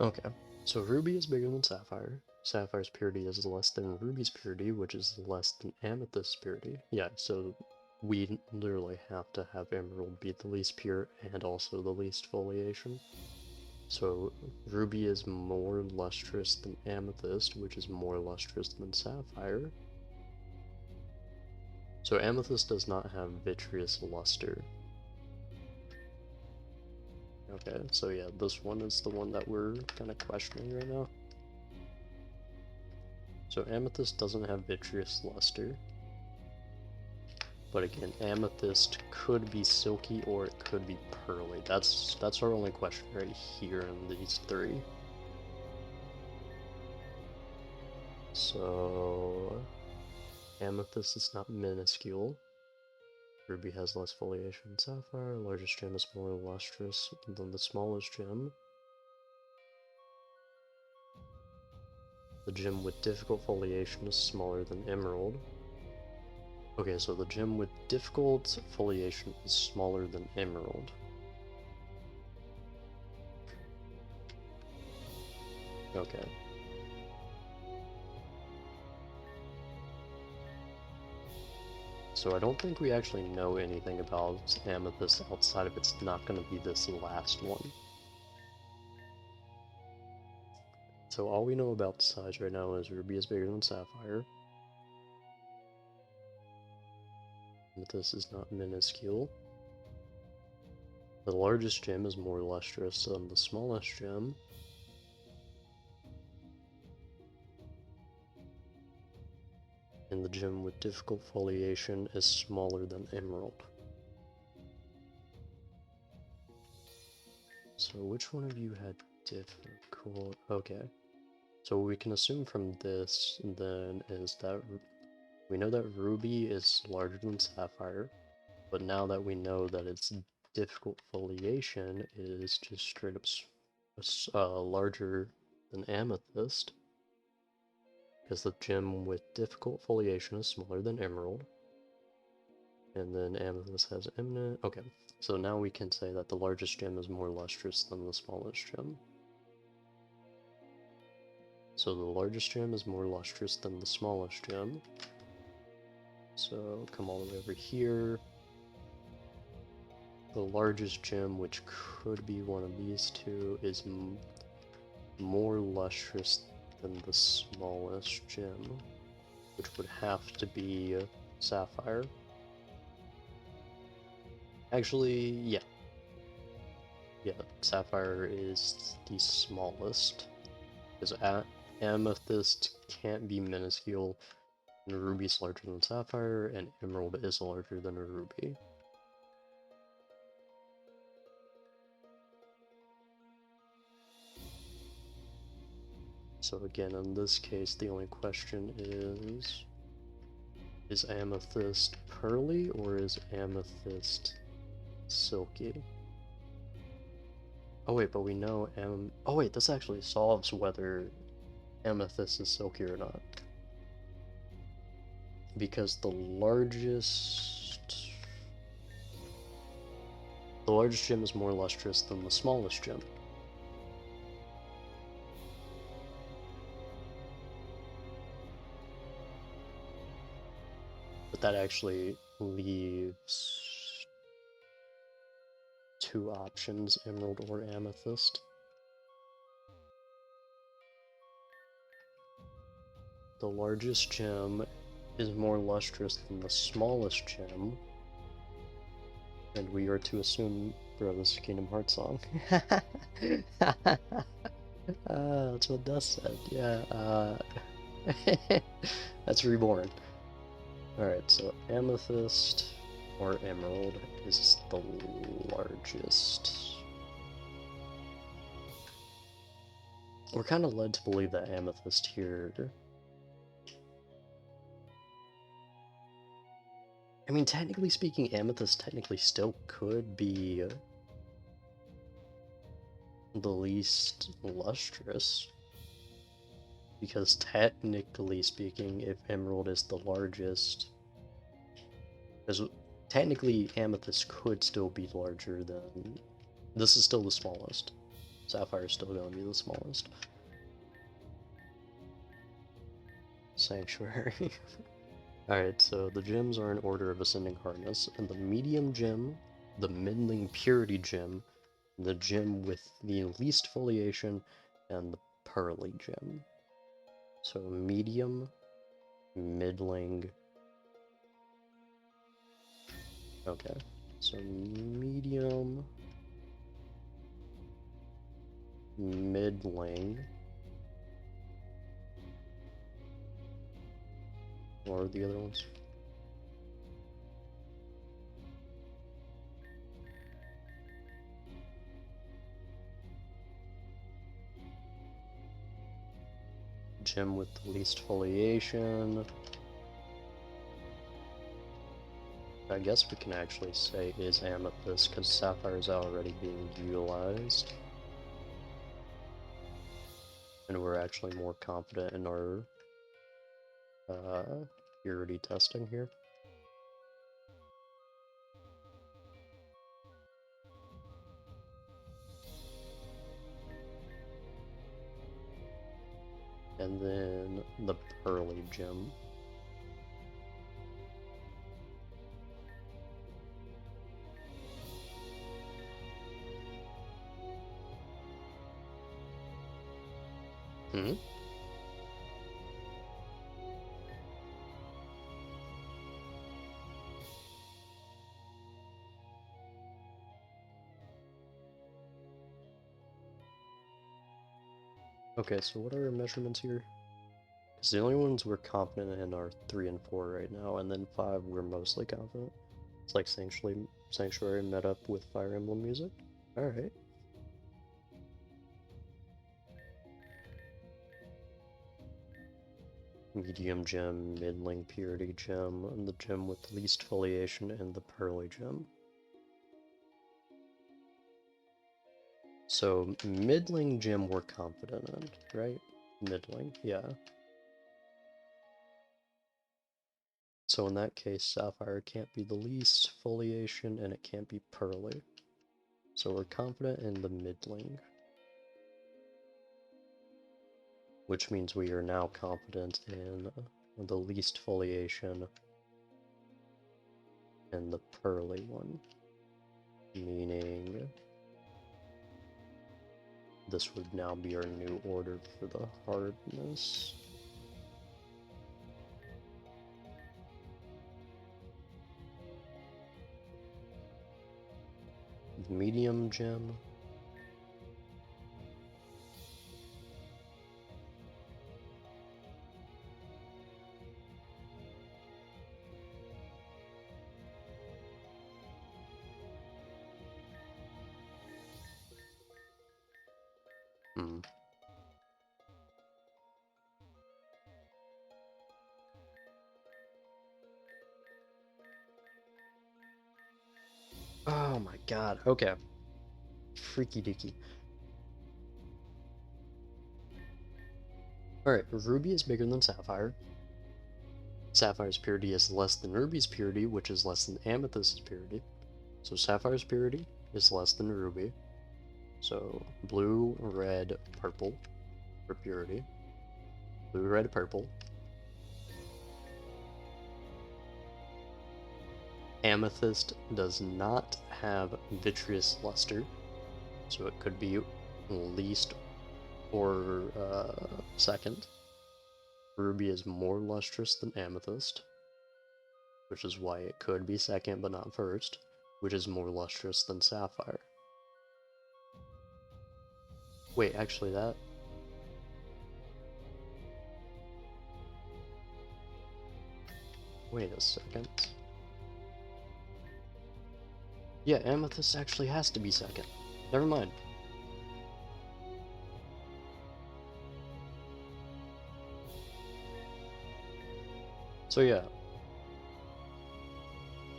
Okay, so Ruby is bigger than Sapphire. Sapphire's purity is less than Ruby's purity, which is less than Amethyst's purity. Yeah, so we literally have to have Emerald be the least pure and also the least foliation. So Ruby is more lustrous than Amethyst, which is more lustrous than Sapphire. So Amethyst does not have vitreous luster. Okay, so yeah, this one is the one that we're kind of questioning right now. So Amethyst doesn't have vitreous luster. But again, Amethyst could be silky or it could be pearly. That's our only question right here in these three. So Amethyst is not minuscule. Ruby has less foliation than Sapphire. Largest gem is more lustrous than the smallest gem. The gem with difficult foliation is smaller than Emerald. Okay, so the gem with difficult foliation is smaller than Emerald. Okay. So I don't think we actually know anything about Amethyst outside of it's not going to be this last one. So all we know about size right now is Ruby is bigger than Sapphire. Amethyst is not minuscule. The largest gem is more lustrous than the smallest gem. And the gem with difficult foliation is smaller than Emerald. So which one of you had difficult? Okay. So what we can assume from this then is that we know that Ruby is larger than Sapphire, but now that we know that its difficult foliation is just straight up larger than Amethyst, because the gem with difficult foliation is smaller than Emerald, and then Amethyst has eminent. Okay, so now we can say that the largest gem is more lustrous than the smallest gem. So the largest gem is more lustrous than the smallest gem. So come all the way over here. The largest gem, which could be one of these two, is more lustrous than the smallest gem, which would have to be Sapphire. Actually, yeah. Yeah, Sapphire is the smallest, because Amethyst can't be minuscule, and Ruby's larger than Sapphire, and Emerald is larger than a Ruby. So again, in this case, the only question is amethyst pearly or is amethyst silky? Oh wait, but we know oh wait, this actually solves whether amethyst is silky or not. Because the largest gem is more lustrous than the smallest gem. But that actually leaves two options, emerald or amethyst. The largest gem is more lustrous than the smallest gem. And we are to assume, bro, this is Kingdom Hearts song. That's what Dust said, yeah, that's Reborn. Alright, so amethyst or emerald is the largest. We're kind of led to believe that amethyst here. I mean, technically speaking, amethyst technically still could be the least lustrous. Because technically speaking, if emerald is the largest, because technically amethyst could still be larger than, this is still the smallest. Sapphire is still going to be the smallest. Sanctuary. Alright, so the gems are in order of ascending hardness, and the medium gem, the middling purity gem, the gem with the least foliation, and the pearly gem. So medium, middling. Okay, so medium, middling. What are the other ones? Gem with the least foliation. I guess we can actually say is amethyst because sapphire is already being utilized. And we're actually more confident in our purity testing here. And then the pearly gem. Hmm? Okay, so what are our measurements here? Because the only ones we're confident in are 3 and 4 right now, and then 5 we're mostly confident. It's like Sanctuary met up with Fire Emblem music. Alright. Medium gem, middling purity gem, and the gem with the least foliation, and the pearly gem. So, middling gem we're confident in, right? Middling, yeah. So in that case, sapphire can't be the least foliation, and it can't be pearly. So we're confident in the middling. Which means we are now confident in the least foliation and the pearly one. Meaning this would now be our new order for the hardness. The medium gem. Hmm. Oh my god, okay. Freaky deaky. Alright, ruby is bigger than sapphire. Sapphire's purity is less than ruby's purity, which is less than amethyst's purity. So sapphire's purity is less than ruby. So blue, red, purple for purity. Blue, red, purple. Amethyst does not have vitreous luster, so it could be least or second. Ruby is more lustrous than amethyst, which is why it could be second but not first, which is more lustrous than sapphire. Wait, actually that... Wait a second. Yeah, amethyst actually has to be second. Never mind. So yeah.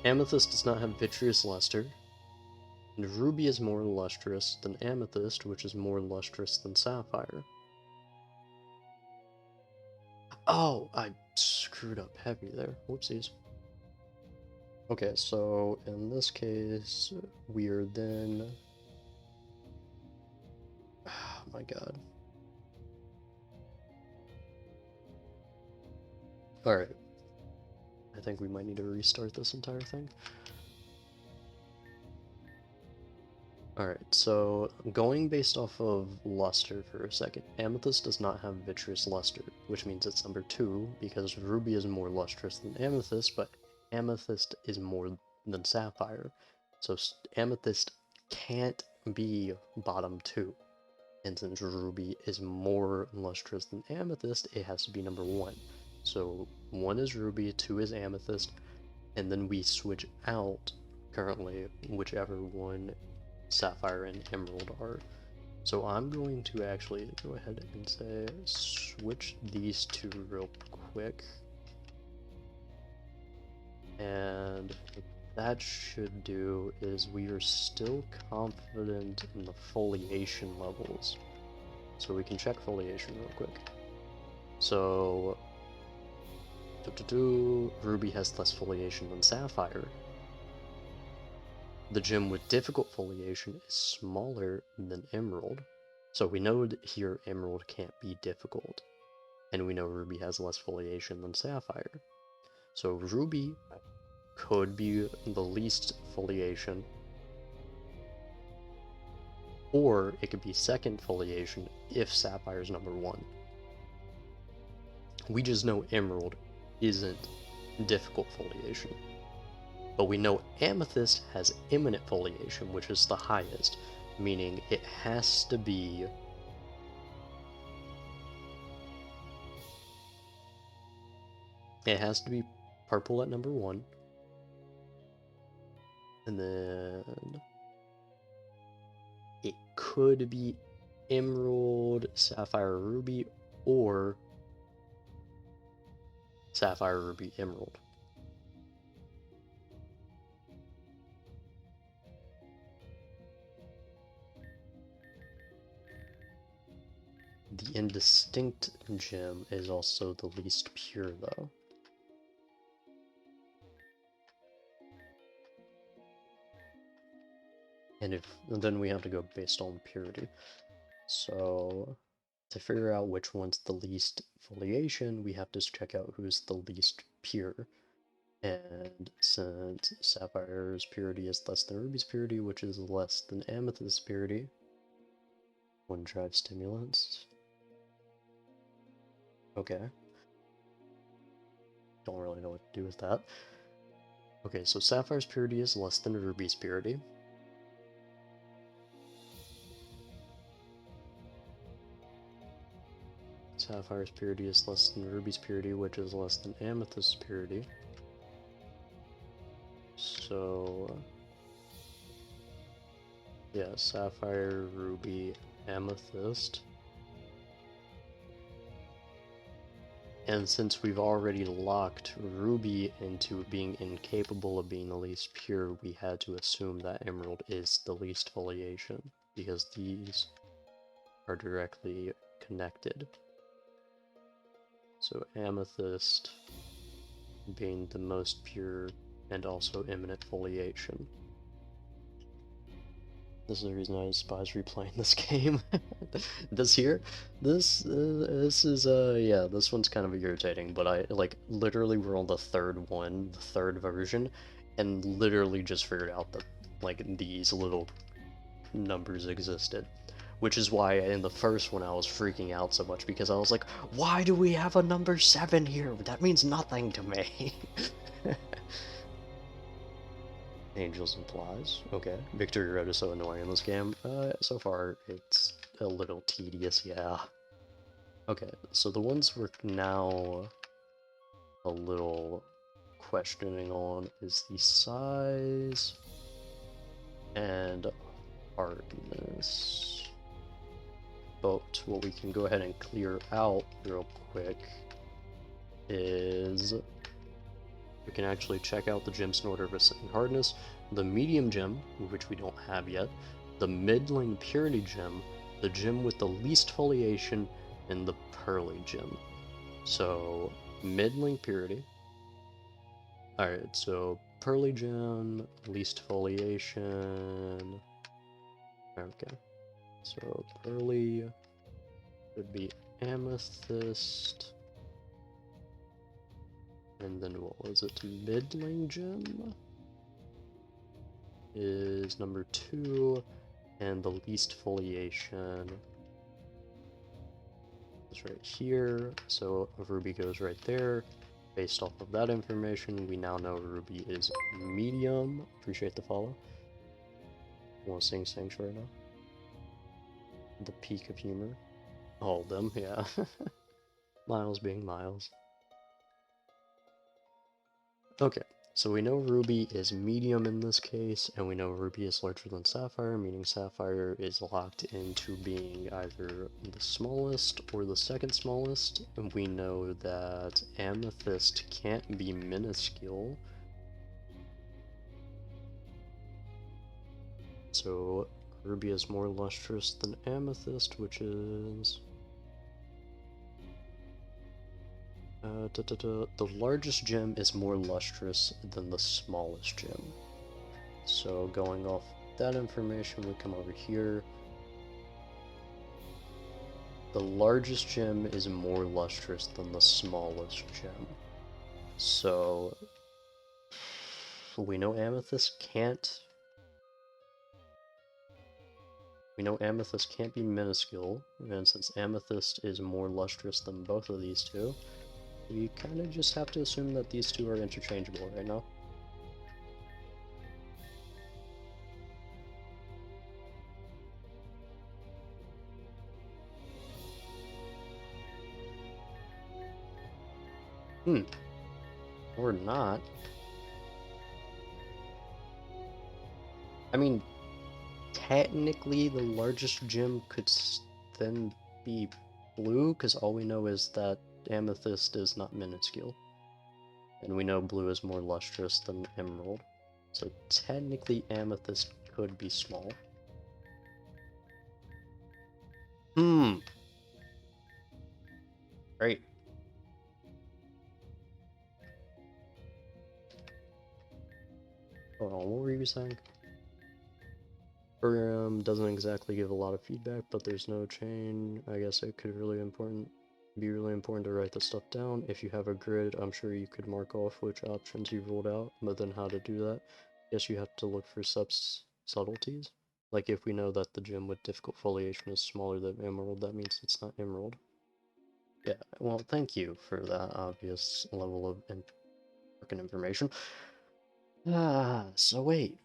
Amethyst does not have vitreous luster, and ruby is more lustrous than amethyst, which is more lustrous than sapphire. Oh, I screwed up heavy there. Whoopsies. Okay, so in this case, we're then... Oh my god. Alright. I think we might need to restart this entire thing. Alright, so going based off of luster for a second, amethyst does not have vitreous luster, which means it's number 2, because ruby is more lustrous than amethyst, but amethyst is more than sapphire. So amethyst can't be bottom 2. And since ruby is more lustrous than amethyst, it has to be number 1. So 1 is ruby, 2 is amethyst, and then we switch out currently whichever one sapphire and emerald are. So I'm going to actually go ahead and say switch these two real quick. And what that should do is we are still confident in the foliation levels. So we can check foliation real quick. So ruby has less foliation than sapphire. The gem with difficult foliation is smaller than emerald. So we know that here emerald can't be difficult. And we know ruby has less foliation than sapphire. So ruby could be the least foliation, or it could be second foliation if sapphire is number 1. We just know emerald isn't difficult foliation. But we know amethyst has imminent foliation, which is the highest, meaning it has to be purple at number 1, and then it could be emerald, sapphire, ruby, or sapphire, ruby, emerald. The indistinct gem is also the least pure, though. And then we have to go based on purity. So to figure out which one's the least foliation, we have to check out who's the least pure. And since sapphire's purity is less than ruby's purity, which is less than amethyst's purity, one drive stimulants. Okay. Don't really know what to do with that. Okay, so sapphire's purity is less than ruby's purity. Sapphire's purity is less than ruby's purity, which is less than amethyst's purity. So, yeah, sapphire, ruby, amethyst. And since we've already locked Ruby into being incapable of being the least pure, we had to assume that Emerald is the least foliation, because these are directly connected. So Amethyst being the most pure and also imminent foliation. This is the reason I despise replaying this game. This is, yeah, this one's kind of irritating, but like, literally we're on the third one, the third version, and literally just figured out that, like, these little numbers existed. Which is why in the first one I was freaking out so much, because I was like, why do we have a number 7 here? That means nothing to me. Angels and Flies. Okay. Victory Road is so annoying in this game. So far, it's a little tedious, yeah. Okay, so the ones we're now a little questioning on is the size and hardness. But what we can go ahead and clear out real quick is we can actually check out the gems in order of ascending hardness. The medium gem, which we don't have yet, the middling purity gem, the gem with the least foliation, and the pearly gem. So, middling purity. Alright, so pearly gem, least foliation. Okay. So, pearly would be amethyst. And then what was it? Middling gem is number 2, and the least foliation is right here. So Ruby goes right there. Based off of that information, we now know Ruby is medium. Appreciate the follow. Want to sing Sanctuary now? The peak of humor. All of them, yeah. Miles being Miles. Okay, so we know Ruby is medium in this case, and we know Ruby is larger than Sapphire, meaning Sapphire is locked into being either the smallest or the second smallest. And we know that Amethyst can't be minuscule. So Ruby is more lustrous than Amethyst, which is... the largest gem is more lustrous than the smallest gem. So going off that information, we come over here. The largest gem is more lustrous than the smallest gem. So we know Amethyst can't... We know Amethyst can't be minuscule, and since Amethyst is more lustrous than both of these two, we kind of just have to assume that these two are interchangeable right now. Or not. I mean, technically the largest gem could then be blue, because all we know is that Amethyst is not minuscule. And we know blue is more lustrous than emerald. So technically Amethyst could be small. Great. Hold on, what were you saying? Program doesn't exactly give a lot of feedback, but there's no chain. I guess it could be really important to write the stuff down. If you have a grid, I'm sure you could mark off which options you ruled out, but then how to do that? Guess you have to look for subtleties. Like if we know that the gem with difficult foliation is smaller than emerald, that means it's not emerald. Yeah, well, thank you for that obvious level of fucking information. So wait.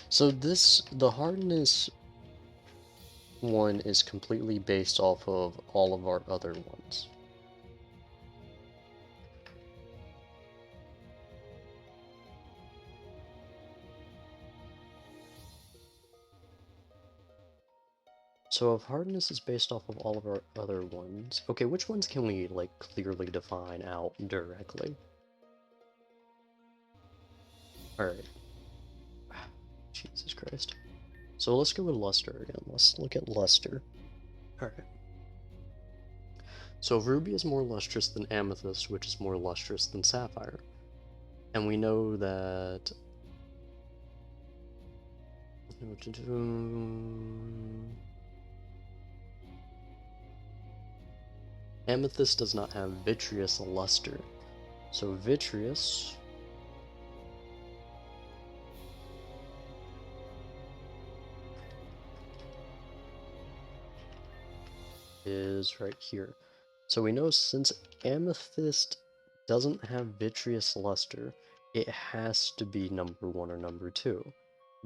So the hardness one is completely based off of all of our other ones. So if hardness is based off of all of our other ones, okay, which ones can we, like, clearly define out directly? Alright. Jesus Christ. So let's go with luster again. Let's look at luster. Alright. So ruby is more lustrous than amethyst, which is more lustrous than sapphire. And we know that... Amethyst does not have vitreous luster. So vitreous is right here. So we know since amethyst doesn't have vitreous luster, it has to be number 1 or number 2,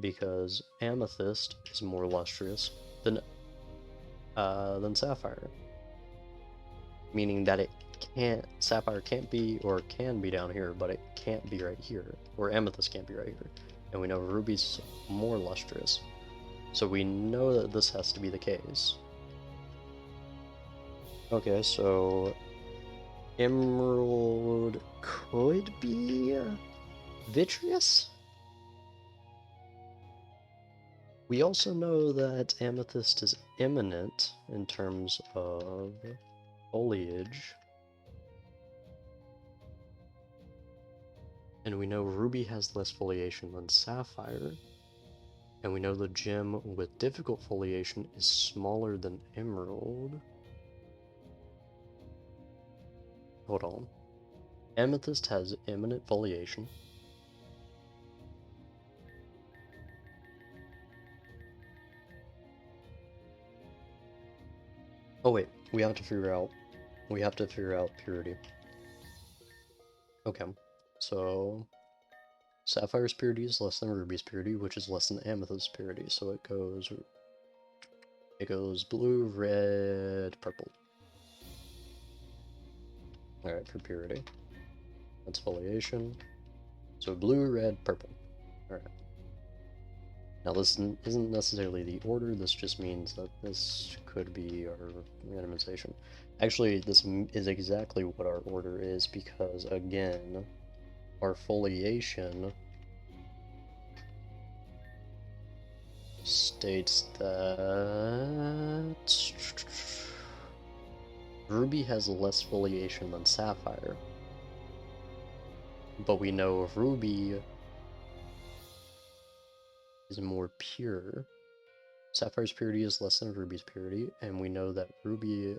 because amethyst is more lustrous than sapphire, meaning that sapphire can't be, or can be down here, but it can't be right here, or amethyst can't be right here. And we know ruby's more lustrous, so we know that this has to be the case. Okay, so emerald could be vitreous? We also know that amethyst is eminent in terms of foliage. And we know ruby has less foliation than sapphire. And we know the gem with difficult foliation is smaller than emerald. Hold on. Amethyst has eminent foliation. Oh wait, we have to figure out purity. Okay, so sapphire's purity is less than ruby's purity, which is less than amethyst's purity. So it goes blue, red, purple. All right, for purity. That's foliation. So blue, red, purple. All right. Now this isn't necessarily the order. This just means that this could be our randomization. Actually, this is exactly what our order is, because again, our foliation states that ruby has less foliation than sapphire, but we know ruby is more pure. Sapphire's purity is less than ruby's purity, and we know that ruby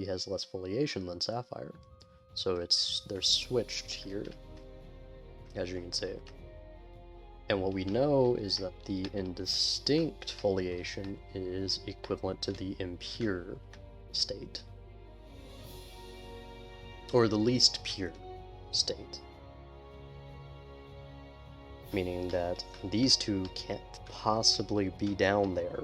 has less foliation than sapphire. So they're switched here, as you can see. And what we know is that the indistinct foliation is equivalent to the impure state, or the least pure state, meaning that these two can't possibly be down there,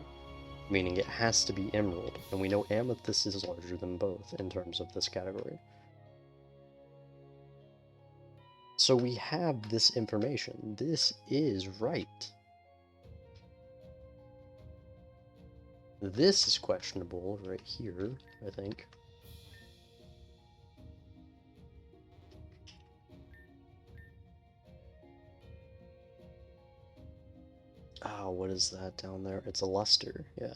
meaning it has to be emerald, and we know amethyst is larger than both in terms of this category. So we have this information. This is right. This is questionable right here, I think. Oh, what is that down there? It's a luster, yeah.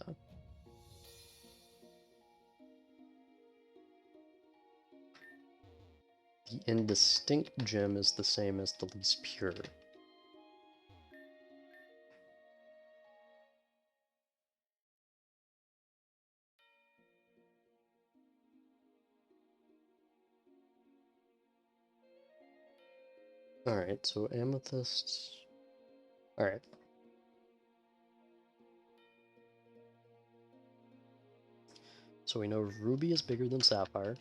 The indistinct gem is the same as the least pure. Alright, so amethyst... Alright. So we know ruby is bigger than sapphire.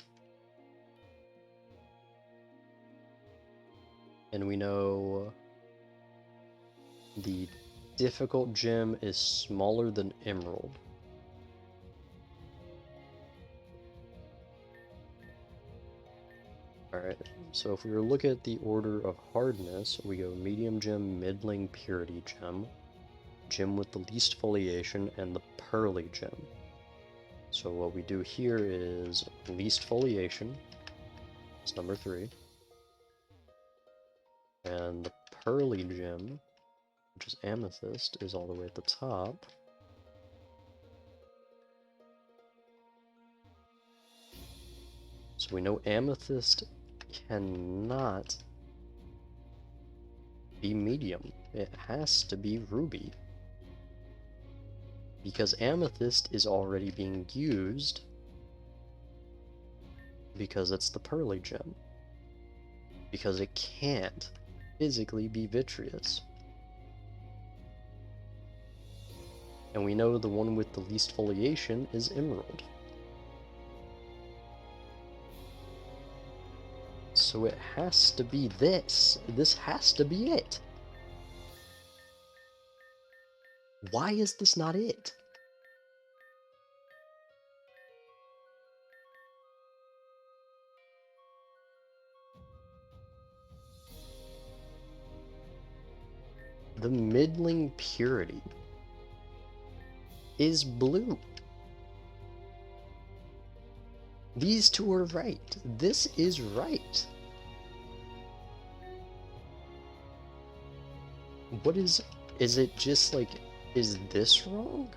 And we know The difficult gem is smaller than emerald. Alright, so if we were to look at the order of hardness, we go medium gem, middling purity gem, gem with the least foliation, and the pearly gem. So what we do here is least foliation, it's number 3, and the pearly gem, which is amethyst, is all the way at the top. So we know amethyst cannot be medium. It has to be ruby. Because amethyst is already being used because it's the pearly gem. Because it can't physically be vitreous. And we know the one with the least foliation is emerald. So it has to be this. This has to be it. Why is this not it? The middling purity is blue. These two are right. This is right. What is it just like, is this wrong?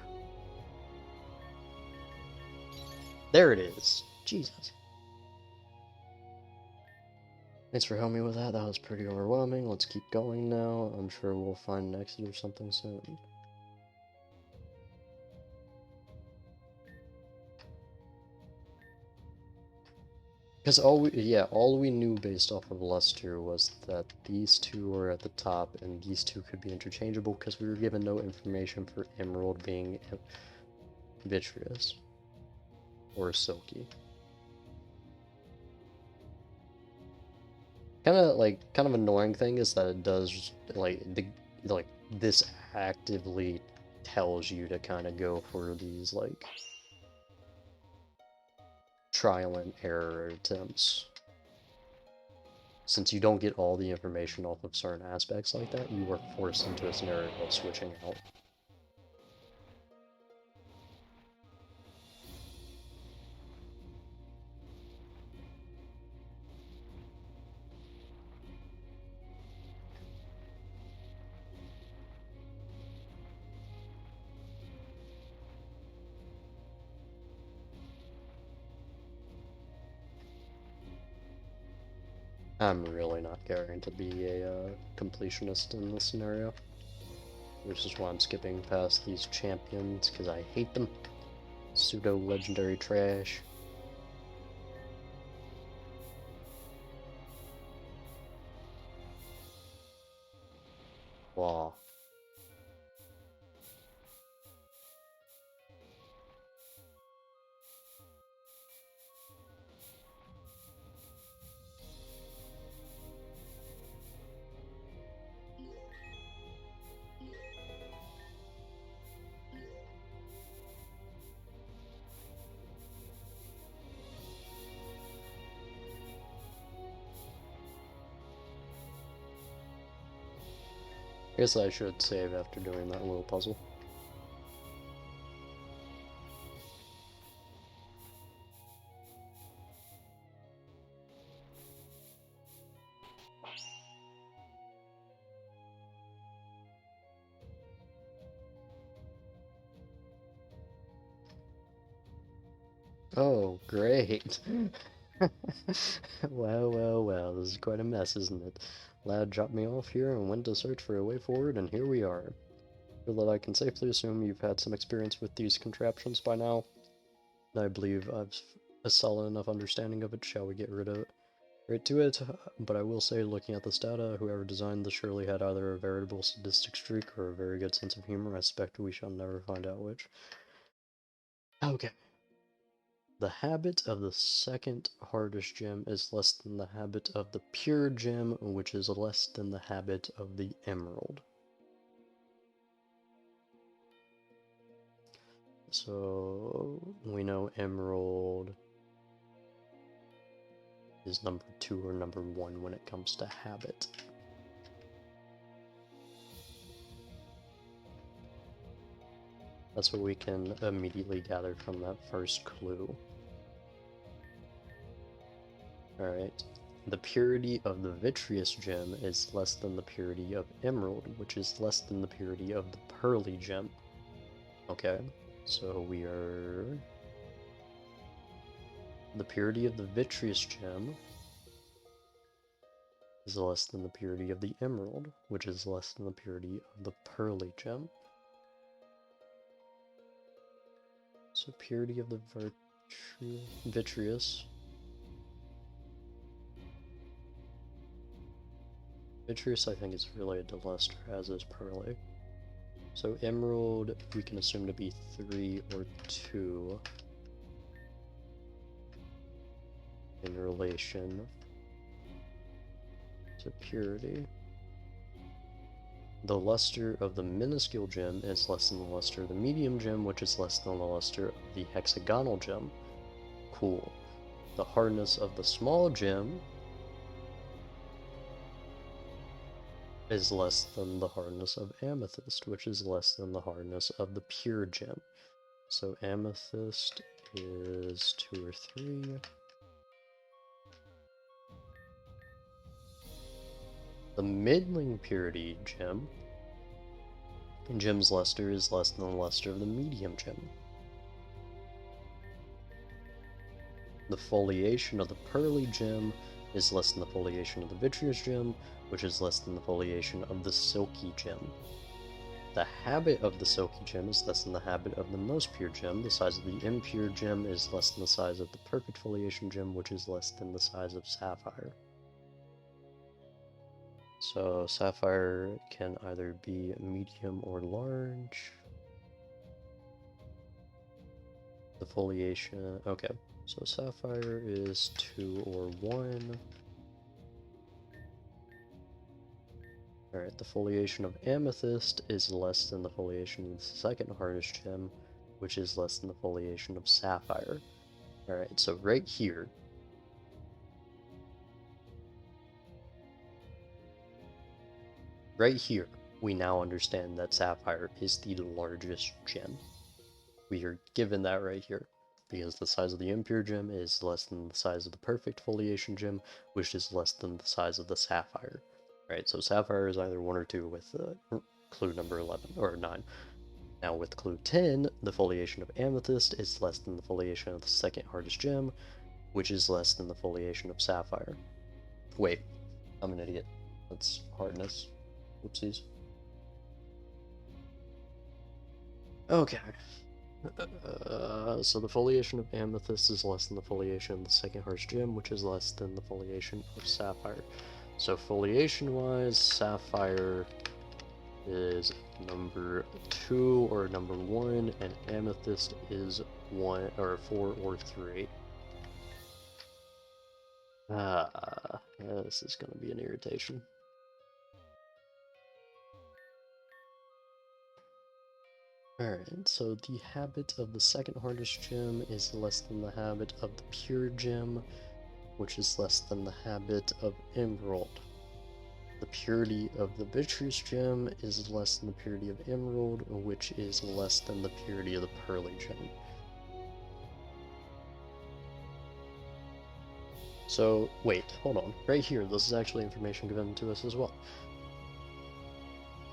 There it is. Jesus. Thanks for helping me with that. That was pretty overwhelming. Let's keep going now. I'm sure we'll find an exit or something soon. Because all we knew based off of Luster was that these two were at the top and these two could be interchangeable because we were given no information for emerald being vitreous or silky. Kind of annoying thing is that it does this actively tells you to kind of go for these like trial and error attempts. Since you don't get all the information off of certain aspects like that, you are forced into a scenario of switching out. I'm really not caring to be a completionist in this scenario, which is why I'm skipping past these champions, because I hate them. Pseudo-legendary trash. Wow. I guess I should save after doing that little puzzle. Oh, great. Well, this is quite a mess, isn't it? Lad dropped me off here and went to search for a way forward, and here we are. Feel that I can safely assume you've had some experience with these contraptions by now. I believe I've a solid enough understanding of it. Shall we get right to it? But I will say, looking at this data, whoever designed this surely had either a veritable sadistic streak or a very good sense of humor. I suspect we shall never find out which. Okay. The habit of the second hardest gem is less than the habit of the pure gem, which is less than the habit of the emerald. so we know Emerald is number 2 or number 1 when it comes to habit. That's what we can immediately gather from that first clue. Alright. The purity of the vitreous gem is less than the purity of emerald, which is less than the purity of the pearly gem. Okay, so we are... The purity of the vitreous gem is less than the purity of the emerald, which is less than the purity of the pearly gem. So purity of the vitreous. Vitreous, I think, is related to luster, as is pearly. So emerald, we can assume to be 3 or 2 in relation to purity. The luster of the minuscule gem is less than the luster of the medium gem, which is less than the luster of the hexagonal gem. Cool. The hardness of the small gem is less than the hardness of amethyst, which is less than the hardness of the pure gem. So amethyst is 2 or 3. The middling purity gem's luster is less than the luster of the medium gem. The foliation of the pearly gem is less than the foliation of the vitreous gem, which is less than the foliation of the silky gem. The habit of the silky gem is less than the habit of the most pure gem. The size of the impure gem is less than the size of the perfect foliation gem, which is less than the size of sapphire. So sapphire can either be medium or large. The foliation, okay, so sapphire is 2 or 1. Alright, the foliation of amethyst is less than the foliation of the second hardest gem, which is less than the foliation of sapphire. Alright, so right here, we now understand that sapphire is the largest gem. We are given that right here, because the size of the impure gem is less than the size of the perfect foliation gem, which is less than the size of the sapphire. Right, so sapphire is either 1 or 2 with clue number 11, or 9. Now with clue 10, the foliation of amethyst is less than the foliation of the second hardest gem, which is less than the foliation of sapphire. Wait, I'm an idiot. That's hardness. Whoopsies. Okay. So the foliation of amethyst is less than the foliation of the second hardest gem, which is less than the foliation of sapphire. So foliation-wise, sapphire is number 2 or number 1, and amethyst is 1 or 4 or 3. This is gonna be an irritation. Alright, so the habit of the second hardest gem is less than the habit of the pure gem, which is less than the habit of emerald. The purity of the vitreous gem is less than the purity of emerald, which is less than the purity of the pearly gem. So, wait, hold on. Right here, this is actually information given to us as well.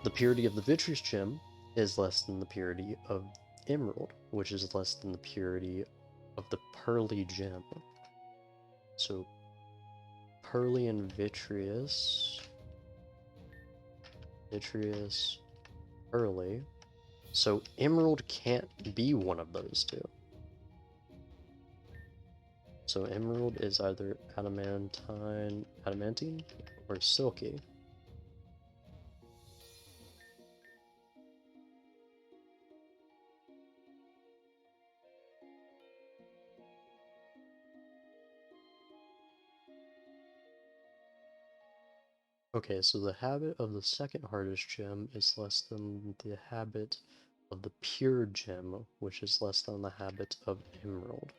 The purity of the vitreous gem is less than the purity of emerald, which is less than the purity of the pearly gem. So, pearly and vitreous, pearly. So emerald can't be one of those two. So emerald is either adamantine or silky. Okay, so the habit of the second hardest gem is less than the habit of the pure gem, which is less than the habit of emerald.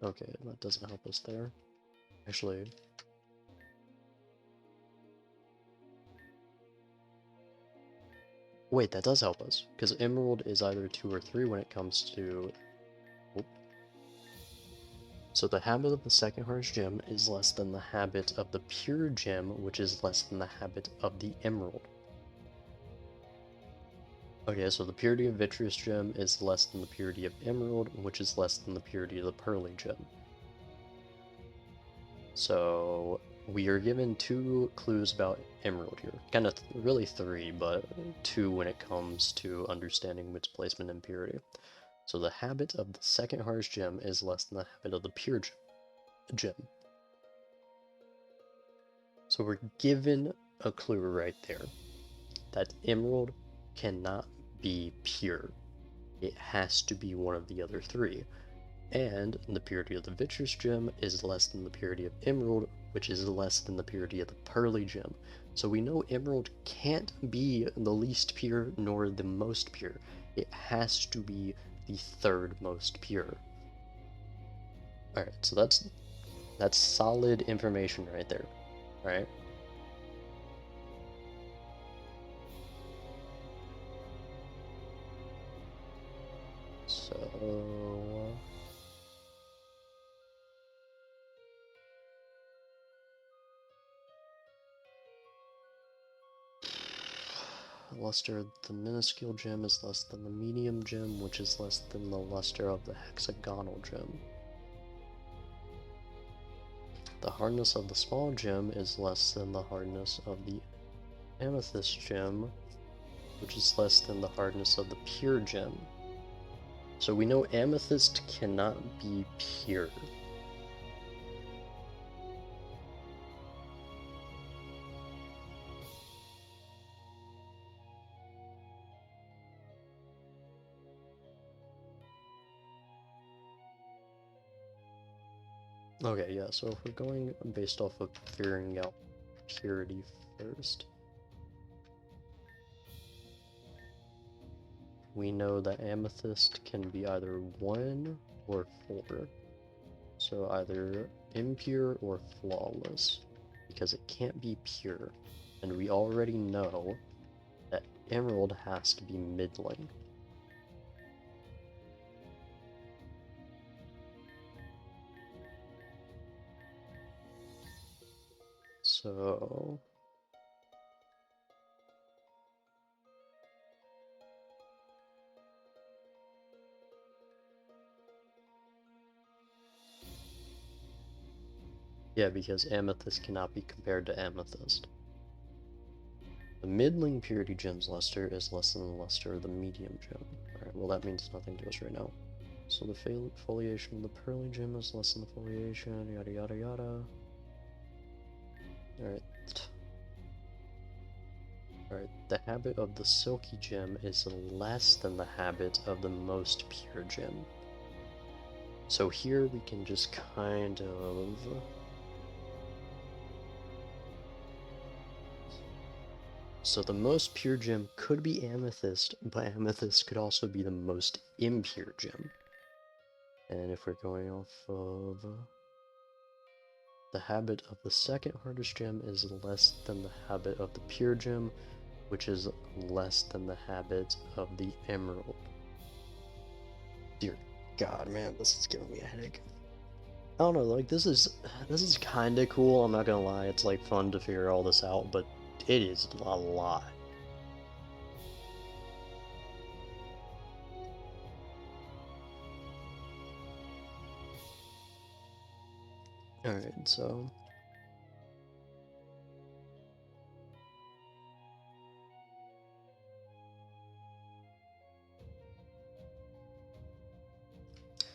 Okay, that doesn't help us there. Actually, wait, that does help us, because emerald is either 2 or 3 when it comes to... Oop. So the habit of the second hardest gem is less than the habit of the pure gem, which is less than the habit of the emerald. Okay, so the purity of vitreous gem is less than the purity of emerald, which is less than the purity of the pearly gem. So we are given 2 clues about emerald here. Kind of really 3, but 2 when it comes to understanding its placement and purity. So the habit of the second hardest gem is less than the habit of the pure gem. So we're given a clue right there that emerald cannot be pure. It has to be one of the other 3. And the purity of the vitreous gem is less than the purity of emerald, which is less than the purity of the pearly gem. So we know emerald can't be the least pure nor the most pure. It has to be the 3rd most pure. Alright, so that's solid information right there, right? So... luster of the minuscule gem is less than the medium gem, which is less than the luster of the hexagonal gem. The hardness of the small gem is less than the hardness of the amethyst gem, which is less than the hardness of the pure gem. So we know amethyst cannot be pure. Okay, yeah, so if we're going based off of figuring out purity first, we know that amethyst can be either 1 or 4. So either impure or flawless, because it can't be pure. And we already know that emerald has to be middling. So... yeah, because amethyst cannot be compared to amethyst. The middling purity gem's luster is less than the luster of the medium gem. Alright, well that means nothing to us right now. So the foliation of the pearly gem is less than the foliation, yada yada yada. Alright. Alright, the habit of the silky gem is less than the habit of the most pure gem. So here we can just kind of... So the most pure gem could be amethyst, but amethyst could also be the most impure gem. And if we're going off of... the habit of the second hardest gem is less than the habit of the pure gem, which is less than the habit of the emerald. Dear God, man, this is giving me a headache. I don't know, like, this is kinda cool, I'm not gonna lie, it's, like, fun to figure all this out, but it is a lot. Alright, so...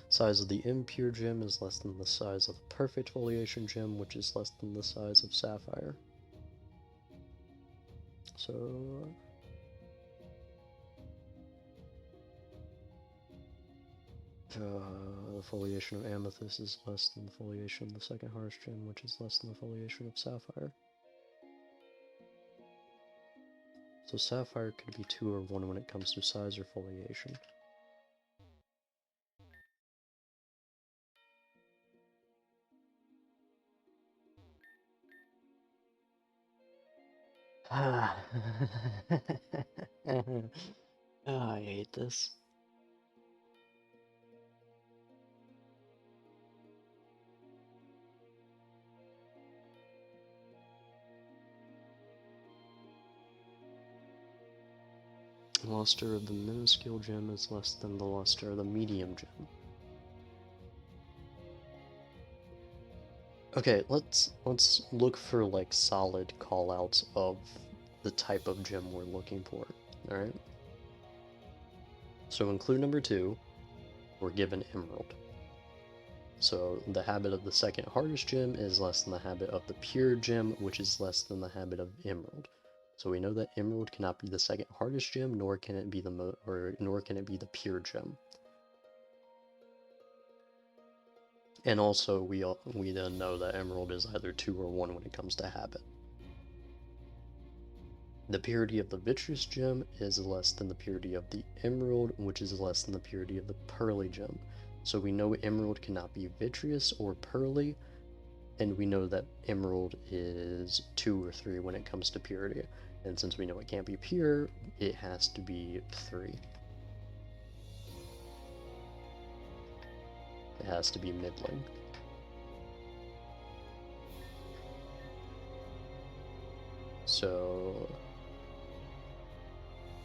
size of the impure gem is less than the size of the perfect foliation gem, which is less than the size of sapphire. So... the foliation of amethyst is less than the foliation of the second hardest gem, which is less than the foliation of sapphire. So sapphire could be 2 or 1 when it comes to size or foliation. Ah. I hate this. The luster of the minuscule gem is less than the luster of the medium gem. Okay, let's look for like solid callouts of the type of gem we're looking for. Alright? So in clue number 2, we're given emerald. So the habit of the second hardest gem is less than the habit of the pure gem, which is less than the habit of emerald. So we know that emerald cannot be the second hardest gem, nor can it be the pure gem. And also, we then know that emerald is either 2 or 1 when it comes to habit. The purity of the vitreous gem is less than the purity of the emerald, which is less than the purity of the pearly gem. So we know emerald cannot be vitreous or pearly, and we know that emerald is 2 or 3 when it comes to purity. And since we know it can't be pure, it has to be 3. It has to be middling. So,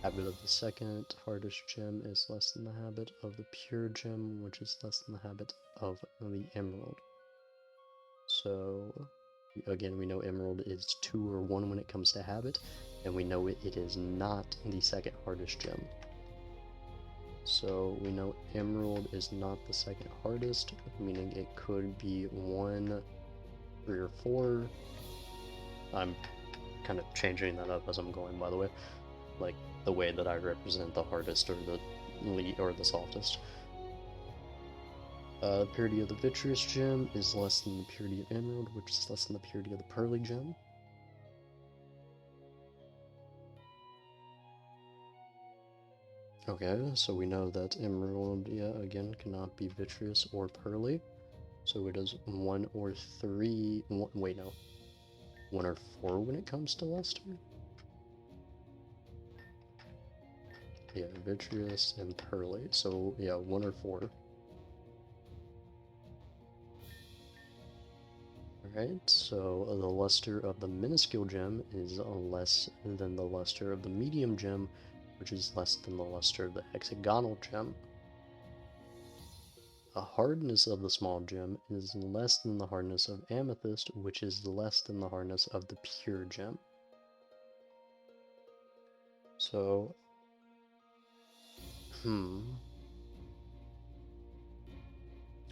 habit of the second hardest gem is less than the habit of the pure gem, which is less than the habit of the emerald. So, again, we know emerald is 2 or 1 when it comes to habit, and we know it is not the second hardest gem. So we know emerald is not the second hardest, meaning it could be 1, 3, or 4. I'm kind of changing that up as I'm going, by the way, like the way that I represent the hardest or the softest. The purity of the vitreous gem is less than the purity of emerald, which is less than the purity of the pearly gem. Okay, so we know that emerald, again, cannot be vitreous or pearly. So it is 1 or 3. Wait, no. 1 or 4 when it comes to luster? Yeah, vitreous and pearly. So, yeah, 1 or 4. Alright, so the luster of the minuscule gem is less than the luster of the medium gem, which is less than the luster of the hexagonal gem. The hardness of the small gem is less than the hardness of amethyst, which is less than the hardness of the pure gem. So,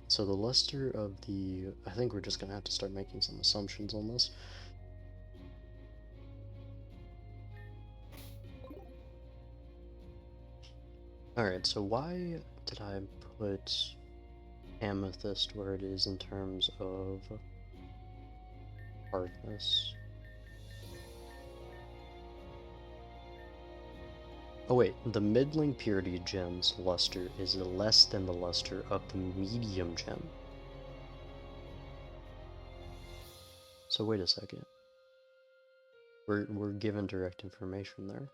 So the luster of the... I think we're just going to have to start making some assumptions on this. Alright, so why did I put amethyst where it is in terms of hardness? Oh wait, the middling purity gem's luster is less than the luster of the medium gem. So wait a second. We're given direct information there.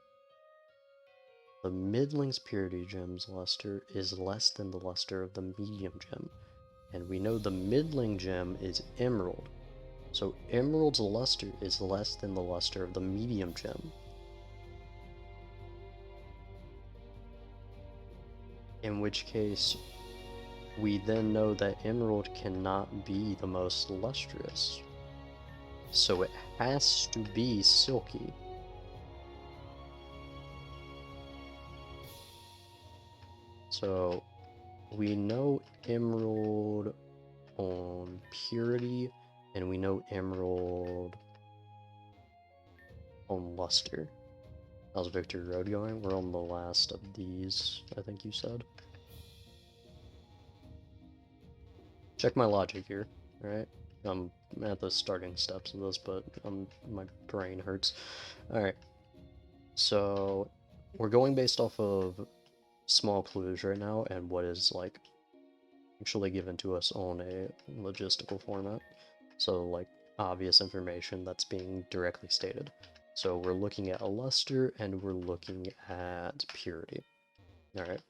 The middling's purity gem's luster is less than the luster of the medium gem. And we know the middling gem is emerald. So emerald's luster is less than the luster of the medium gem. In which case, we then know that emerald cannot be the most lustrous. So it has to be silky. So we know emerald on purity, and we know emerald on luster. How's Victory Road going? We're on the last of these, I think you said. Check my logic here, alright? I'm at the starting steps of this, but my brain hurts. Alright. So we're going based off of small clues right now and what is like actually given to us on a logistical format. So like obvious information that's being directly stated. So we're looking at a luster and we're looking at purity. All right.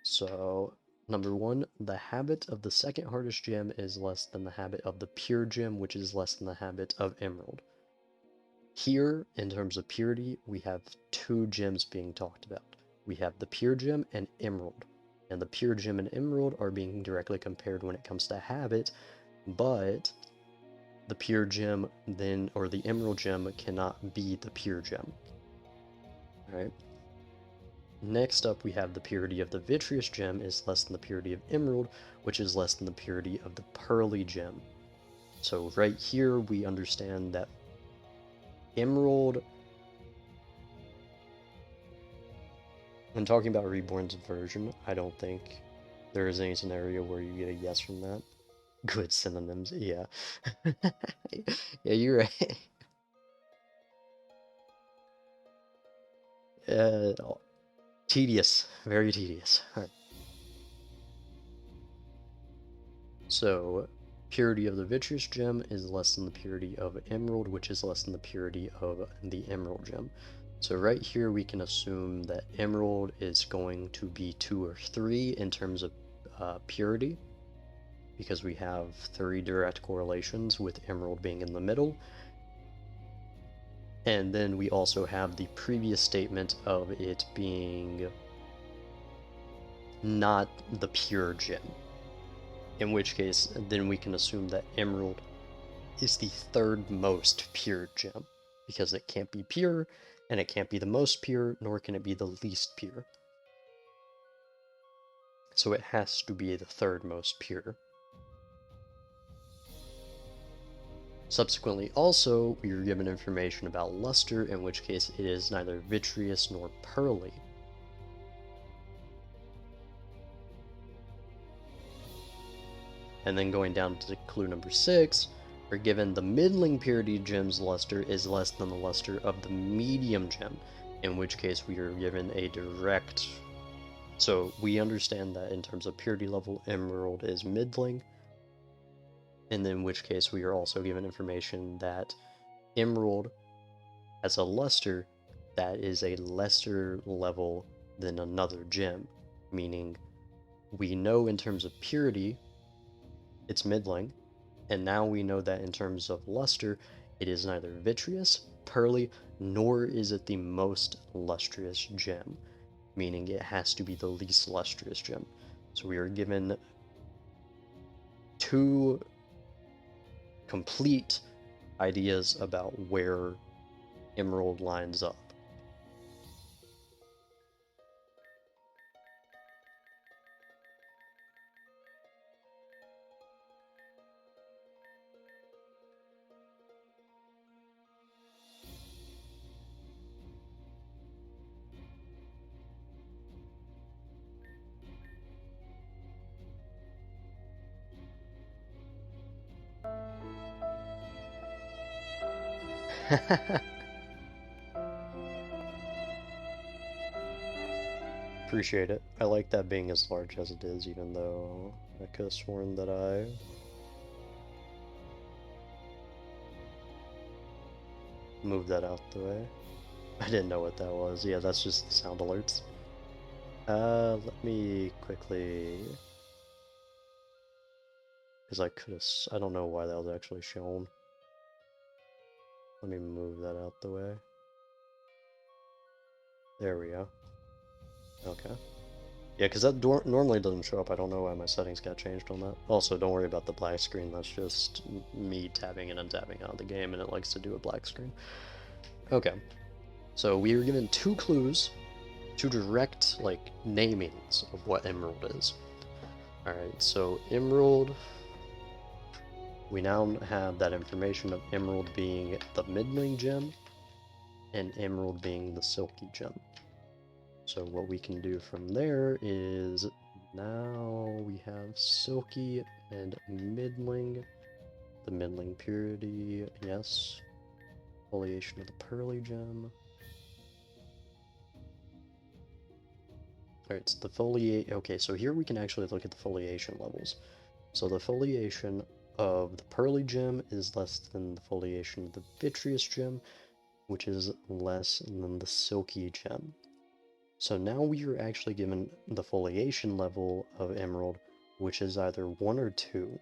So number one, the habit of the second hardest gem is less than the habit of the pure gem, which is less than the habit of emerald. Here, in terms of purity, we have two gems being talked about. We have the pure gem and emerald. And the pure gem and emerald are being directly compared when it comes to habit, but the pure gem then, or the emerald gem, cannot be the pure gem. Alright. Next up, we have the purity of the vitreous gem is less than the purity of emerald, which is less than the purity of the pearly gem. So right here, we understand that emerald, when talking about Reborn's version, I don't think there is any scenario where you get a yes from that. Good synonyms, yeah. Yeah, you're right. Uh, Tedious, very tedious. Alright. So, purity of the vitreous gem is less than the purity of emerald, which is less than the purity of the emerald gem. So right here we can assume that emerald is going to be 2 or 3 in terms of purity, because we have 3 direct correlations with emerald being in the middle. And then we also have the previous statement of it being not the pure gem, in which case then we can assume that emerald is the third most pure gem, because it can't be pure, and it can't be the most pure, nor can it be the least pure. So it has to be the third most pure. Subsequently, also, we are given information about luster, in which case it is neither vitreous nor pearly. And then going down to clue number 6, we're given the middling purity gem's luster is less than the luster of the medium gem, in which case we are given a direct. So we understand that in terms of purity level, emerald is middling, and in which case we are also given information that emerald has a luster that is a lesser level than another gem, meaning we know in terms of purity it's middling, and now we know that in terms of luster it is neither vitreous, pearly, nor is it the most lustrous gem, meaning it has to be the least lustrous gem. So we are given 2 complete ideas about where emerald lines up. Appreciate it. I like that being as large as it is, even though I could have sworn that I moved that out the way. I didn't know what that was. Yeah, that's just the sound alerts. Let me quickly, because I could have, I don't know why that was actually shown. Let me move that out the way. There we go. Okay. Yeah, because that normally doesn't show up. I don't know why my settings got changed on that. Also, don't worry about the black screen. That's just me tabbing in and tabbing out of the game, and it likes to do a black screen. Okay. So we were given 2 clues, 2 direct, like, namings of what emerald is. Alright, so emerald, we now have that information of emerald being the middling gem, and emerald being the silky gem. So what we can do from there is, now we have silky and middling. The middling purity, yes. Foliation of the pearly gem. Alright, so the foliate. Okay, so here we can actually look at the foliation levels. So the foliation of the pearly gem is less than the foliation of the vitreous gem, which is less than the silky gem. So now we are actually given the foliation level of emerald, which is either 1 or 2.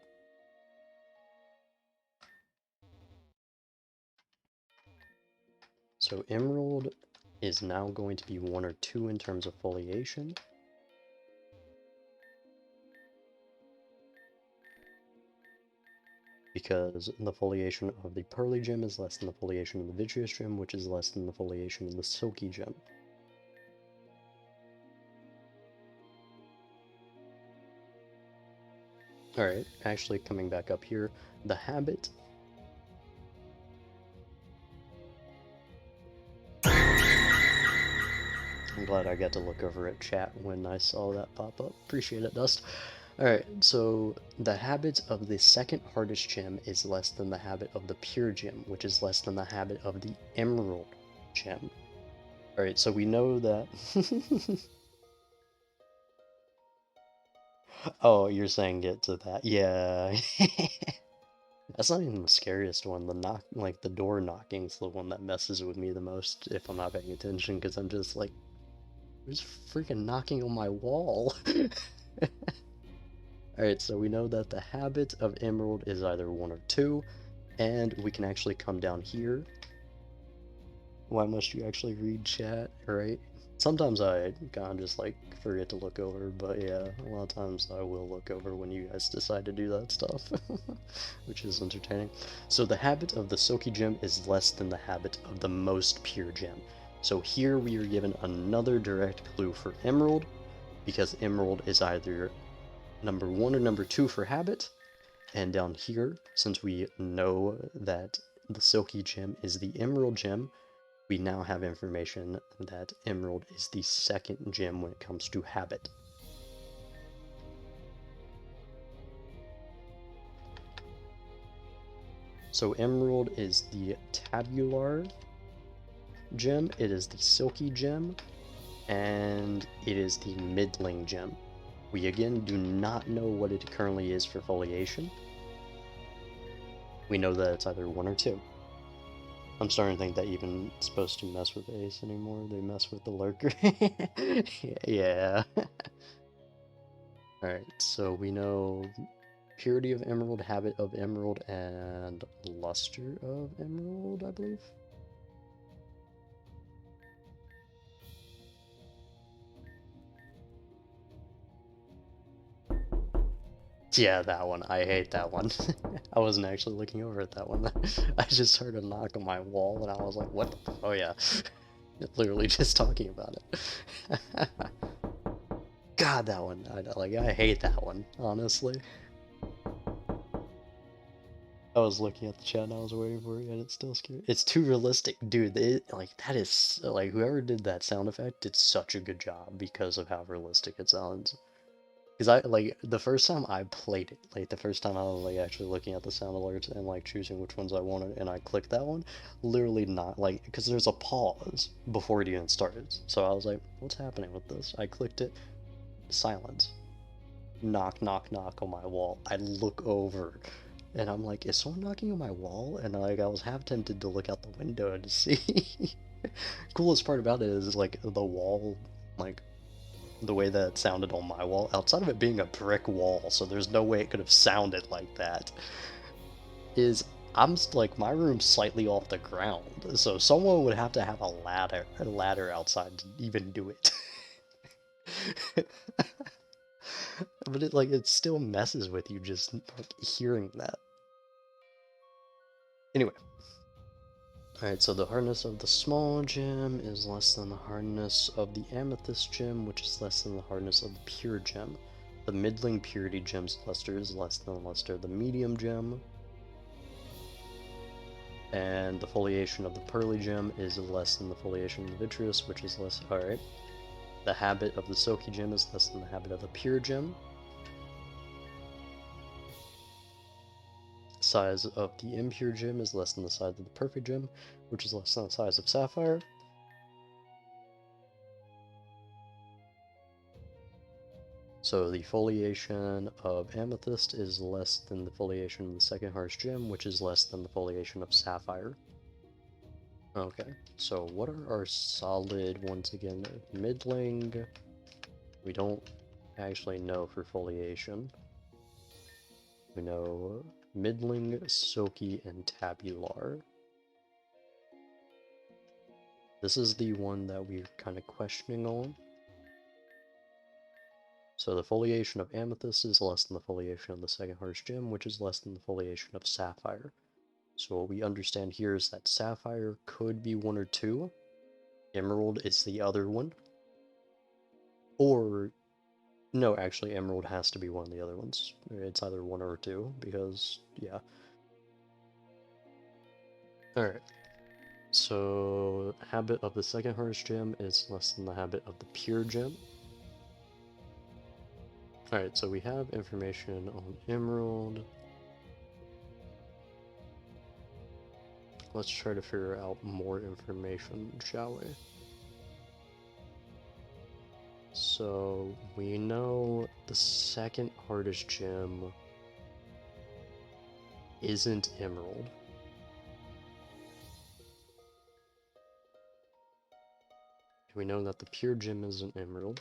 So emerald is now going to be 1 or 2 in terms of foliation. Because the foliation of the pearly gem is less than the foliation of the vitreous gem, which is less than the foliation of the silky gem. Alright, actually coming back up here, the habit. I'm glad I got to look over at chat when I saw that pop up. Appreciate it, Dust. Alright, so the habit of the second hardest gem is less than the habit of the pure gem, which is less than the habit of the emerald gem. Alright, so we know that... Oh, you're saying get to that. Yeah. That's not even the scariest one. Like the door knocking's the one that messes with me the most if I'm not paying attention, because I'm just like, who's freaking knocking on my wall? Alright, so we know that the habit of emerald is either 1 or 2, and we can actually come down here. Why must you actually read chat, right? Sometimes I kind of just like forget to look over, but yeah, a lot of times I will look over when you guys decide to do that stuff, which is entertaining. So the habit of the silky gem is less than the habit of the most pure gem. So here we are given another direct clue for emerald, because emerald is either number 1 or number 2 for habit, and down here, since we know that the silky gem is the emerald gem, we now have information that emerald is the second gem when it comes to habit. So emerald is the tabular gem, it is the silky gem, and it is the middling gem. We again do not know what it currently is for foliation. We know that it's either 1 or 2. I'm starting to think that even supposed to mess with Ace anymore. They mess with the lurker. Yeah. Alright, so we know purity of emerald, habit of emerald, and luster of emerald, I believe. Yeah, that one. I hate that one. I wasn't actually looking over at that one. I just heard a knock on my wall and I was like, what? Oh yeah. Literally just talking about it. God, that one. I hate that one, honestly. I was looking at the chat and I was waiting for it and it's still scary. It's too realistic. Dude, that is, like, whoever did that sound effect did such a good job because of how realistic it sounds. Because the first time I played it, like, the first time I was, like, actually looking at the sound alerts and, like, choosing which ones I wanted, and I clicked that one, literally not, like, because there's a pause before it even starts. So I was like, what's happening with this? I clicked it, silence. Knock, knock, knock on my wall. I look over, and I'm like, is someone knocking on my wall? And, like, I was half tempted to look out the window to see. Coolest part about it is, like, the wall, like, the way that it sounded on my wall, outside of it being a brick wall, so there's no way it could have sounded like that, is like, my room's slightly off the ground, so someone would have to have a ladder outside to even do it. But it still messes with you just like hearing that. Anyway. Alright, so the hardness of the small gem is less than the hardness of the amethyst gem, which is less than the hardness of the pure gem. The middling purity gem's luster is less than the luster of the medium gem. And the foliation of the pearly gem is less than the foliation of the vitreous, which is less. Alright. The habit of the silky gem is less than the habit of the pure gem. Size of the impure gem is less than the size of the perfect gem, which is less than the size of sapphire. So the foliation of amethyst is less than the foliation of the second harsh gem, which is less than the foliation of sapphire. Okay, so what are our solid ones again? Middling, we don't actually know for foliation. We know middling, silky, and tabular. This is the one that we're kind of questioning on. So the foliation of amethyst is less than the foliation of the second harsh gem, which is less than the foliation of sapphire. So what we understand here is that sapphire could be one or two, emerald is the other one, or no, actually emerald has to be one of the other ones. It's either one or two, because, yeah. Alright, so habit of the second harsh gem is less than the habit of the pure gem. Alright, so we have information on emerald. Let's try to figure out more information, shall we? So we know the second hardest gem isn't emerald. We know that the pure gem isn't emerald.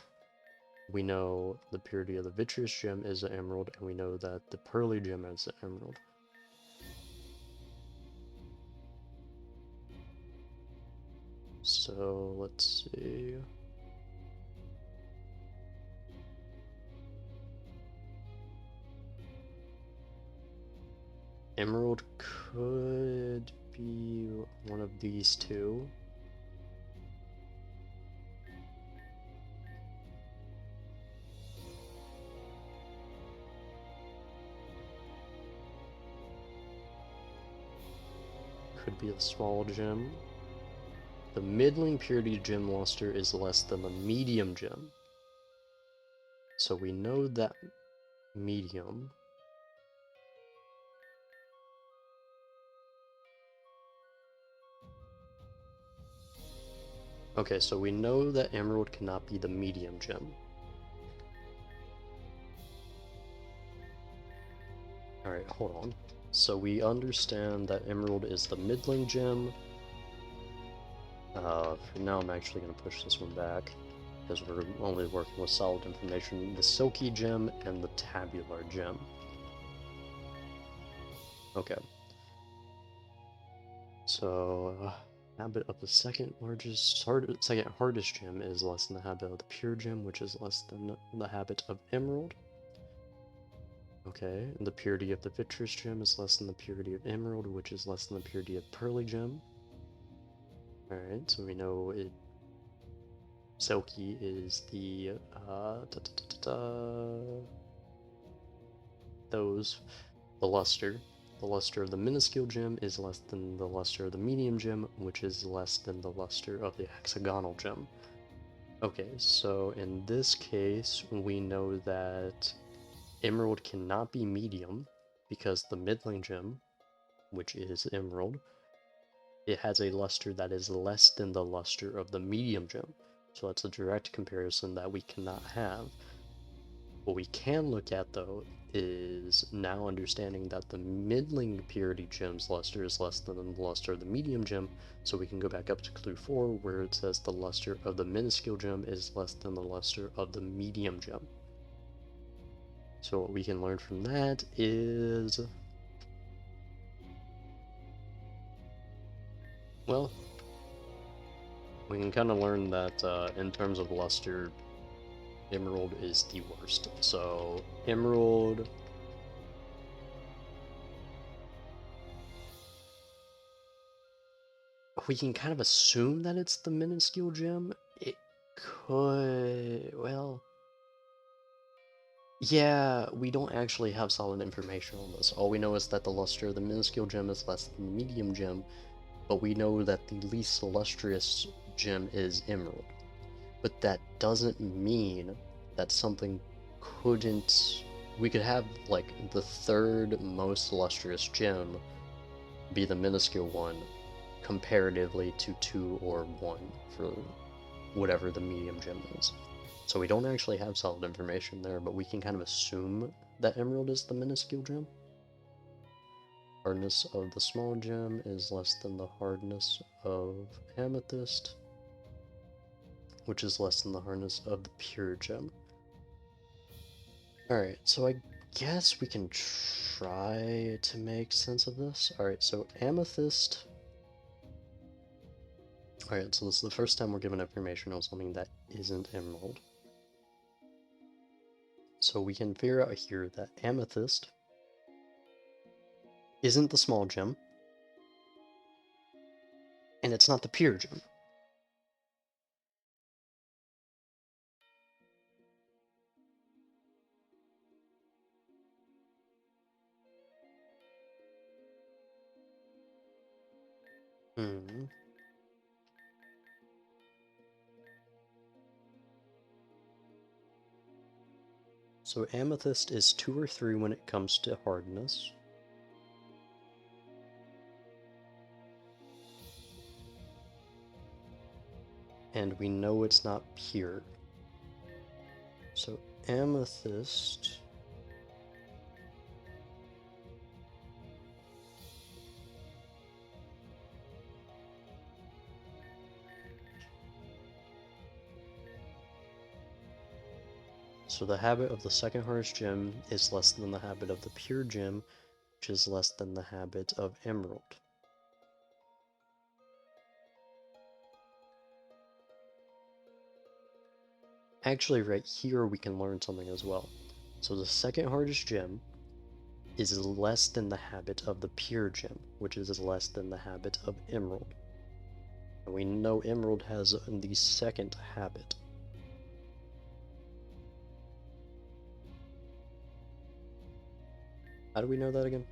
We know the purity of the vitreous gem is an emerald, and we know that the pearly gem is an emerald. So let's see. Emerald could be one of these two. Could be a small gem. The middling purity gem luster is less than the medium gem. So we know that medium. Okay, so we know that emerald cannot be the medium gem. Alright, hold on. So we understand that emerald is the middling gem. For now I'm actually going to push this one back, because we're only working with solid information. The silky gem and the tabular gem. Okay. So, habit of the second hardest gem is less than the habit of the pure gem, which is less than the habit of emerald. Okay, and the purity of the vitreous gem is less than the purity of emerald, which is less than the purity of pearly gem. Alright, so we know silky is the, the luster. The luster of the minuscule gem is less than the luster of the medium gem, which is less than the luster of the hexagonal gem. Okay, so in this case, we know that emerald cannot be medium, because the middling gem, which is emerald, it has a luster that is less than the luster of the medium gem. So that's a direct comparison that we cannot have. What we can look at, though, is now understanding that the middling purity gem's luster is less than the luster of the medium gem, so we can go back up to clue 4, where it says the luster of the minuscule gem is less than the luster of the medium gem. So what we can learn from that is, well, we can kind of learn that in terms of luster, emerald is the worst. So emerald, we can kind of assume that it's the minuscule gem. It could, well, yeah, we don't actually have solid information on this. All we know is that the luster of the minuscule gem is less than the medium gem, but we know that the least lustrous gem is emerald. But that doesn't mean that something couldn't... We could have, like, the third most lustrous gem be the minuscule one, comparatively to 2 or 1 for whatever the medium gem is. So we don't actually have solid information there, but we can kind of assume that emerald is the minuscule gem. Hardness of the small gem is less than the hardness of amethyst, which is less than the hardness of the pure gem. Alright, so I guess we can try to make sense of this. Alright, so amethyst. Alright, so this is the first time we're given information on something that isn't emerald. So we can figure out here that amethyst isn't the small gem, and it's not the pure gem. So amethyst is 2 or 3 when it comes to hardness. And we know it's not pure. So amethyst so the habit of the second hardest gem is less than the habit of the pure gem, which is less than the habit of emerald. Actually, right here we can learn something as well. So the second hardest gem is less than the habit of the pure gem, which is less than the habit of emerald. And we know emerald has the second habit. How do we know that again?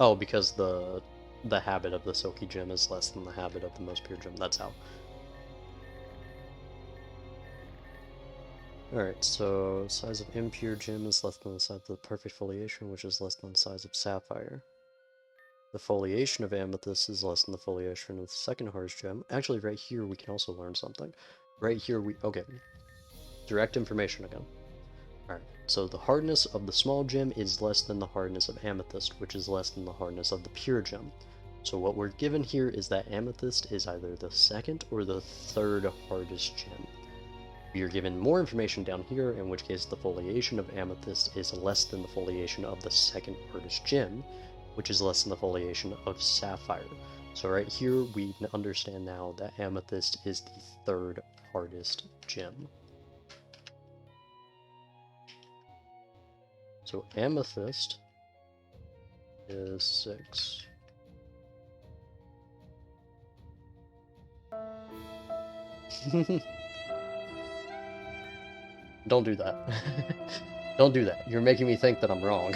Oh, because the habit of the silky gem is less than the habit of the most pure gem. That's how. Alright, so size of impure gem is less than the size of the perfect foliation, which is less than the size of sapphire. The foliation of amethyst is less than the foliation of the second hardest gem. Actually, right here we can also learn something. Right here okay. Direct information again. Alright, so the hardness of the small gem is less than the hardness of amethyst, which is less than the hardness of the pure gem. So what we're given here is that amethyst is either the second or the third hardest gem. We are given more information down here, in which case the foliation of amethyst is less than the foliation of the second hardest gem, which is less than the foliation of sapphire. So right here we understand now that amethyst is the third hardest gem. So amethyst is 6. Don't do that. Don't do that. You're making me think that I'm wrong.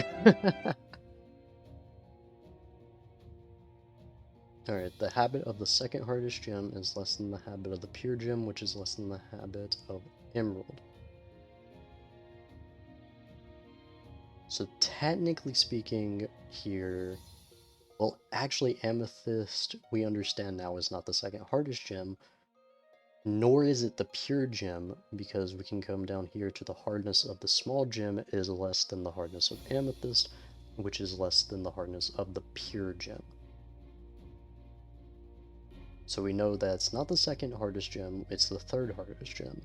Alright, the habit of the second hardest gem is less than the habit of the pure gem, which is less than the habit of emerald. So technically speaking here, well, actually amethyst, we understand now, is not the second hardest gem, nor is it the pure gem, because we can come down here to the hardness of the small gem is less than the hardness of amethyst, which is less than the hardness of the pure gem. So we know that it's not the second hardest gem, it's the third hardest gem.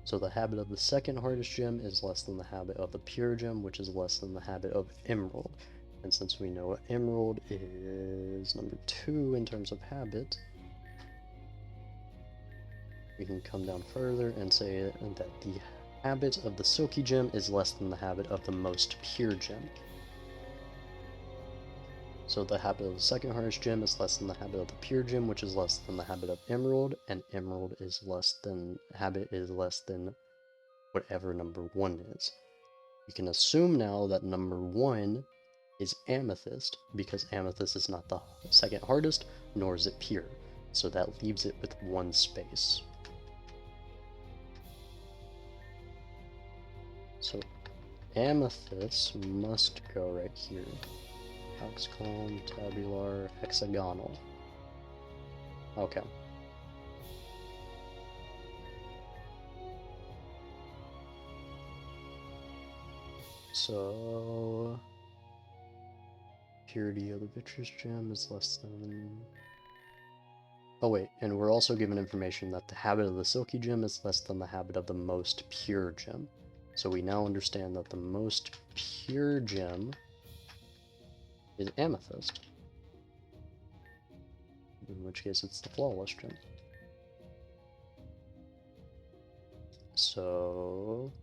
So the habit of the second hardest gem is less than the habit of the pure gem, which is less than the habit of emerald. And since we know emerald is number 2 in terms of habit, we can come down further and say that the habit of the silky gem is less than the habit of the most pure gem. So the habit of the second hardest gem is less than the habit of the pure gem, which is less than the habit of emerald, and emerald is less than, habit is less than whatever number 1 is. We can assume now that number 1 is amethyst, because amethyst is not the second hardest, nor is it pure. So that leaves it with 1 space. So amethyst must go right here. hexagon, tabular, hexagonal. Okay. So purity of the vitreous gem is less than... Oh wait, and we're also given information that the habit of the silky gem is less than the habit of the most pure gem. So we now understand that the most pure gem is amethyst. In which case it's the flawless gem. So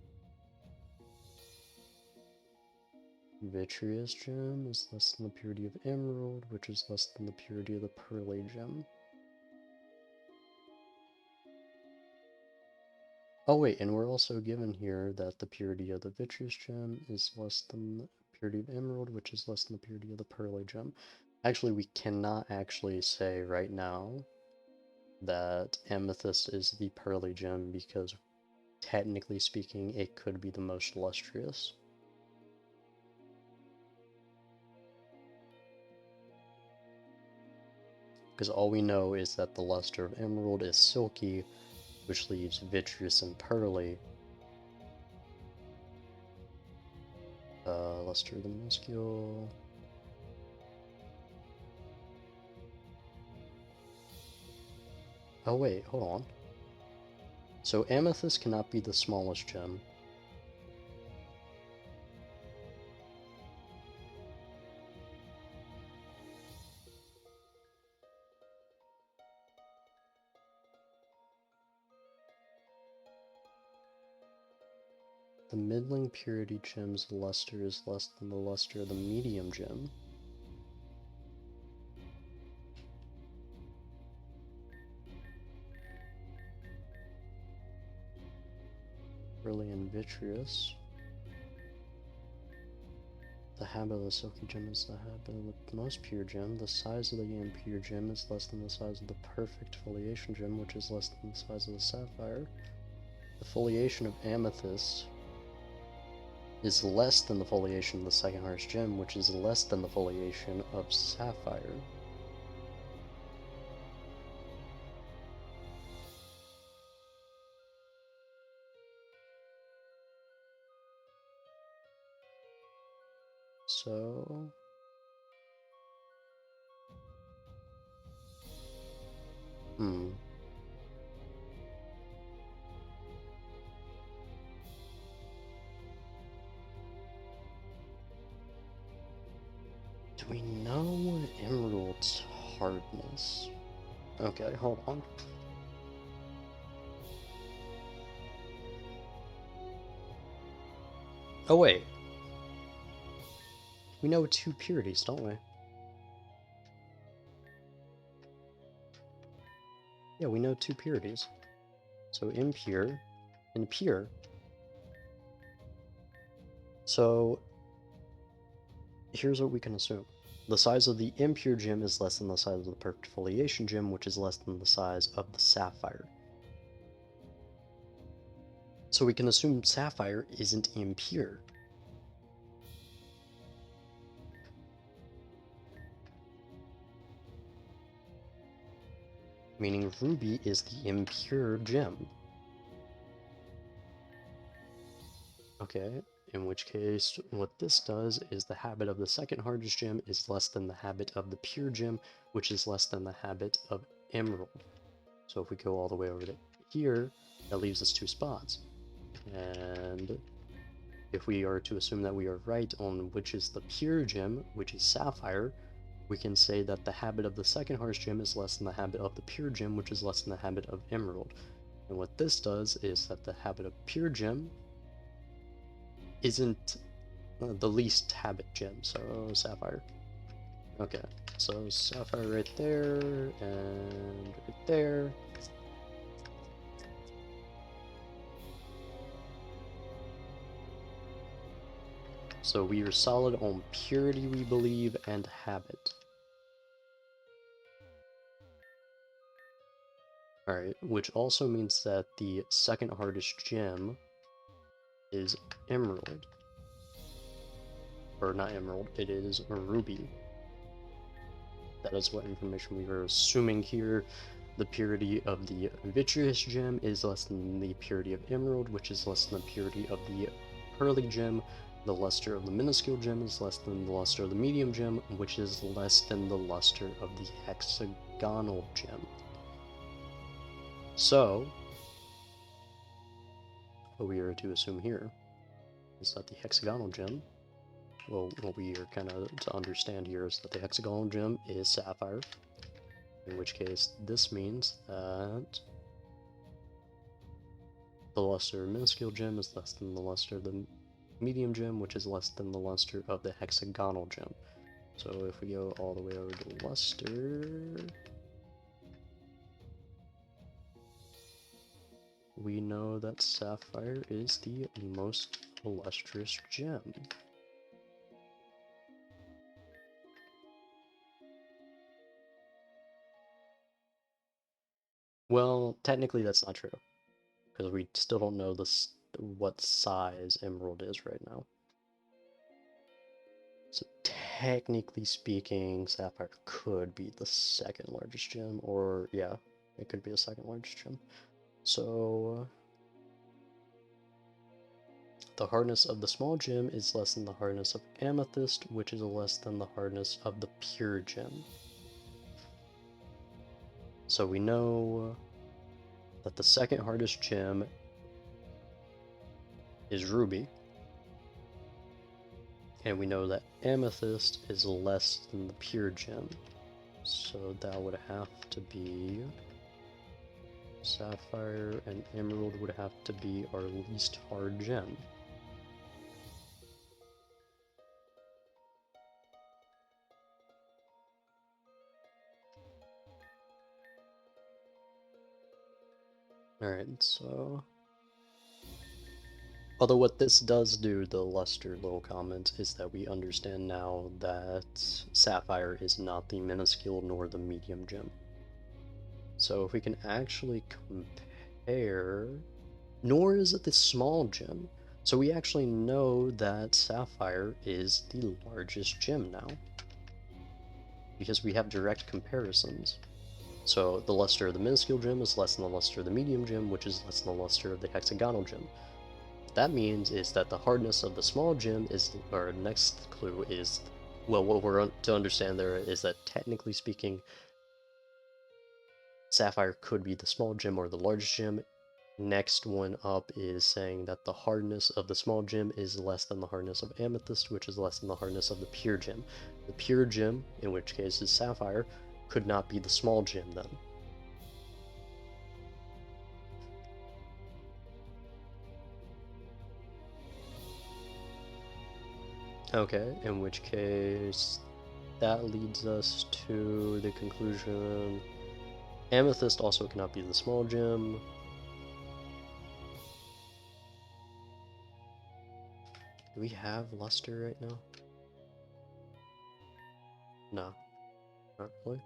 vitreous gem is less than the purity of emerald, which is less than the purity of the pearly gem. Oh wait, and we're also given here that the purity of the vitreous gem is less than the purity of emerald, which is less than the purity of the pearly gem. Actually, we cannot actually say right now that amethyst is the pearly gem because technically speaking, it could be the most lustrous. Because all we know is that the luster of emerald is silky, which leaves vitreous and pearly. Luster of the muscule. Oh wait, hold on. So amethyst cannot be the smallest gem. The middling purity gem's luster is less than the luster of the medium gem. Pearly and vitreous. The habit of the silky gem is the habit of the most pure gem. The size of the impure gem is less than the size of the perfect foliation gem, which is less than the size of the sapphire. The foliation of amethyst is less than the foliation of the second hardest gem, which is less than the foliation of sapphire. So... Do we know emerald's hardness? Okay, hold on. Oh wait. We know two purities, don't we? Yeah, we know two purities. So impure and pure. So here's what we can assume. The size of the impure gem is less than the size of the perfect foliation gem, which is less than the size of the sapphire. So we can assume sapphire isn't impure. Meaning ruby is the impure gem. Okay, in which case what this does is the habit of the second hardest gem is less than the habit of the pure gem, which is less than the habit of emerald. So if we go all the way over to here, that leaves us two spots. And if we are to assume that we are right on which is the pure gem, which is sapphire, we can say that the habit of the second hardest gem is less than the habit of the pure gem, which is less than the habit of emerald. And what this does is that the habit of pure gem isn't the least habit gem, so sapphire. Okay, so sapphire right there, and right there. So we are solid on purity, we believe, and habit. Alright, which also means that the second hardest gem is emerald. Or not emerald, it is ruby. That is what information we are assuming here. The purity of the vitreous gem is less than the purity of emerald, which is less than the purity of the pearly gem. The luster of the minuscule gem is less than the luster of the medium gem, which is less than the luster of the hexagonal gem. So, what we are to assume here is that the hexagonal gem, well, what we are kind of to understand here is that the hexagonal gem is sapphire, in which case this means that the luster of minuscule gem is less than the luster of the medium gem, which is less than the luster of the hexagonal gem. So if we go all the way over to luster, we know that sapphire is the most lustrous gem. Well, technically that's not true, because we still don't know what size emerald is right now. So technically speaking, sapphire could be the second largest gem, or yeah, it could be the second largest gem. So the hardness of the small gem is less than the hardness of amethyst, which is less than the hardness of the pure gem. So we know that the second hardest gem is ruby, and we know that amethyst is less than the pure gem. So that would have to be sapphire, and emerald would have to be our least hard gem. Alright, so although what this does do, the luster little comment, is that we understand now that sapphire is not the minuscule nor the medium gem. So if we can actually compare, nor is it the small gem. So we actually know that sapphire is the largest gem now, because we have direct comparisons. So the luster of the minuscule gem is less than the luster of the medium gem, which is less than the luster of the hexagonal gem. What that means is that the hardness of the small gem is, our next clue is, well, what we're to understand there is that technically speaking, sapphire could be the small gem or the largest gem. Next one up is saying that the hardness of the small gem is less than the hardness of amethyst, which is less than the hardness of the pure gem. The pure gem, in which case is sapphire, could not be the small gem then. Okay, in which case that leads us to the conclusion amethyst also cannot be the small gem. Do we have luster right now? No, not really.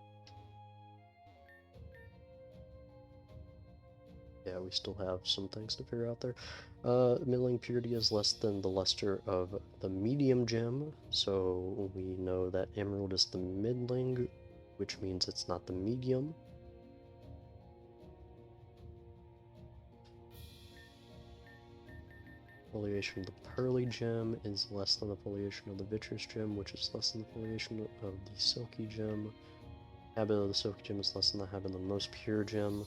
Yeah, we still have some things to figure out there. Middling purity is less than the luster of the medium gem, so we know that emerald is the middling, which means it's not the medium. Foliation of the pearly gem is less than the foliation of the vitreous gem, which is less than the foliation of the silky gem. Habit of the silky gem is less than the habit of the most pure gem.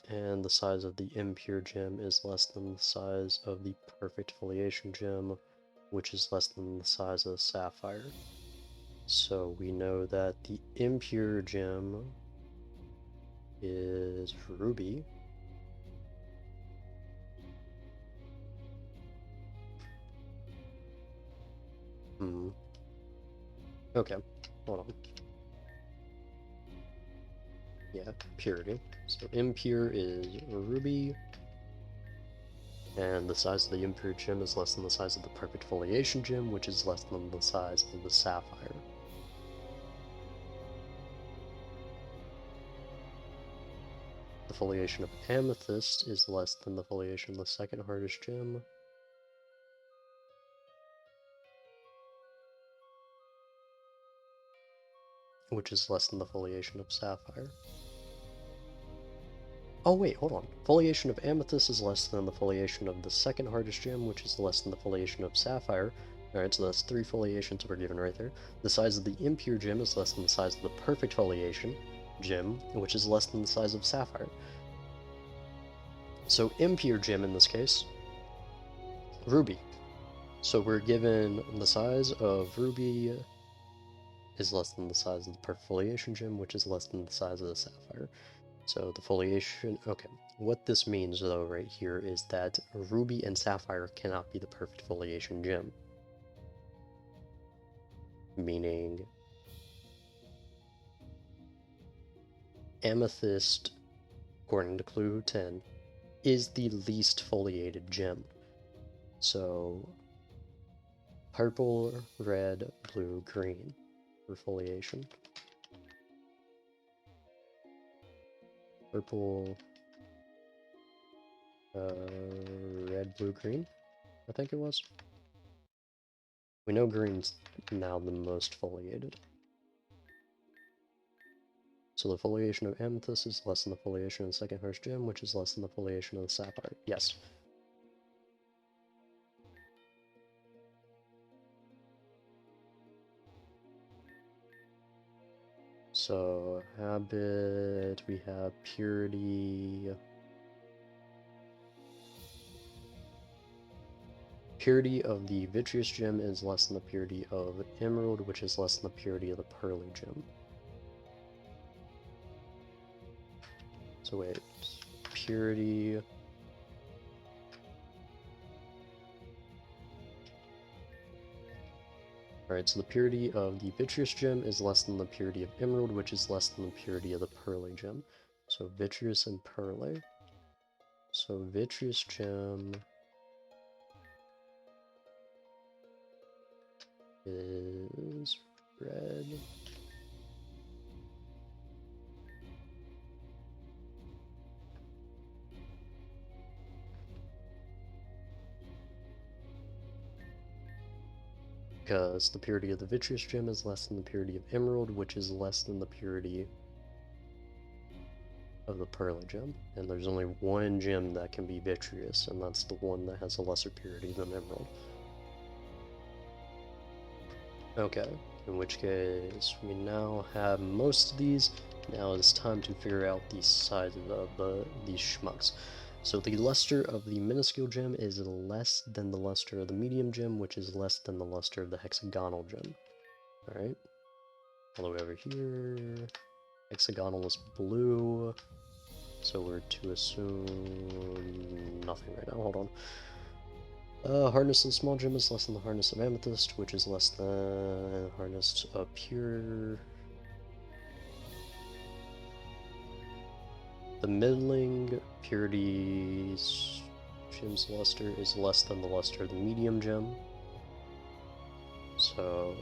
And the size of the impure gem is less than the size of the perfect foliation gem, which is less than the size of sapphire. So we know that the impure gem is ruby. Okay, hold on. Yeah, purity. So impure is ruby, and the size of the impure gem is less than the size of the perfect foliation gem, which is less than the size of the sapphire. The foliation of amethyst is less than the foliation of the second hardest gem. which is less than the foliation of sapphire. Oh wait, hold on. Foliation of amethyst is less than the foliation of the second hardest gem, which is less than the foliation of sapphire. Alright, so that's 3 foliations we're given right there. The size of the impure gem is less than the size of the perfect foliation gem, which is less than the size of sapphire. So impure gem in this case, ruby. So we're given the size of ruby is less than the size of the perfect foliation gem, which is less than the size of the sapphire. So the foliation, okay. What this means though right here is that ruby and sapphire cannot be the perfect foliation gem. Meaning amethyst, according to clue 10, is the least foliated gem. So purple, red, blue, green for foliation. Purple, red, blue, green, I think it was. We know green's now the most foliated. So the foliation of amethyst is less than the foliation of the second hardest gem, which is less than the foliation of the sapphire. Yes. So habit, we have purity. Purity of the vitreous gem is less than the purity of emerald, which is less than the purity of the pearly gem. So wait, purity. Alright, so the purity of the vitreous gem is less than the purity of emerald, which is less than the purity of the pearly gem. So vitreous and pearly. So vitreous gem is red. Because the purity of the vitreous gem is less than the purity of emerald, which is less than the purity of the pearly gem. And there's only one gem that can be vitreous, and that's the one that has a lesser purity than emerald. Okay, in which case we now have most of these. Now it's time to figure out the sizes of these schmucks. So the luster of the minuscule gem is less than the luster of the medium gem, which is less than the luster of the hexagonal gem. Alright, all the way over here. Hexagonal is blue, so we're to assume nothing right now. Hold on. Hardness of the small gem is less than the hardness of amethyst, which is less than hardness of pure. The middling purity's gem's luster is less than the luster of the medium gem. So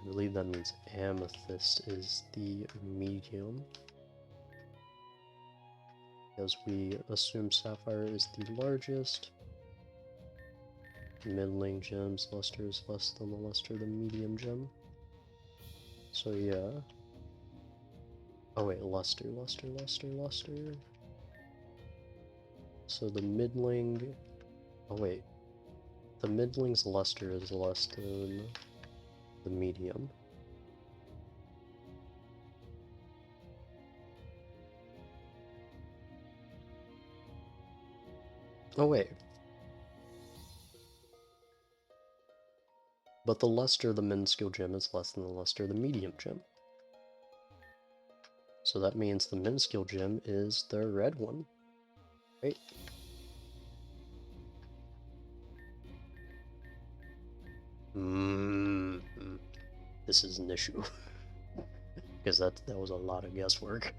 I believe that means amethyst is the medium, because we assume sapphire is the largest. Middling gem's luster is less than the luster of the medium gem. So yeah. Oh wait, luster. So the middling... Oh wait. The middling's luster is less than the medium. Oh wait. But the luster of the minuscule gem is less than the luster of the medium gem. So that means the minuscule gem is the red one, right? This is an issue. Because that was a lot of guesswork.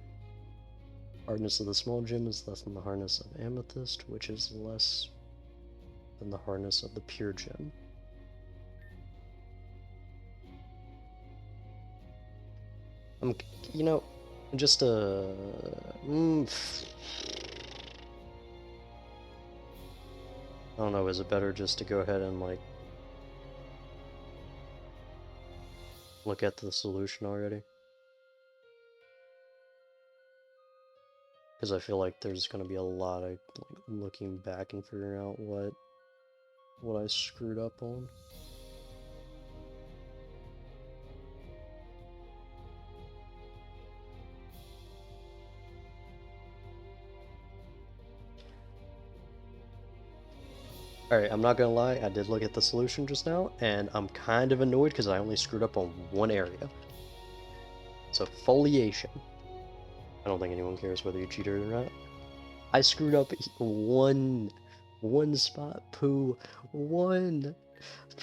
Hardness of the small gem is less than the hardness of amethyst, which is less than the hardness of the pure gem. You know, just I don't know, is it better just to go ahead and like look at the solution already? Because I feel like there's going to be a lot of like, looking back and figuring out what I screwed up on. Alright, I'm not gonna lie, I did look at the solution just now, and I'm kind of annoyed because I only screwed up on one area. So, foliation. I don't think anyone cares whether you cheated or not. I screwed up one spot, poo. One.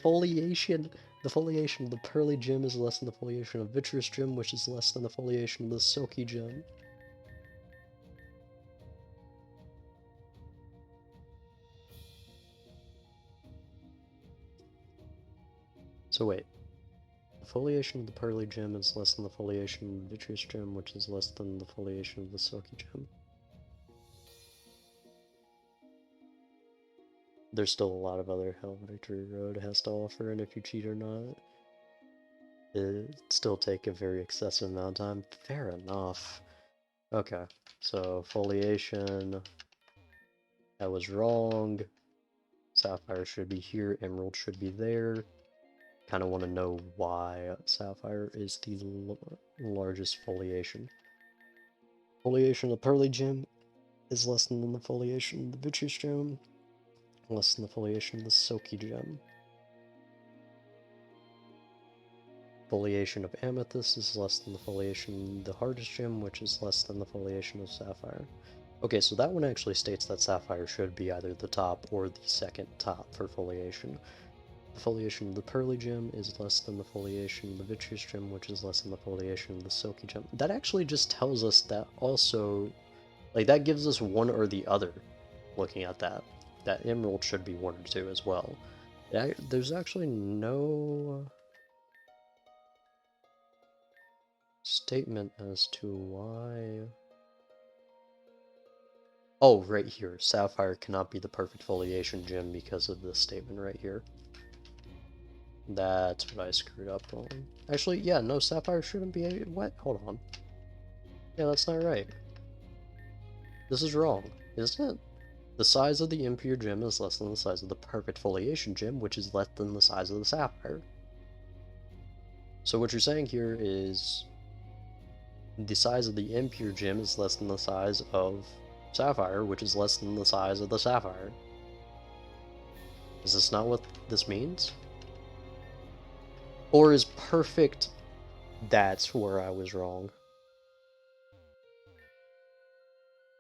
Foliation. The foliation of the pearly gem is less than the foliation of vitreous gem, which is less than the foliation of the silky gem. So wait. The foliation of the pearly gem is less than the foliation of the vitreous gem, which is less than the foliation of the silky gem. There's still a lot of other hell Victory Road has to offer, and if you cheat or not, it'd still take a very excessive amount of time. Fair enough. Okay, so foliation, that was wrong. Sapphire should be here, emerald should be there. Kind of want to know why sapphire is the largest foliation. Foliation of the pearly gem is less than the foliation of the vitreous gem, less than the foliation of the silky gem. Foliation of amethyst is less than the foliation of the hardest gem, which is less than the foliation of sapphire. Okay, so that one actually states that sapphire should be either the top or the second top for foliation. The foliation of the pearly gem is less than the foliation of the vitreous gem, which is less than the foliation of the silky gem. That actually just tells us that also, like, that gives us one or the other, looking at that. That emerald should be one or two as well. There's actually no statement as to why. Oh, right here. Sapphire cannot be the perfect foliation gem because of this statement right here. That's what I screwed up on. Actually, yeah, no, Sapphire shouldn't be a... What? Hold on. Yeah, that's not right. This is wrong, isn't it? The size of the impure gem is less than the size of the perfect foliation gem, which is less than the size of the sapphire. So what you're saying here is the size of the impure gem is less than the size of sapphire, which is less than the size of the sapphire. Is this not what this means? Or is perfect... That's where I was wrong.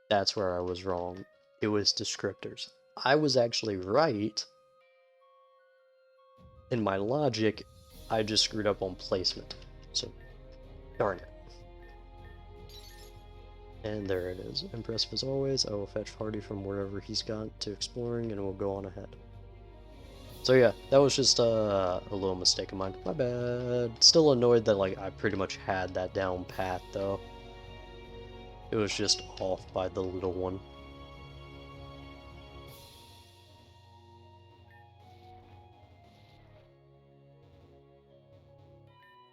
That's where I was wrong. It was descriptors. I was actually right in my logic. I just screwed up on placement. So, darn it. And there it is. Impressive as always. I will fetch Hardy from wherever he's gone to exploring, and we'll go on ahead. So yeah, that was just a little mistake of mine. My bad. Still annoyed that like I pretty much had that down pat though. It was just off by the little one.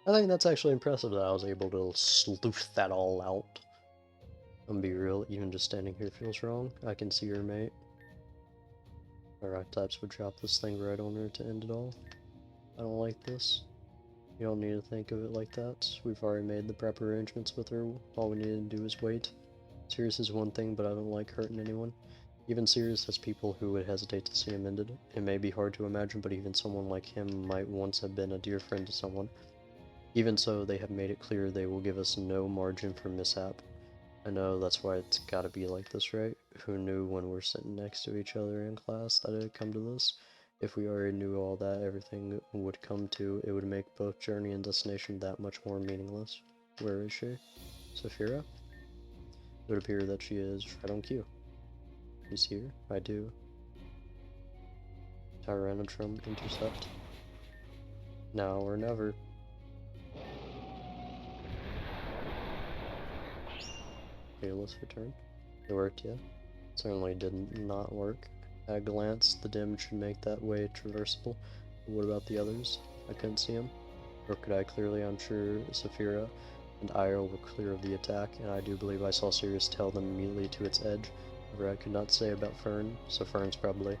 I think that's actually impressive that I was able to sleuth that all out. I'm gonna be real, even just standing here feels wrong. I can see your mate. Alright, types would drop this thing right on her to end it all. I don't like this. You don't need to think of it like that. We've already made the prep arrangements with her. All we need to do is wait. Sirius is one thing, but I don't like hurting anyone. Even Sirius has people who would hesitate to see him ended. It may be hard to imagine, but even someone like him might once have been a dear friend to someone. Even so, they have made it clear they will give us no margin for mishap. I know, that's why it's gotta be like this, right? Who knew when we're sitting next to each other in class that it'd come to this? If we already knew all that everything would come to, it would make both journey and destination that much more meaningless. Where is she? Saphira? It would appear that she is right on cue. You see her? I do. Tyrannotrum intercept. Now or never. Fearless return. It worked, yeah. Certainly did not work. At a glance, the dim should make that way traversable. But what about the others? I couldn't see them. Crooked Eye clearly unsure Saphira and Io were clear of the attack, and I do believe I saw Sirius tell them immediately to its edge. However, I could not say about Fern, so Fern's probably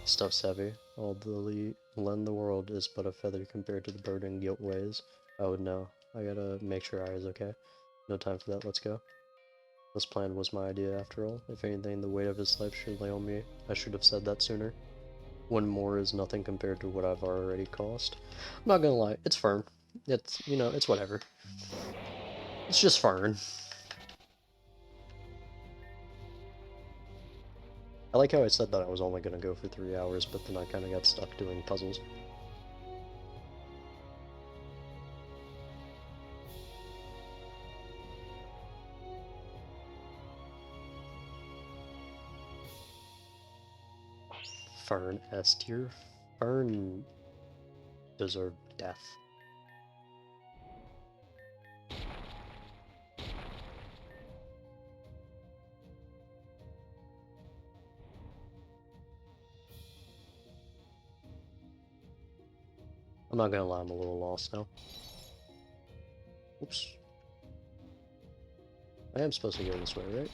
stuff's heavy. All the lend the world is but a feather compared to the burden guilt weighs. I would know. I gotta make sure Io's okay. No time for that, let's go. This plan was my idea after all. If anything, the weight of his life should lay on me. I should have said that sooner. One more is nothing compared to what I've already cost. I'm not gonna lie, it's Fern. It's, you know, it's whatever. It's just Fern. I like how I said that I was only gonna go for 3 hours, but then I kinda got stuck doing puzzles. Fern S tier. Fern deserved death. I'm not gonna lie, I'm a little lost now. Oops. I am supposed to go this way, right?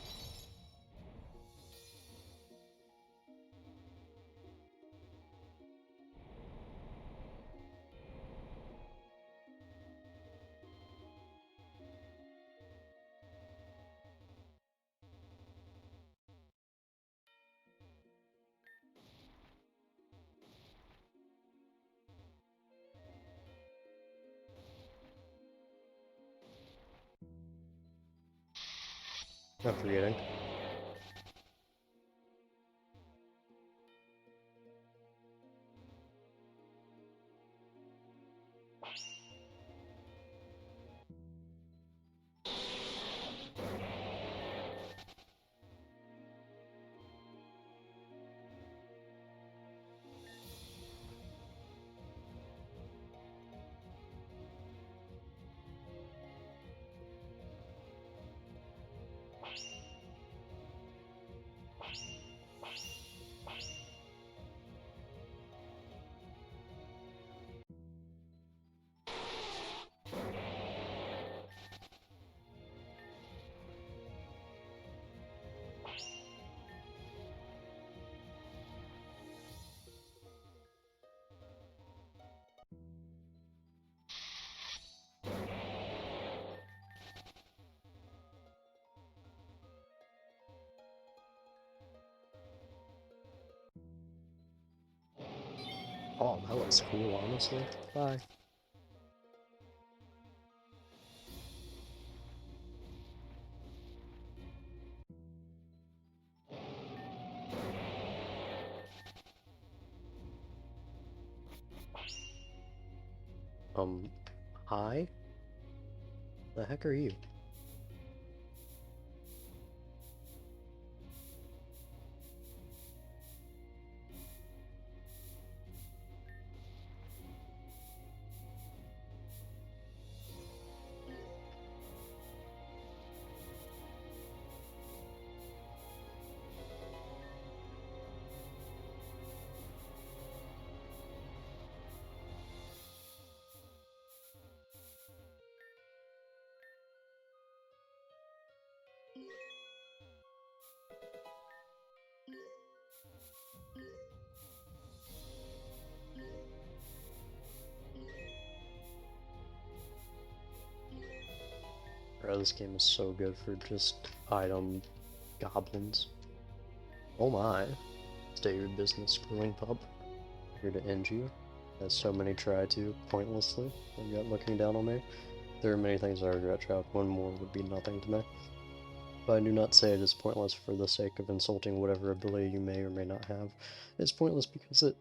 I'm forgetting. Oh, that looks cool, honestly. Bye. Hi? The heck are you? Bro, this game is so good for just item goblins. Oh my. Stay your business, screwing pup. Here to end you. As so many try to, pointlessly. You got looking down on me. There are many things I regret, child. One more would be nothing to me. But I do not say it is pointless for the sake of insulting whatever ability you may or may not have. It's pointless because it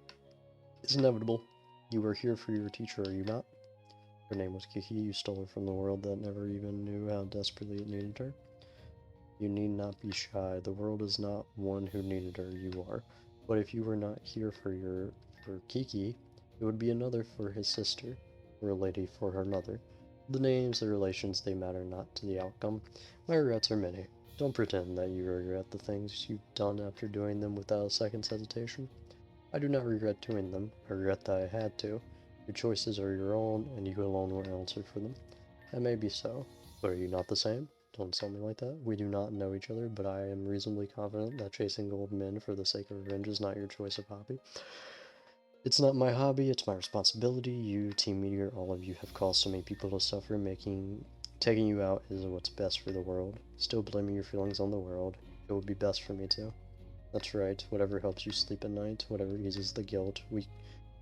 is inevitable. You are here for your teacher, are you not? Her name was Kiki. You stole her from the world that never even knew how desperately it needed her. You need not be shy. The world is not one who needed her. You are. But if you were not here for Kiki, it would be another for his sister, or a lady for her mother. The names, the relations, they matter not to the outcome. My regrets are many. Don't pretend that you regret the things you've done after doing them without a second's hesitation. I do not regret doing them. I regret that I had to. Your choices are your own, and you alone will answer for them. That may be so, but are you not the same? Don't tell me like that. We do not know each other, but I am reasonably confident that chasing gold men for the sake of revenge is not your choice of hobby. It's not my hobby, it's my responsibility. You, Team Meteor, all of you have caused so many people to suffer. Taking you out is what's best for the world. Still blaming your feelings on the world. It would be best for me too. That's right, whatever helps you sleep at night, whatever eases the guilt.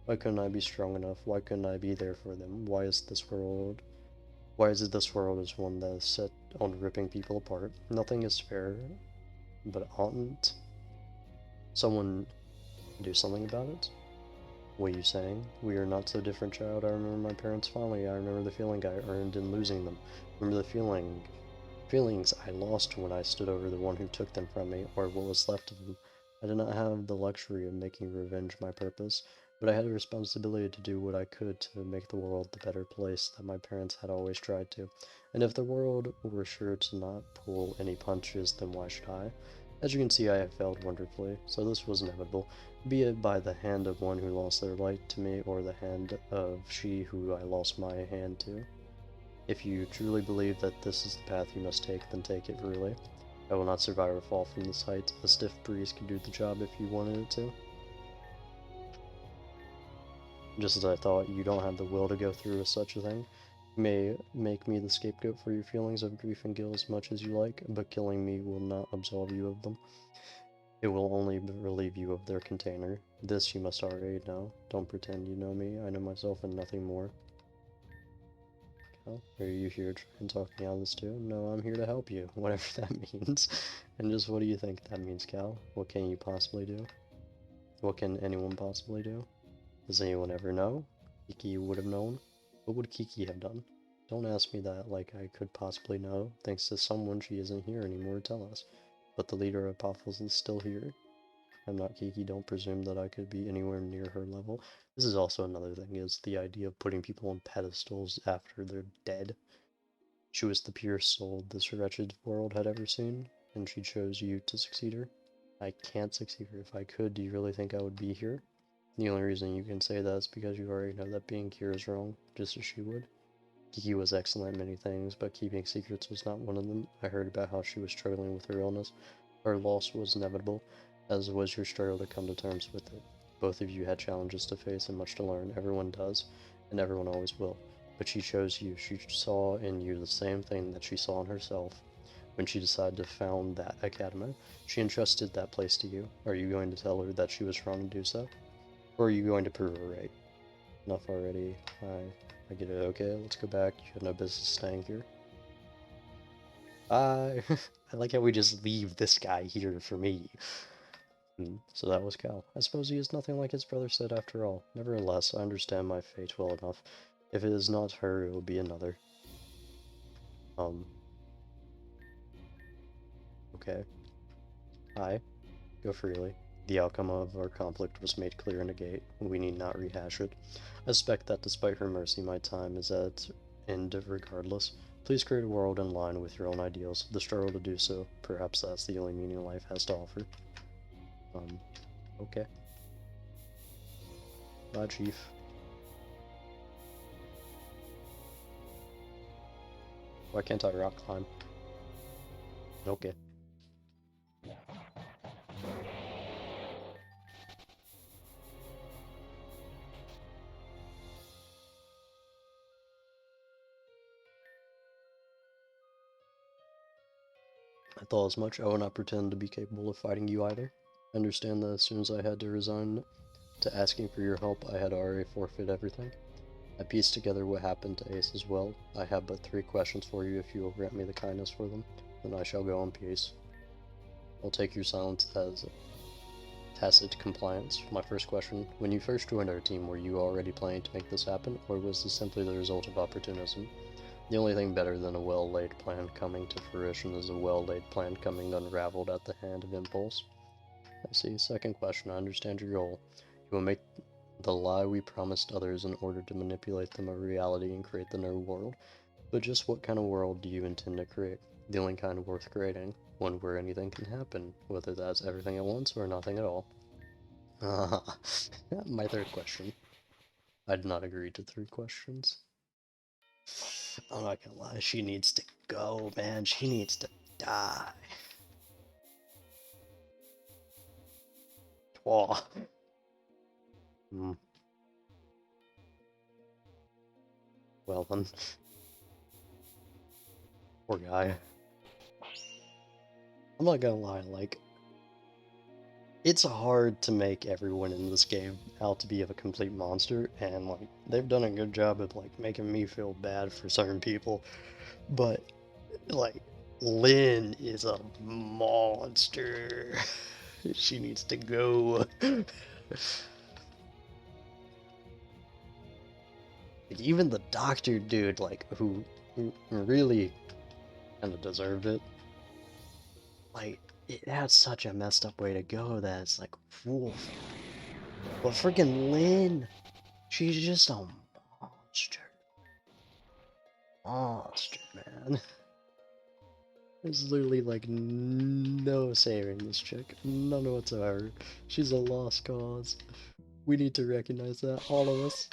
Why couldn't I be strong enough? Why couldn't I be there for them? Why is it this world is one that is set on ripping people apart? Nothing is fair, but oughtn't someone do something about it? What are you saying? We are not so different, child. I remember my parents fondly. I remember the feeling I earned in losing them. Remember the feelings I lost when I stood over the one who took them from me, or what was left of them. I did not have the luxury of making revenge my purpose, but I had a responsibility to do what I could to make the world the better place that my parents had always tried to. And if the world were sure to not pull any punches, then why should I? As you can see, I have failed wonderfully, so this was inevitable, be it by the hand of one who lost their light to me, or the hand of she who I lost my hand to. If you truly believe that this is the path you must take, then take it really. I will not survive a fall from this height. A stiff breeze could do the job if you wanted it to. Just as I thought, you don't have the will to go through with such a thing. You may make me the scapegoat for your feelings of grief and guilt as much as you like, but killing me will not absolve you of them. It will only relieve you of their container. This you must already know. Don't pretend you know me. I know myself and nothing more. Cal, are you here to try and talk me out of this too? No, I'm here to help you, whatever that means. And just what do you think that means, Cal? What can you possibly do? What can anyone possibly do? Does anyone ever know? Kiki would have known. What would Kiki have done? Don't ask me that like I could possibly know. Thanks to someone, she isn't here anymore to tell us. But the leader of Poffles is still here. I'm not Kiki, don't presume that I could be anywhere near her level. This is also another thing, is the idea of putting people on pedestals after they're dead. She was the purest soul this wretched world had ever seen, and she chose you to succeed her. I can't succeed her. If I could, do you really think I would be here? The only reason you can say that is because you already know that being here is wrong, just as she would. Kiki was excellent at many things, but keeping secrets was not one of them. I heard about how she was struggling with her illness. Her loss was inevitable, as was your struggle to come to terms with it. Both of you had challenges to face and much to learn. Everyone does, and everyone always will. But she chose you. She saw in you the same thing that she saw in herself. When she decided to found that academy, she entrusted that place to you. Are you going to tell her that she was wrong to do so? Or are you going to prove her right? Enough already. I get it. Okay, let's go back. You have no business staying here. I like how we just leave this guy here for me. So that was Cal. I suppose he is nothing like his brother said after all. Nevertheless, I understand my fate well enough. If it is not her, it will be another. Okay. Go freely. The outcome of our conflict was made clear in a gate. We need not rehash it. I suspect that despite her mercy, my time is at its end regardless. Please create a world in line with your own ideals. The struggle to do so. Perhaps that's the only meaning life has to offer. Okay. Bye, Chief. Why can't I rock climb? Okay. I thought as much. I will not pretend to be capable of fighting you either. I understand that as soon as I had to resign to asking for your help, I had already forfeit everything. I pieced together what happened to Ace as well. I have but 3 questions for you. If you will grant me the kindness for them, then I shall go in peace. I'll take your silence as tacit compliance. My first question, when you first joined our team, were you already planning to make this happen, or was this simply the result of opportunism? The only thing better than a well-laid plan coming to fruition is a well-laid plan coming unraveled at the hand of impulse. I see. Second question, I understand your goal. You will make the lie we promised others in order to manipulate them a reality and create the new world. But just what kind of world do you intend to create? The only kind worth creating. One where anything can happen, whether that's everything at once or nothing at all. My third question. I did not agree to 3 questions. I'm not gonna lie, she needs to go, man. She needs to die. Oh. Hmm. Well then. Poor guy. I'm not gonna lie, like, it's hard to make everyone in this game out to be a complete monster, and like they've done a good job of like making me feel bad for certain people, but like Lynn is a monster. She needs to go. Like, even the doctor dude, like who really kind of deserved it. Like it had such a messed up way to go that it's like, woof. But freaking Lynn, she's just a monster. Monster, man. There's literally like no saving this chick. None whatsoever. She's a lost cause. We need to recognize that, all of us.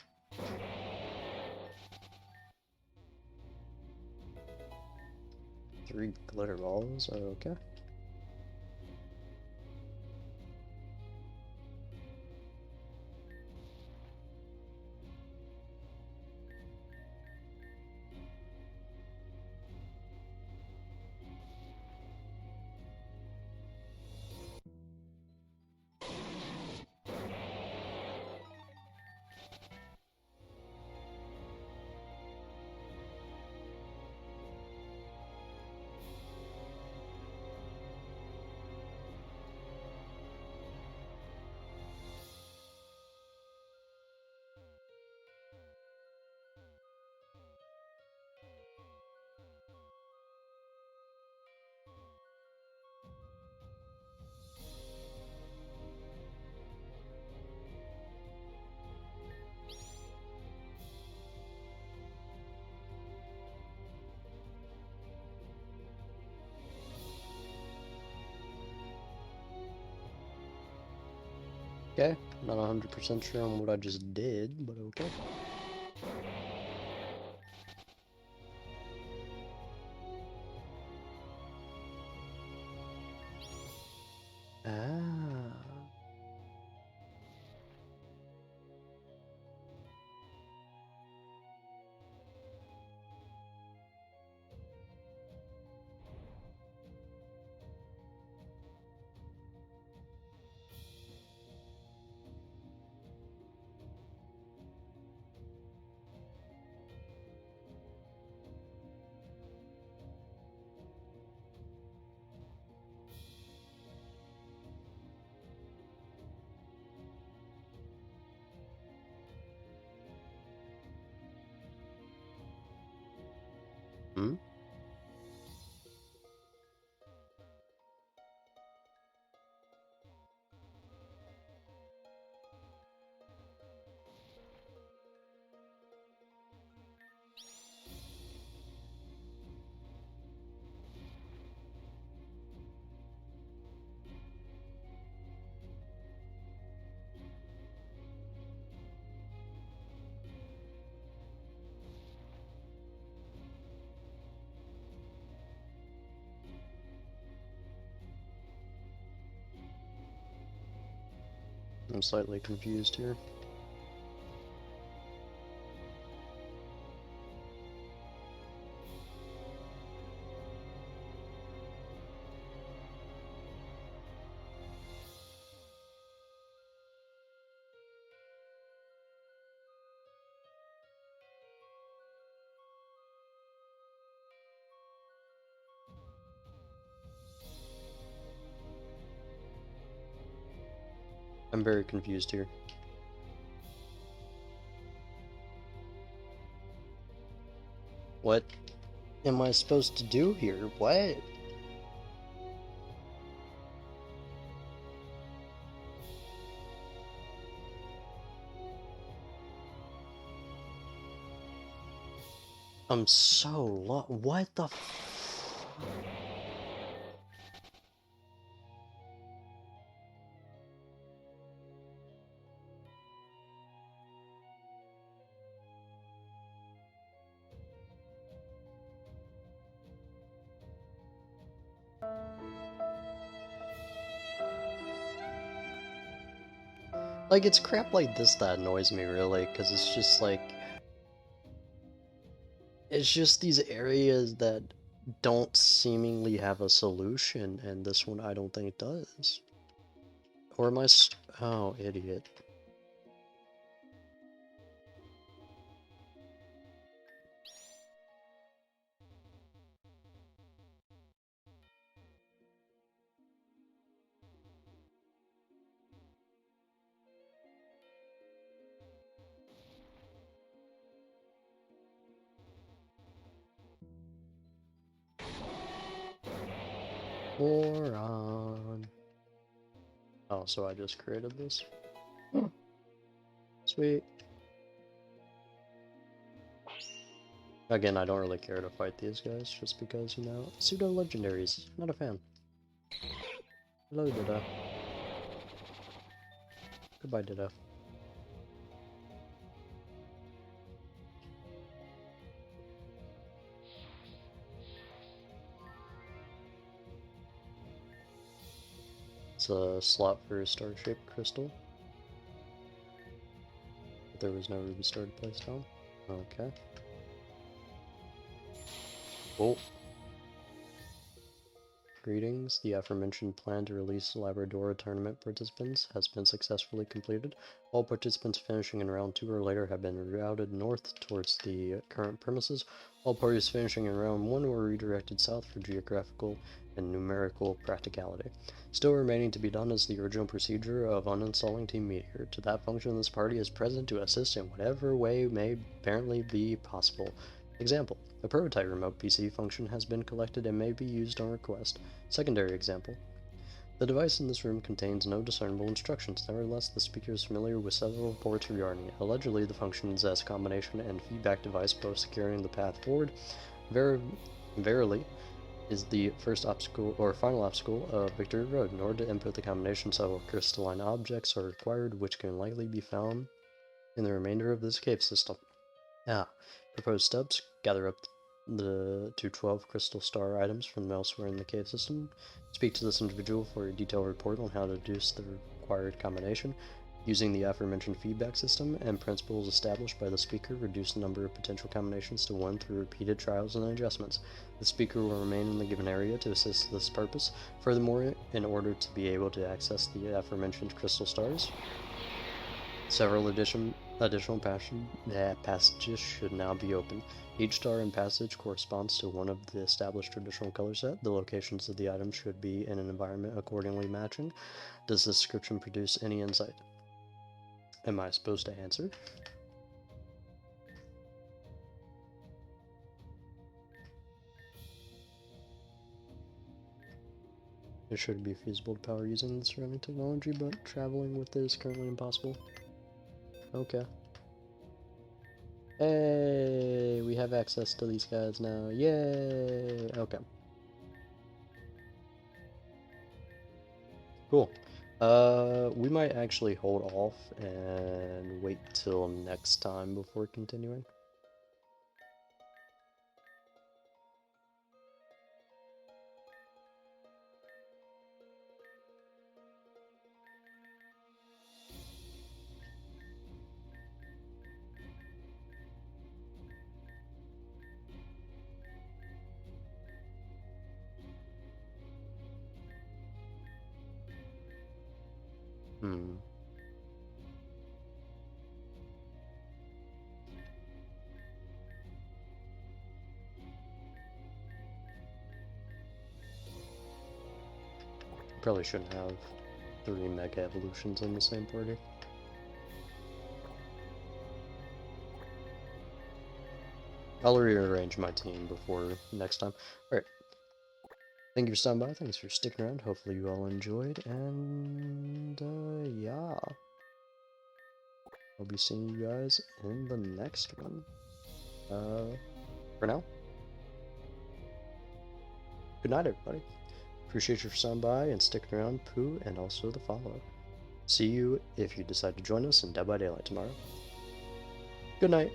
Three glitter balls, okay. Okay, not 100% sure on what I just did, but okay. Ah. Hmm? I'm slightly confused here. I'm very confused here. What am I supposed to do here? What? I'm so lost. What the f- Like, it's crap like this that annoys me, really, because it's just like... It's just these areas that don't seemingly have a solution, and this one I don't think does. Or am I oh, idiot. Moron. Oh, so I just created this? Sweet. Again, I don't really care to fight these guys, just because, you know, pseudo-legendaries. Not a fan. Hello, Ditto. Goodbye, Ditto. It's a slot for a star-shaped crystal. But there was no ruby star to place down. Okay. Oh. Greetings. The aforementioned plan to release Labrador tournament participants has been successfully completed. All participants finishing in round 2 or later have been routed north towards the current premises. All parties finishing in round 1 were redirected south for geographical and numerical practicality. Still remaining to be done is the original procedure of uninstalling Team Meteor. To that function, this party is present to assist in whatever way may apparently be possible. Example: a prototype remote PC function has been collected and may be used on request. Secondary example: the device in this room contains no discernible instructions. Nevertheless, the speaker is familiar with several reports regarding it. Allegedly, the functions as a combination and feedback device, both securing the path forward, verily is the first obstacle or final obstacle of Victory Road. In order to input the combination, several crystalline objects are required, which can likely be found in the remainder of this cave system. Proposed steps: gather up the 212 crystal star items from elsewhere in the cave system. Speak to this individual for a detailed report on how to deduce the required combination. Using the aforementioned feedback system and principles established by the speaker, reduce the number of potential combinations to 1 through repeated trials and adjustments. The speaker will remain in the given area to assist this purpose. Furthermore, in order to be able to access the aforementioned crystal stars, several additional passages should now be open. Each star and passage corresponds to one of the established traditional color set. The locations of the items should be in an environment accordingly matching. Does this description produce any insight? Am I supposed to answer? It should be feasible to power using the surrounding technology, but traveling with it is currently impossible. Okay. Hey, we have access to these guys now. Yay! Okay. Cool. We might actually hold off and wait till next time before continuing. Probably shouldn't have 3 Mega Evolutions in the same party. I'll rearrange my team before next time. Alright. Thank you for stopping by. Thanks for sticking around. Hopefully you all enjoyed. And, yeah. I'll be seeing you guys in the next one. For now, good night, everybody. Appreciate you for stopping by and sticking around, Pooh, and also the follow. See you if you decide to join us in Dead by Daylight tomorrow. Good night.